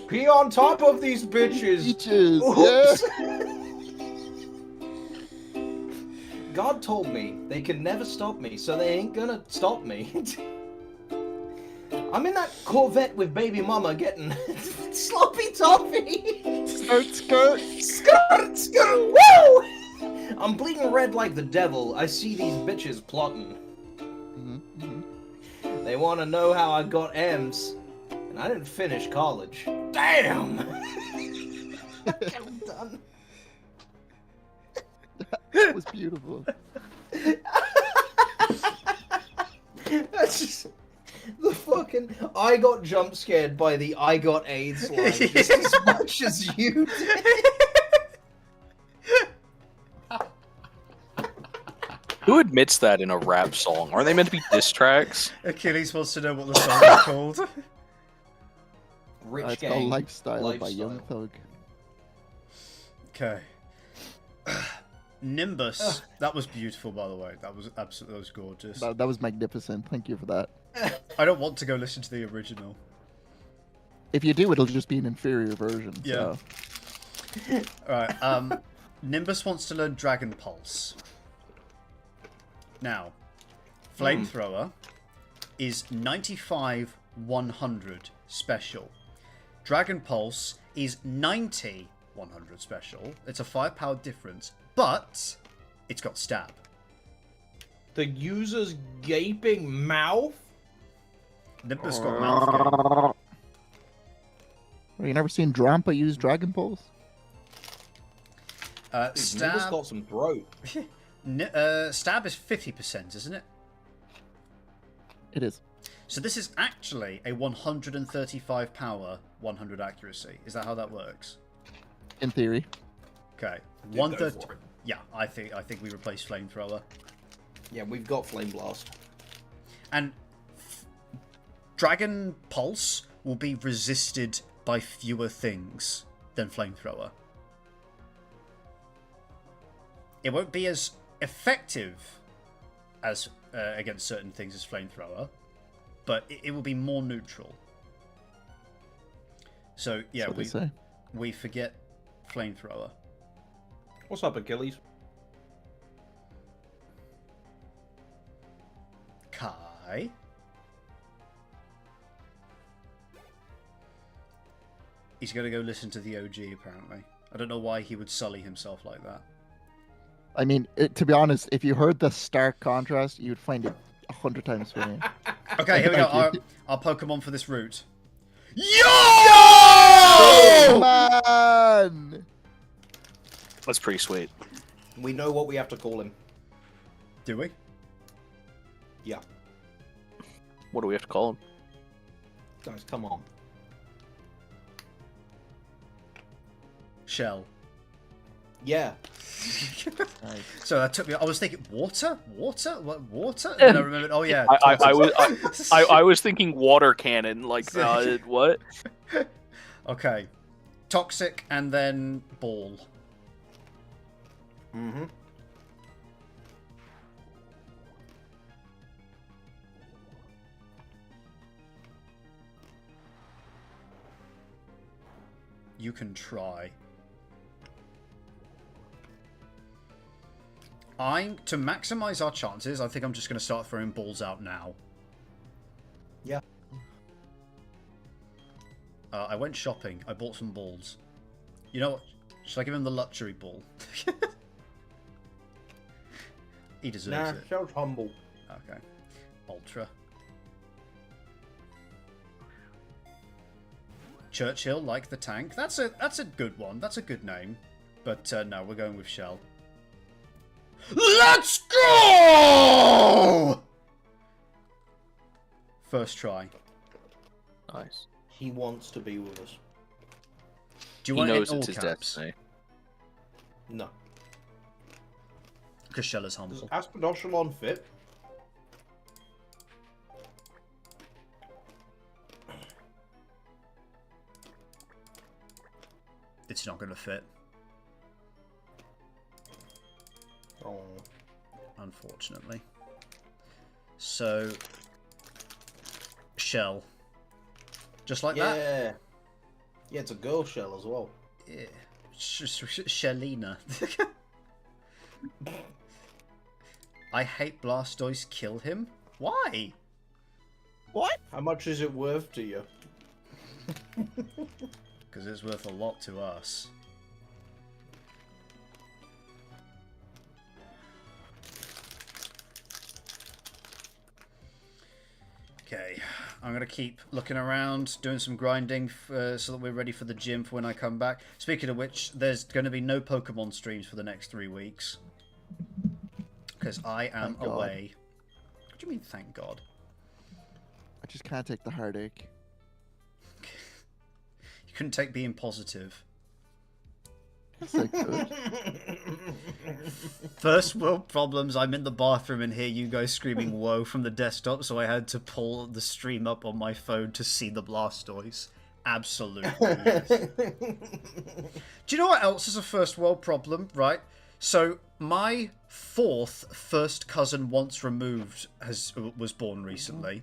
Pee on top of these bitches. Peaches, Oops. yeah. God told me they can never stop me, so they ain't gonna stop me. I'm in that Corvette with baby mama getting sloppy toffee. Skirt, skirt. Skirt, skirt, woo! I'm bleeding red like the devil. I see these bitches plotting. They want to know how I got M's, and I didn't finish college. Damn! I'm done. That was beautiful. That's just the fucking. I got jump scared by the I got AIDS line just as much as you did. Who admits that in a rap song? Aren't they meant to be diss tracks? Achilles wants to know what the song is called. Rich It's gang. called Lifestyle by Lifestyle. Young Thug. Okay. Nimbus. That was beautiful, by the way. That was absolutely gorgeous. That was magnificent. Thank you for that. I don't want to go listen to the original. If you do, it'll just be an inferior version. Yeah. So. Alright, Nimbus wants to learn Dragon Pulse. Now, Flamethrower is 95 100 special. Dragon Pulse is 90 100 special. It's a 5-power difference, but it's got stab. The user's gaping mouth? Nimbus got mouth game. Have you never seen Drampa use Dragon Pulse? Nimbus Stab. got some throat. Stab is 50%, isn't it? It is. So this is actually a 135 power, 100 accuracy. Is that how that works? In theory. Okay. Yeah, go 130. for it. Yeah, I think we replace Flamethrower. Yeah, we've got Flame Blast. And Dragon Pulse will be resisted by fewer things than Flamethrower. It won't be as effective as against certain things as Flamethrower, but it will be more neutral. So yeah, That's what they say. we forget Flamethrower. What's up, Achilles? Kai. He's going to go listen to the OG, apparently. I don't know why he would sully himself like that. I mean, to be honest, if you heard the stark contrast, you'd find it 100 times funny. Okay, here we go. Thank you. Our Pokemon for this route. Oh, man! That's pretty sweet. We know what we have to call him. Do we? Yeah. What do we have to call him? Guys, come on. Shell. Yeah. Nice. So that took me. I was thinking water, water, what water? And I remembered. Oh yeah. I was thinking water cannon. Like what? Okay. Toxic and then ball. Mm-hmm. You can try. To maximize our chances, I think I'm just going to start throwing balls out now. Yeah. I went shopping. I bought some balls. You know what? Should I give him the luxury ball? He deserves Nah, it. sounds humble. Okay. Ultra. Churchill, like the tank. That's a good one. That's a good name. But no, we're going with Shell. Let's go! First try. Nice. He wants to be with us. Do you He want knows it in all it's his caps? destiny. No. Because Shell is Does humble. Aspidoshalon fit? It's not going to fit, Oh. unfortunately. So, Shell. Just like that? Yeah. Yeah, it's a girl shell as well. Yeah. Shellina. I hate Blastoise, kill him? Why? What? How much is it worth to you? Because it's worth a lot to us. Okay, I'm going to keep looking around, doing some grinding so that we're ready for the gym for when I come back. Speaking of which, there's going to be no Pokemon streams for the next 3 weeks. Because I am Thank God. away. What do you mean, thank God? I just can't take the heartache. You couldn't take being positive. Yes, I could. First world problems, I'm in the bathroom and hear you guys screaming whoa from the desktop, so I had to pull the stream up on my phone to see the Blastoise. Absolutely. Do you know what else is a first world problem, right? So, my fourth first cousin once removed was born recently.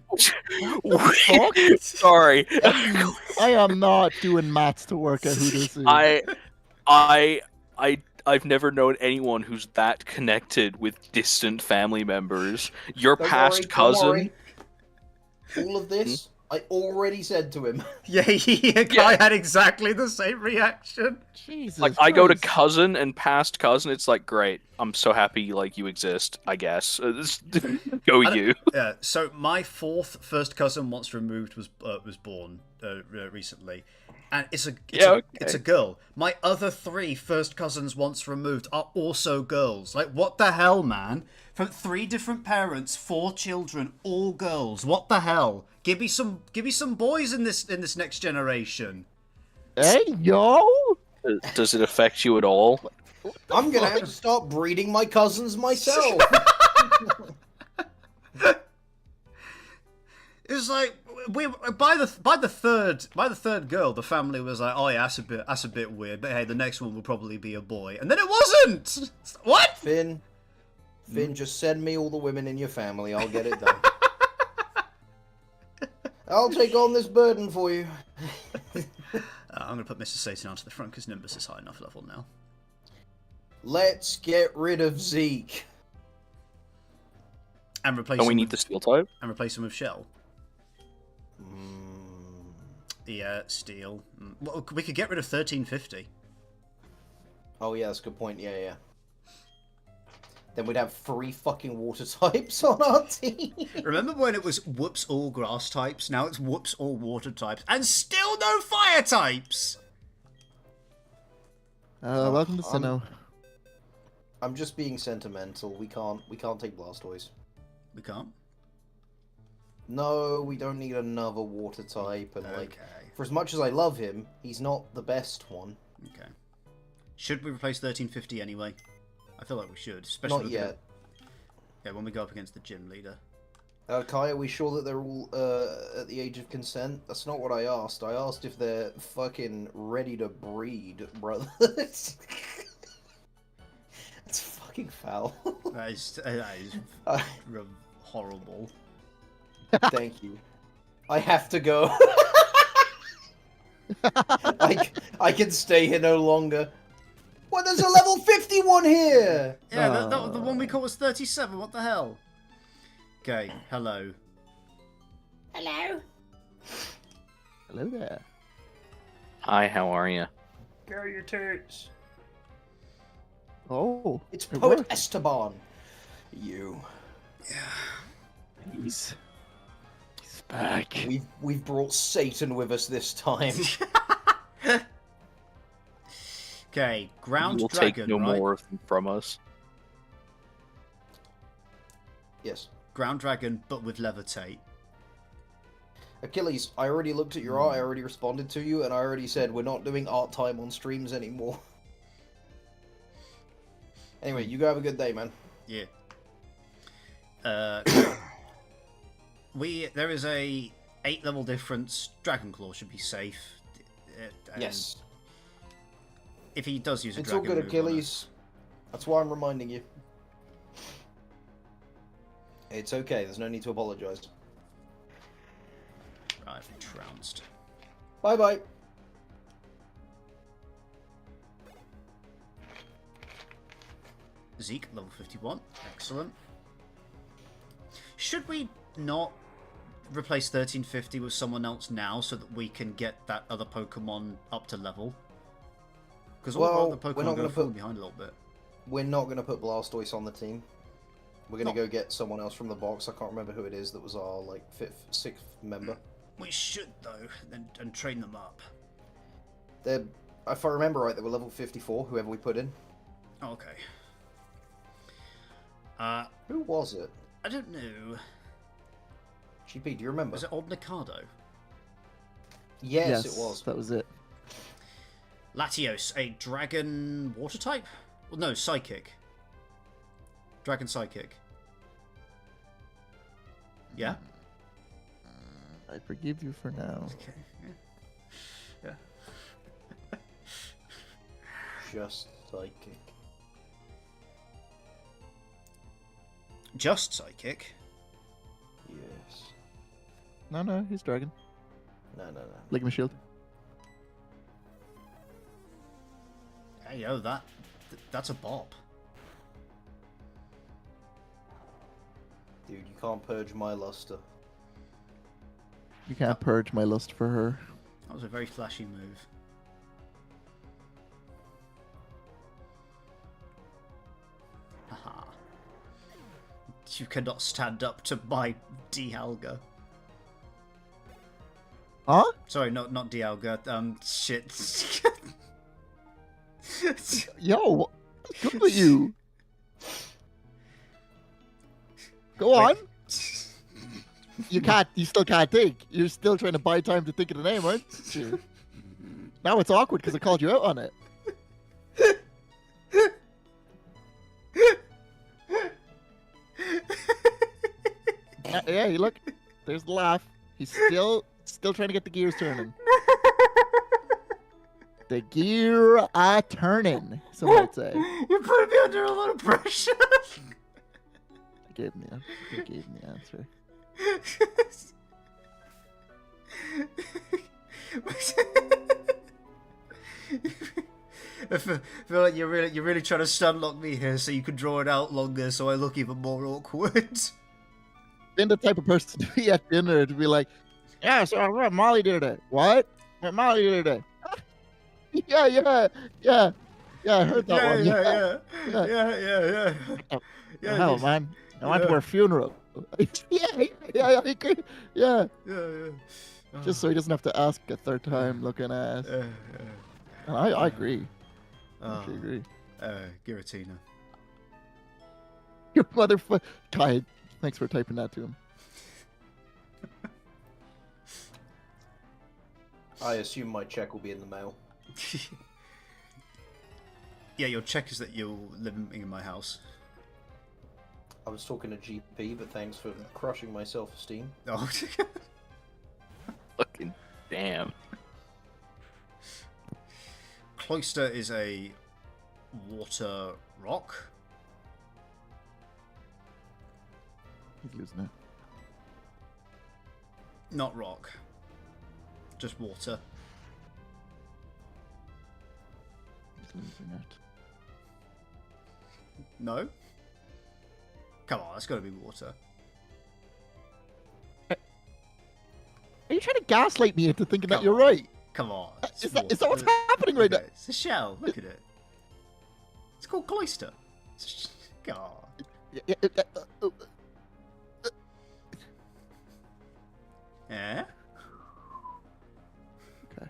Sorry. I am not doing maths to work out who this is. I've never known anyone who's that connected with distant family members. Your Don't past worry, don't cousin. worry. All of this, I already said to him. Yeah, I had exactly the same reaction. Jesus Like I go to Christ. cousin and past cousin, it's like great. I'm so happy like you exist. I guess. Go you. Yeah, so my fourth first cousin once removed was born recently, and it's a girl. My other 3 first cousins once removed are also girls. Like, what the hell, man? From 3 different parents, 4 children, all girls. What the hell? Give me some boys in this next generation. Hey, yo! Does it affect you at all? I'm gonna have to start breeding my cousins myself. It's like by the third girl, the family was like, oh yeah, that's a bit weird, but hey, the next one will probably be a boy, and then it wasn't. What? Finn, just send me all the women in your family. I'll get it done. I'll take on this burden for you. I'm gonna put Mr. Satan onto the front because Nimbus is high enough level now. Let's get rid of Zeke. And replace. Don't we him need with, the steel type? and replace him with Shell. Yeah, steel. Well, we could get rid of 1350. Oh yeah, that's a good point. Yeah. Then we'd have 3 fucking water types on our team. Remember when it was whoops all grass types? Now it's whoops all water types, and still no fire types. Welcome to Sinnoh. I'm just being sentimental. We can't take Blastoise. We can't. No, we don't need another water type. And like, Okay. for as much as I love him, he's not the best one. Okay. Should we replace 1350 anyway? I feel like we should, especially Not yet. Yeah, when we go up against the gym leader. Kai, are we sure that they're all at the age of consent? That's not what I asked. I asked if they're fucking ready to breed, brother. It's fucking foul. That is horrible. Thank you. I have to go. I can stay here no longer. Well, there's a level 51 here! Yeah, the one we caught was 37. What the hell? Okay, hello. Hello? Hello there. Hi, how are you? Grow your toots. Oh, It's it Poet worked. Esteban. You. He's back. We've brought Satan with us this time. Okay, ground You will dragon, take no right? more from us. Yes. Ground dragon, but with levitate. Achilles, I already looked at your art, I already responded to you, and I already said we're not doing art time on streams anymore. Anyway, you go have a good day, man. Yeah. There is a 8-level difference. Dragon Claw should be safe. And Yes. If he does use a It's all dragon good, move on Achilles. That's why I'm reminding you. It's okay, there's no need to apologize. us- Right, I've been trounced. Bye-bye. Zeke, level 51. Excellent. Should we not replace 1350 with someone else now so that we can get that other Pokemon up to level? Because all Well, of the we're Pokemon not are going gonna to fall put- behind a little bit. We're not going to put Blastoise on the team. We're going to No. go get someone else from the box. I can't remember who it is that was our, like, 6th member. We should, though, and train them up. They're, if I remember right, they were level 54, whoever we put in. Oh, okay. Who was it? I don't know. GP, do you remember? Was it Old Nikado? Yes, it was. That was it. Latios, a dragon water type? Well, no, psychic. Dragon psychic. Yeah? I forgive you for now. Okay. Yeah. Just psychic. Just psychic? Yes. No, he's dragon. No. Ligma shield. Hey, yo, that's a bop. Dude, you can't purge my luster. You can't purge my lust for her. That was a very flashy move. Haha. You cannot stand up to my Dialga. Huh? Sorry, not Dialga. Shit. Yo, what's good with you? Go on. You can't. You still can't think. You're still trying to buy time to think of the name, aren't you? Now it's awkward because I called you out on it. Yeah, you look. There's the laugh. He's still trying to get the gears turning. The gear are turning, some might say. You put me under a lot of pressure. I gave him the answer. I feel like you're really trying to stunlock me here, so you can draw it out longer, so I look even more awkward. Been the type of person to be at dinner to be like, yeah, so I read Molly did it. What? What Molly did it? Yeah, I heard that one. Yeah. Hell, man, I went to her funeral. I agree. Yeah. Just so he doesn't have to ask a third time, looking ass. I agree. I actually agree. Giratina. You motherfucker. Kai, thanks for typing that to him. I assume my check will be in the mail. Yeah, your check is that you're living in my house. I was talking to GP, but thanks for crushing my self-esteem. Oh. Fucking damn. Cloister is a water rock. He's losing it. Not rock. Just water. He's losing it. No? Come on, that's gotta be water. Are you trying to gaslight me into thinking Come that you're on. right? Come on. it's Is that what's water. happening right now? Look at it. It's a shell. Look at it. It's called cloister. God. Yeah? Okay.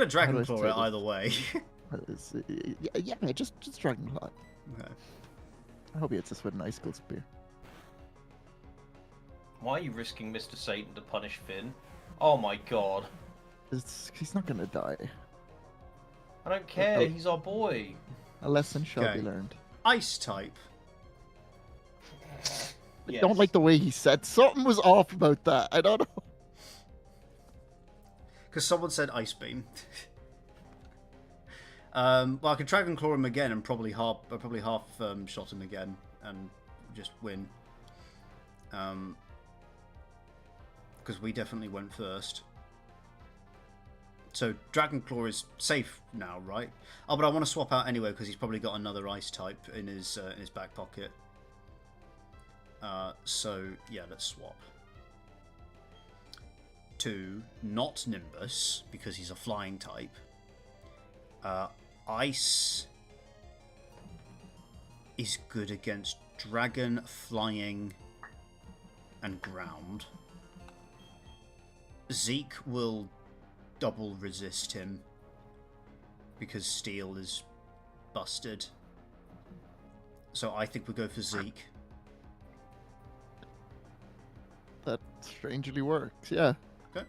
Dragon I Claw say it this? either way. Yeah, just Dragon Claw. Okay. I hope he hits us with an Icicle Spear. Why are you risking Mr. Satan to punish Finn? Oh my god. He's not gonna die. I don't care, he's our boy. A lesson shall Okay. be learned. Ice type. I Yes. don't like the way he said. Something was off about that. I don't know. Because someone said Ice Beam. Well, I could Dragon Claw him again and probably half shot him again and just win. Because we definitely went first. So Dragon Claw is safe now, right? Oh, but I want to swap out anyway because he's probably got another Ice type in his back pocket. So yeah, let's swap to not Nimbus because he's a flying type. Ice is good against Dragon, Flying, and Ground. Zeke will double resist him because Steel is busted. So I think we go for Zeke. That strangely works. Yeah. Okay.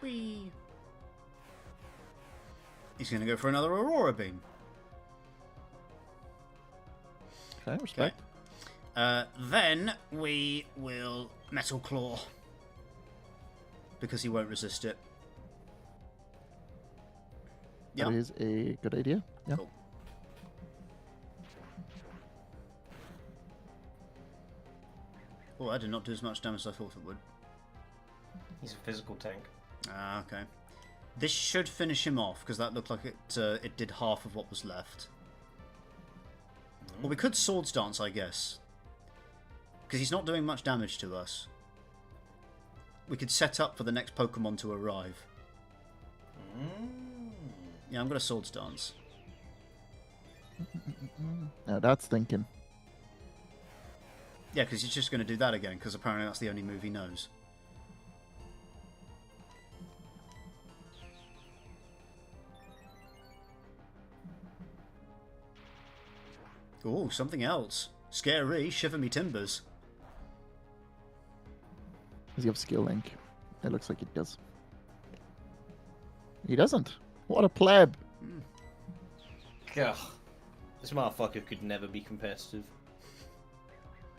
Whee! He's going to go for another Aurora Beam. Okay, respect. Then we will Metal Claw. Because he won't resist it. Yeah. That is a good idea. Yeah. Cool. Oh, I did not do as much damage as I thought it would. He's a physical tank. Ah, okay. This should finish him off, because that looked like it did half of what was left. Well, we could Swords Dance, I guess. Because he's not doing much damage to us. We could set up for the next Pokemon to arrive. Yeah, I'm going to Swords Dance. Now that's thinking. Yeah, because he's just going to do that again, because apparently that's the only move he knows. Oh, something else. Scary, shiver me timbers. Does he have Skill Link? It looks like he does. He doesn't. What a pleb. Ugh. This motherfucker could never be competitive.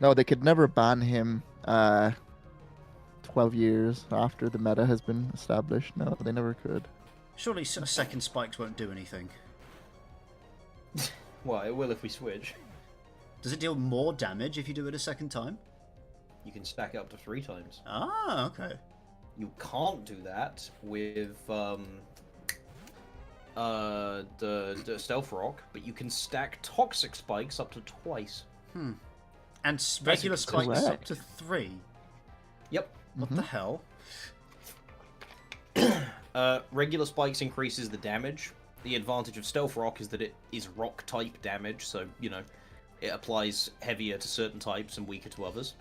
No, they could never ban him 12 years after the meta has been established. No, they never could. Surely second spikes won't do anything. Well, it will if we switch. Does it deal more damage if you do it a second time? You can stack it up to 3 times. Ah, okay. You can't do that with the Stealth Rock, but you can stack Toxic Spikes up to twice. And regular spikes up correct. to 3. Yep. What the hell? Regular Spikes increases the damage. The advantage of Stealth Rock is that it is rock type damage, so, you know, it applies heavier to certain types and weaker to others.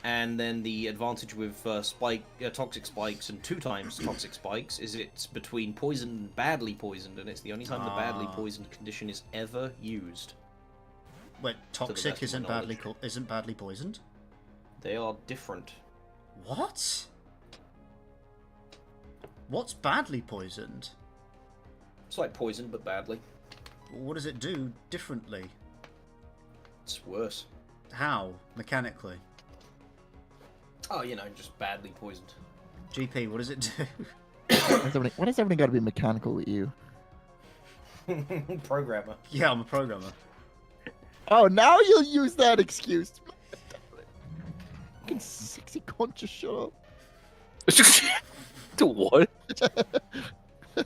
And then the advantage with Toxic Spikes and 2 times Toxic Spikes is it's between poisoned and badly poisoned, and it's the only time the badly poisoned condition is ever used. Wait, toxic best of isn't my knowledge. isn't badly poisoned? They are different. What? What's badly poisoned? It's like poison, but badly. What does it do differently? It's worse. How? Mechanically? Oh, you know, just badly poisoned. GP, what does it do? Why does everything got to be mechanical with you? Programmer. Yeah, I'm a programmer. Oh, now you'll use that excuse. Fucking sexy cunt, just shut To what?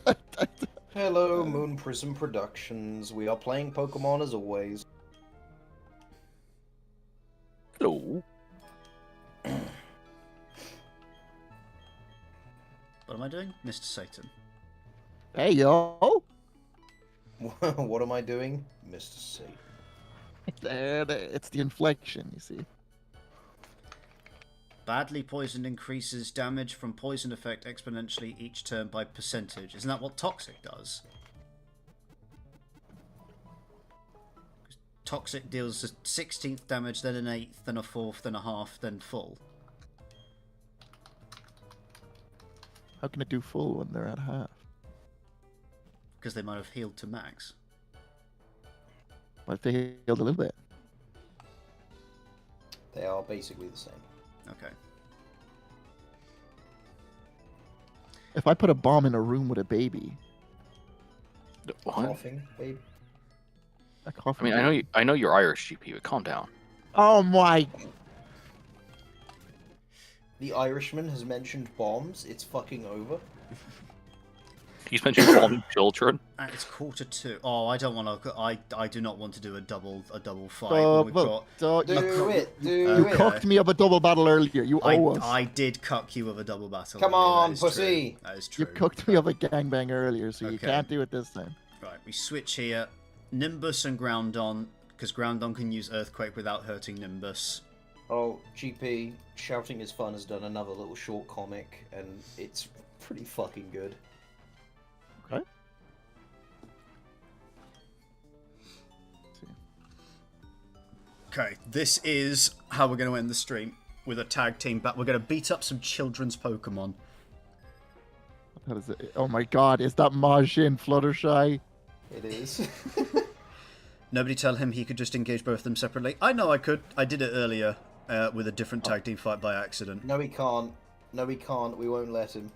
up. Hello, Moon Prism Productions. We are playing Pokemon as always. Hello. What am I doing? Mr. Satan. Hey, yo. What am I doing? Mr. Satan. There, it's the inflection, you see. Badly poisoned increases damage from poison effect exponentially each turn by percentage. Isn't that what Toxic does? Toxic deals a 16th damage, then an 8th, then a 4th, then a half, then full. How can it do full when they're at half? Because they might have healed to max. What if they healed a little bit? They are basically the same. Okay. If I put a bomb in a room with a baby, What? Coughing, babe. a coffin. I mean, I know you're Irish, GP, but calm down. Oh my! The Irishman has mentioned bombs. It's fucking over. He's mentioned bombing children. And it's 1:45. Oh, I don't want to. I do not want to do a double fight. Oh, We've got. Do it. You it. cocked me up a double battle earlier. You owe us. I did cuck you with a double battle. Come earlier, on, that is pussy. True. That is You true. cooked me up a gangbang earlier, so you Okay. can't do it this time. Right, we switch here. Nimbus and Groundon, because Groundon can use Earthquake without hurting Nimbus. Oh, GP, Shouting is Fun has done another little short comic, and it's pretty fucking good. Okay. Okay, this is how we're going to end the stream with a tag team bat. We're going to beat up some children's Pokemon. What is it? Oh my god, is that Majin Fluttershy? It is. Nobody tell him he could just engage both of them separately. I know I could. I did it earlier with a different tag team fight by accident. No, he can't. No, he can't. We won't let him.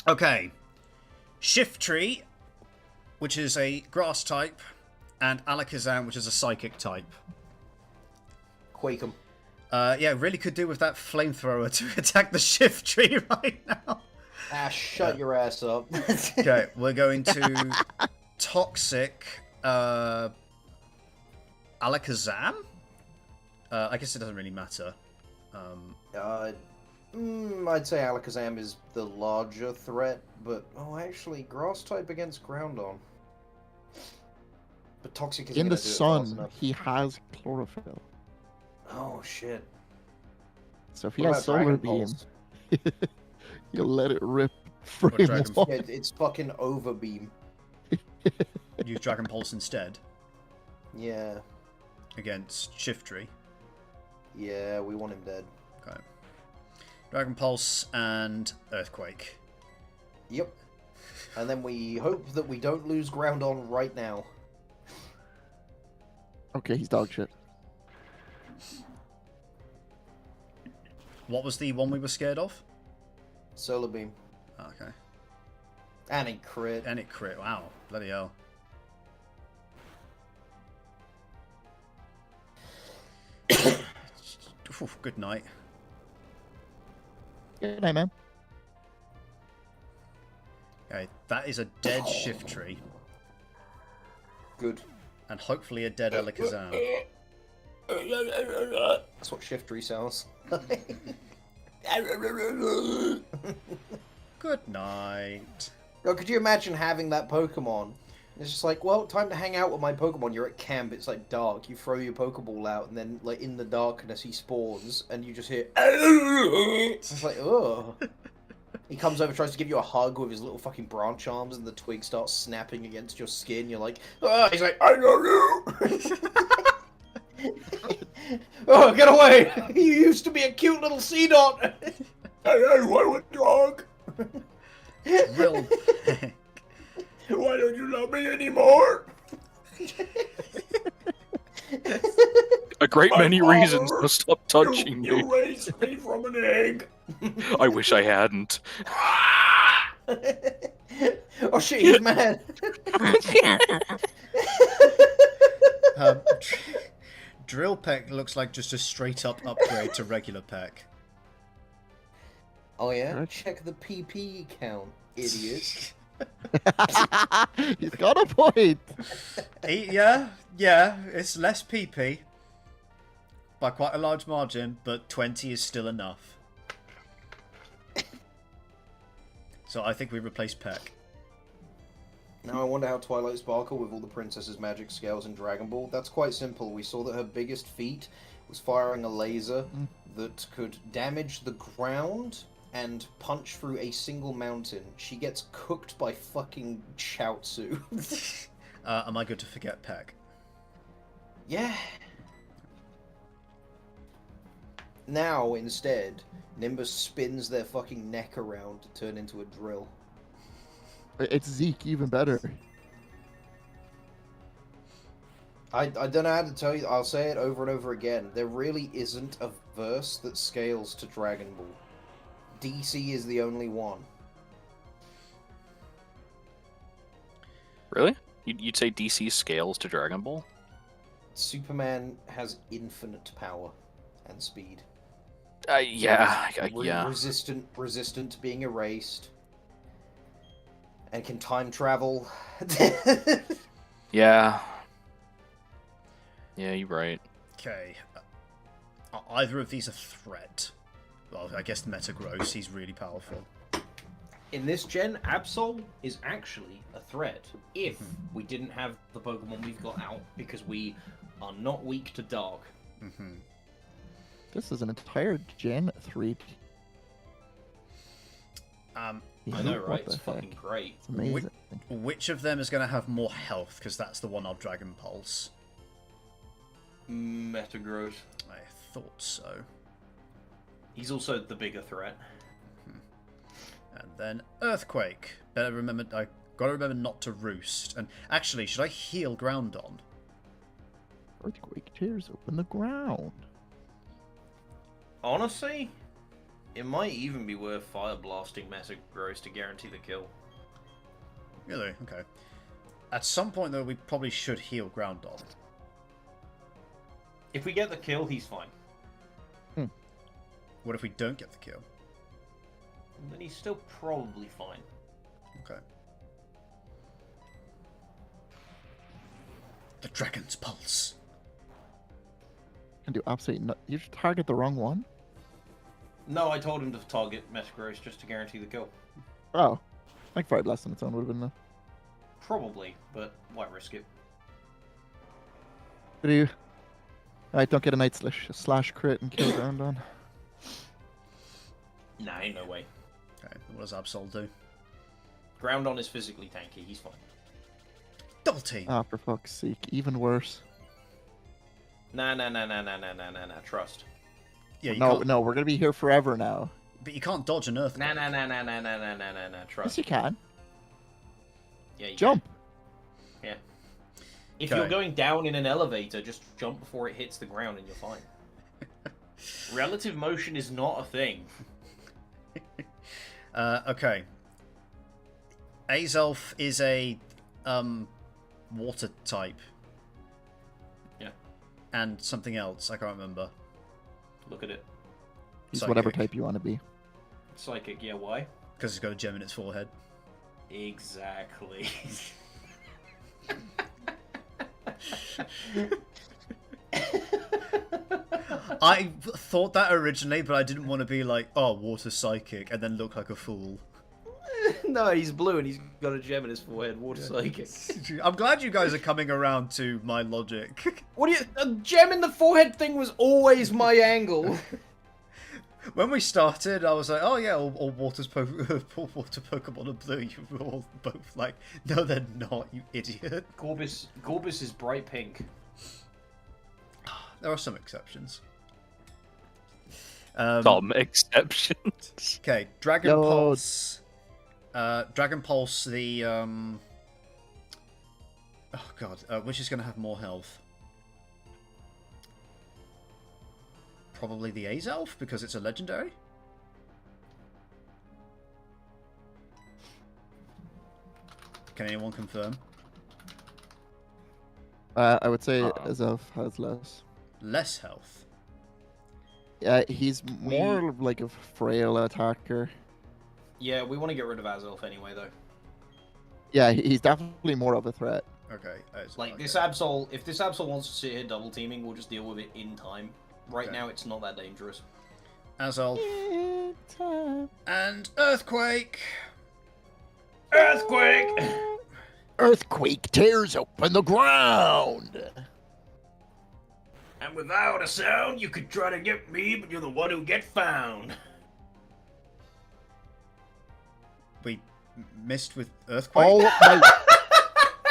Okay. Shiftry, which is a grass type, and Alakazam, which is a psychic type. Quake him. Yeah, really could do with that flamethrower to attack the Shiftry right now. Ah, shut your ass up. Okay, we're going to Toxic Alakazam? I guess it doesn't really matter. I'd say Alakazam is the larger threat, but actually, Grass type against Groundon. But Toxic is In gonna the do it fast sun, enough. he has chlorophyll. Oh shit! So if he What has about solar Dragon beam, Pulse? you'll let it rip frame Dragon- wall. Yeah, it's fucking Overbeam. Use Dragon Pulse instead Yeah, against Shiftry. yeah, we want him dead. Okay. Dragon Pulse and Earthquake. Yep. And then we hope that we don't lose ground on right now. Okay, he's dog shit. What was the one we were scared of? Solar Beam. Okay. And a crit. And it crit. Wow. Bloody hell. Oof, good night. Good night, man. Okay, that is a dead Shiftry. Good. And hopefully a dead Alakazam. That's what Shiftry sounds. Good night. Oh, could you imagine having that Pokemon? It's just like, well, time to hang out with my Pokemon. You're at camp, it's like dark. You throw your Pokeball out, and then, like, in the darkness, he spawns, and you just hear. It's like, ugh. He comes over, tries to give you a hug with his little fucking branch arms, and the twig starts snapping against your skin. You're like, oh, he's like, I love you! Oh, get away! You used to be a cute little Seedot! I want a dog! Real. Why don't you love me anymore? A great My many father, reasons to stop touching me. You raised me from an egg. I wish I hadn't. Oh shit, he's mad. Drill Peck looks like just a straight up upgrade to regular Peck. Oh yeah? Right. Check the PP count, idiot. He's got a point. Yeah, it's less PP by quite a large margin, but 20 is still enough. So I think we replace Peck. Now I wonder how Twilight Sparkle, with all the princess's magic scales in Dragon Ball, that's quite simple. We saw that her biggest feat was firing a laser that could damage the ground and punch through a single mountain. She gets cooked by fucking Chaozu. Am I good to forget Peck? Yeah. Now, instead, Nimbus spins their fucking neck around to turn into a drill. It's Zeke, even better. I don't know how to tell you. I'll say it over and over again. There really isn't a verse that scales to Dragon Ball. DC is the only one. Really? You'd say DC scales to Dragon Ball? Superman has infinite power and speed. Yeah. Yeah. Resistant to being erased. And can time travel. Yeah. Yeah, you're right. Okay. Are either of these a threat? Well, I guess Metagross, he's really powerful. In this gen, Absol is actually a threat if we didn't have the Pokemon we've got out, because we are not weak to Dark. Mm-hmm. This is an entire Gen 3. I know, right? What It's the fucking heck? great. It's amazing. Which of them is going to have more health? Because that's the one I'll Dragon Pulse. Metagross. I thought so. He's also the bigger threat. And then Earthquake. Better remember, I gotta remember not to roost. And actually, should I heal Groundon? Earthquake tears open the ground. Honestly, it might even be worth fire blasting Metagross to guarantee the kill. Really? Okay. At some point, though, we probably should heal Groundon. If we get the kill, he's fine. What if we don't get the kill? Then he's still probably fine. Okay. The Dragon's Pulse. Can do absolutely no. You just target the wrong one. No, I told him to target Metagross just to guarantee the kill. Oh, like Fire Blast on its own would have been enough. Probably, but why risk it? Did you? Alright, don't get a night slash crit and kill Groundon. Nah, ain't no way. Okay, what does Absol do? Groundon is physically tanky, he's fine. Double team! Ah, for fuck's sake, even worse. Nah, trust. Yeah, you No, can't, no, we're gonna be here forever now. but you can't dodge an Earthquake. Nah, trust. Yes, you can. Yeah, you Jump. can. Yeah. If Okay. you're going down in an elevator, just jump before it hits the ground and you're fine. Relative motion is not a thing. Okay. Azelf is a water type. Yeah. And something else, I can't remember. Look at it. He's whatever Psychic. type you want to be. Psychic, yeah, why? Because it's got a gem in its forehead. Exactly. I thought that originally, but I didn't want to be like, oh, water psychic, and then look like a fool. No, he's blue and he's got a gem in his forehead. Water psychic. I'm glad you guys are coming around to my logic. What do you? A gem in the forehead thing was always my angle. When we started, I was like, oh yeah, all water Pokemon are blue. You were all both like, no, they're not, you idiot. Gorbis is bright pink. There are some exceptions. Some exceptions. Okay, Dragon Yo. Pulse. Dragon Pulse, the oh god, which is going to have more health? Probably the Azelf, because it's a legendary? Can anyone confirm? I would say Azelf has less. Less health. Yeah, he's more like a frail attacker. Yeah, we want to get rid of Azelf anyway, though. Yeah, he's definitely more of a threat. Okay. Like, okay. this Absol, if this Absol wants to sit here double teaming, we'll just deal with it in time. Right Okay. now, it's not that dangerous. Azelf. And Earthquake! Earthquake! earthquake tears open the ground. And without a sound, you could try to get me, but you're the one who get found. We missed with earthquake. Oh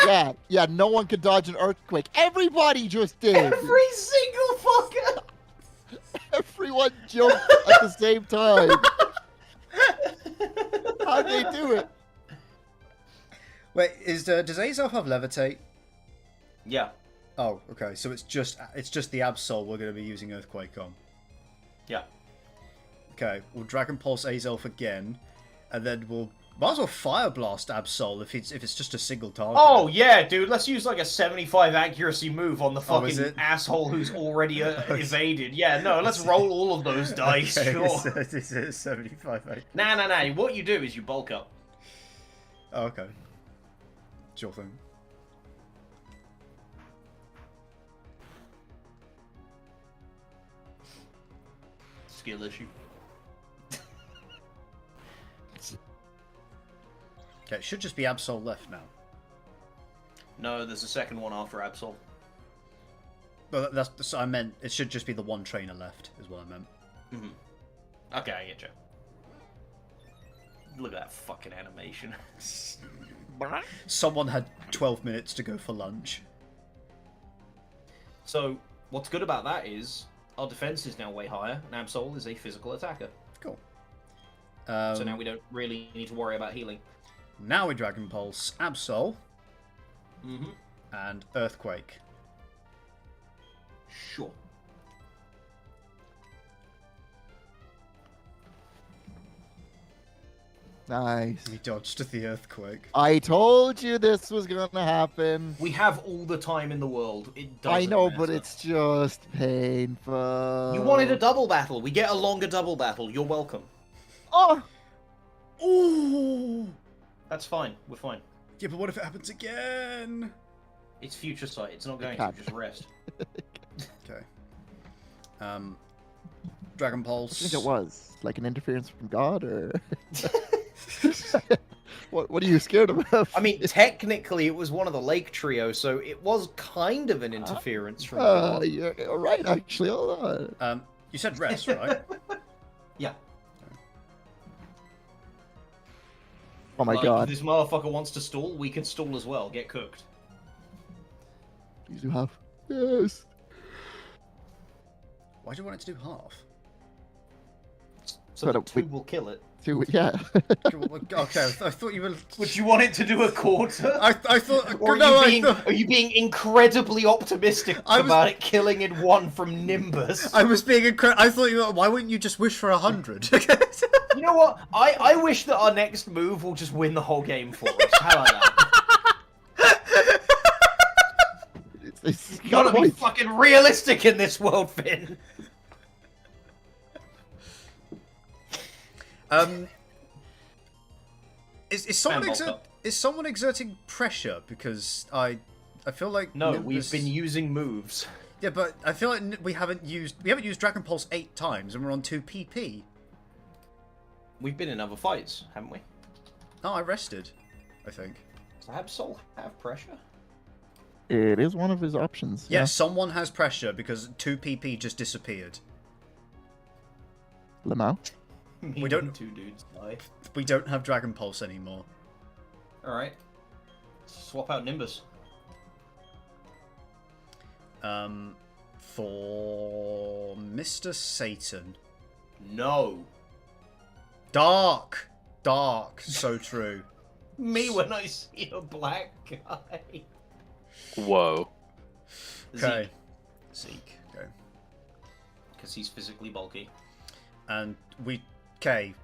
my! Yeah. No one could dodge an earthquake. Everybody just did. Every single fucker. Everyone jumped at the same time. How'd they do it? Wait, does Azelf have levitate? Yeah. Oh, okay. So it's just the Absol we're going to be using earthquake on. Yeah. Okay, we'll Dragon Pulse Azelf again, and then we'll might as well Fire Blast Absol if it's just a single target. Oh yeah, dude. Let's use like a 75 accuracy move on the Oh, is fucking it? asshole who's already evaded. Yeah, no. Let's roll all of those dice. Okay, Sure. This is 75. Nah. What you do is you bulk up. Oh, okay. Sure thing. Skill issue. Okay, it should just be Absol left now. No, there's a second one after Absol. But that's I meant. It should just be the one trainer left, is what I meant. Mm-hmm. Okay, I get you. Look at that fucking animation. Someone had 12 minutes to go for lunch. So, what's good about that is our defense is now way higher, and Absol is a physical attacker. Cool. So now we don't really need to worry about healing. Now we Dragon Pulse Absol Mm-hmm. and Earthquake. Sure. Nice. He dodged the Earthquake. I told you this was gonna happen. We have all the time in the world. It doesn't I know, but matter. it's just painful. You wanted a double battle. We get a longer double battle. You're welcome. Oh! Ooh! That's fine. We're fine. Yeah, but what if it happens again? It's future sight. It's not going to. can't. Just rest. Okay. Dragon I Pulse. think it was like an interference from God, or what are you scared of? I mean, technically, it was one of the Lake Trio, so it was kind of an interference from God. You're right, actually. Hold on. You said rest, right? Yeah. Oh my Like, God! If this motherfucker wants to stall, we can stall as well. Get cooked. Please do have. Yes. Why do you want it to do half? So But, the two we- will kill it. Yeah. Okay, I thought you were. Would you want it to do a quarter? I thought. Or are you being incredibly optimistic about it killing in one from Nimbus? I was being I thought you were. Why wouldn't you just wish for 100? You know what? I wish that our next move will just win the whole game for us. How about that? it's You gotta be fucking realistic in this world, Finn. Is someone And bulk up. is someone exerting pressure? Because I feel like No, Nimbus... we've been using moves. Yeah, but I feel like we haven't used Dragon Pulse 8 times, and we're on 2 PP. We've been in other fights, haven't we? Oh, I rested. I think. Does Absol have pressure? It is one of his options. Yeah, someone has pressure because 2 PP just disappeared. Lamau. We don't- Two dudes die. We don't have Dragon Pulse anymore. Alright. Swap out Nimbus. For Mr. Satan. No. Dark! So true. Me when I see a black guy. Whoa. Okay. Zeke. Okay. Because he's physically bulky. And okay.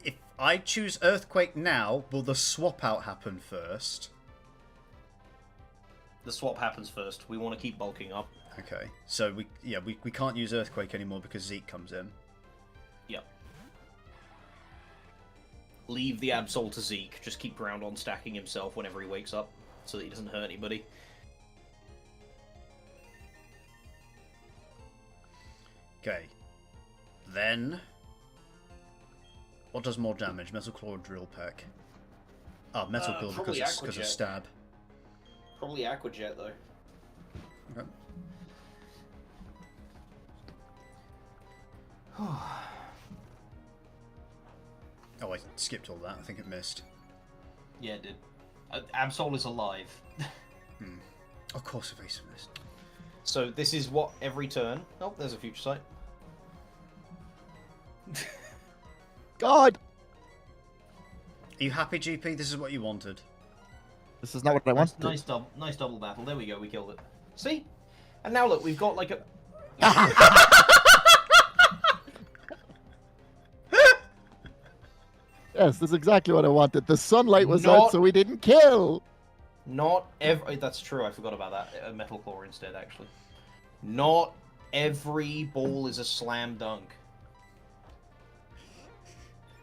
If I choose Earthquake now, will the swap out happen first? The swap happens first. We want to keep bulking up. Okay. So we can't use Earthquake anymore because Zeke comes in. Yep. Leave the Absol to Zeke. Just keep round on stacking himself whenever he wakes up, so that he doesn't hurt anybody. Okay. Then what does more damage? Metal Claw or Drill Peck? Oh, Metal Quill probably because of Aquajet. stab. Probably Aquajet though. Okay. Oh, I skipped all that. I think it missed. Yeah, it did. Absol is alive. Of course, Evasive missed. So this is what every turn. Oh, there's a future sight. God! Are you happy, GP? This is what you wanted. This is not what I wanted. Nice double battle. There we go. We killed it. See? And now look, we've got like a. Yes, that's exactly what I wanted. The sunlight was out, Not- so we didn't kill. Not every. That's true. I forgot about that. A Metal Claw instead, actually. Not every ball is a slam dunk.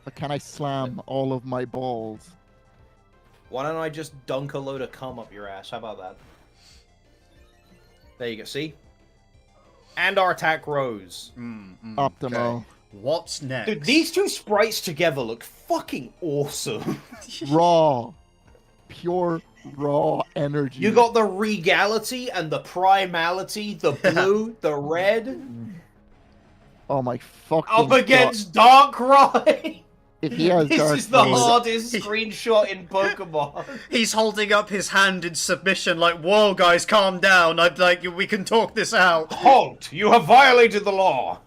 But can I slam all of my balls? Why don't I just dunk a load of cum up your ass? How about that? There you go. See? And our attack rose. Optimal. Okay. What's next? Dude, these two sprites together look fucking awesome. Raw. Pure raw energy. You got the regality and the primality, the blue, the red, Oh my fucking up god. against Darkrai. If he has This dark is the Maul- hardest screenshot in Pokemon. He's holding up his hand in submission, like, "Whoa, guys, calm down. I'd like we can talk this out." Halt! You have violated the law.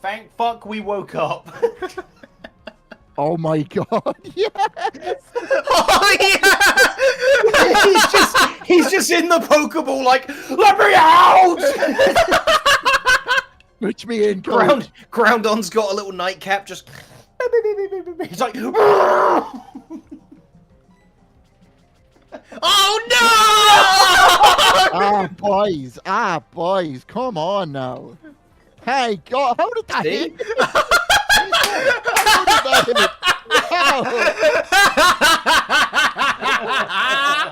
Thank fuck we woke up. Oh my god, yes! Oh yeah! he's just in the Pokeball like, let me out! Switch me in, coach. Groundon's got a little nightcap just. He's like. Oh no! Ah, boys, come on now. Hey, God, how did that See? hit? How did that hit?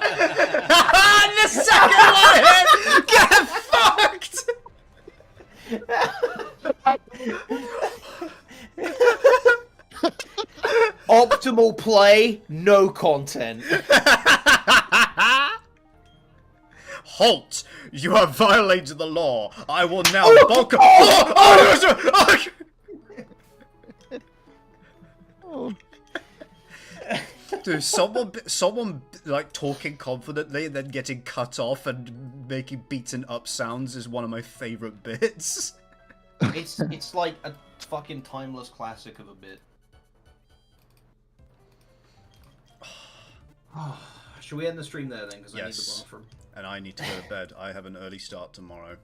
And the second one hit! Get fucked! Optimal play, no content. Halt! You have violated the law. I will now bulk. Oh, Dude, someone like talking confidently and then getting cut off and making beaten up sounds is one of my favorite bits. It's like a fucking timeless classic of a bit. Should we end the stream there then? Because I need the Yes. bathroom. And I need to go to bed. I have an early start tomorrow.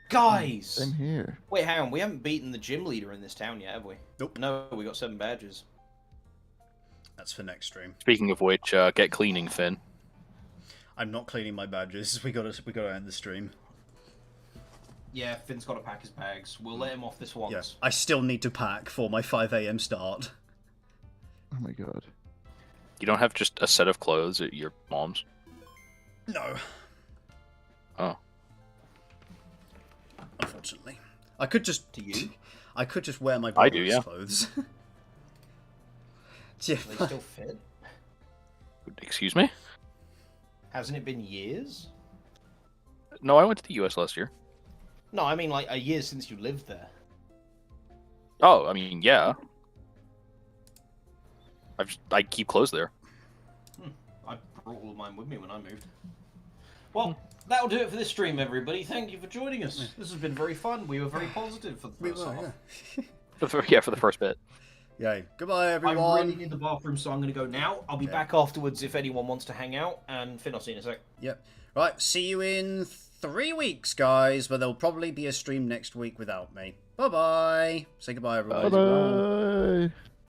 Guys! I'm here. Wait, hang on. We haven't beaten the gym leader in this town yet, have we? Nope. No, we got 7 badges. That's for next stream. Speaking of which, get cleaning, Finn. I'm not cleaning my badges. We gotta end the stream. Yeah, Finn's got to pack his bags. We'll let him off this once. Yeah. I still need to pack for my 5 AM start. Oh my god. You don't have just a set of clothes at your mom's? No. Oh. Unfortunately. I could just Do you? I could just wear my I do, brother's yeah. clothes. Yeah. Do they still fit? Excuse me? Hasn't it been years? No, I went to the US last year. No, I mean like a year since you lived there. Oh, I mean, yeah. I keep clothes there. I brought all of mine with me when I moved. Well, that'll do it for this stream, everybody. Thank you for joining us. This has been very fun. We were very positive for the first half. For the first bit. Yay. Goodbye, I everyone. really need the bathroom, so I'm going to go now. I'll be Be back. back afterwards if anyone wants to hang out. And Finn, I'll see you in a sec. Yep. Right, see you in 3 weeks, guys, but there'll probably be a stream next week without me. Bye-bye. Say goodbye, everyone. Bye. Bye-bye.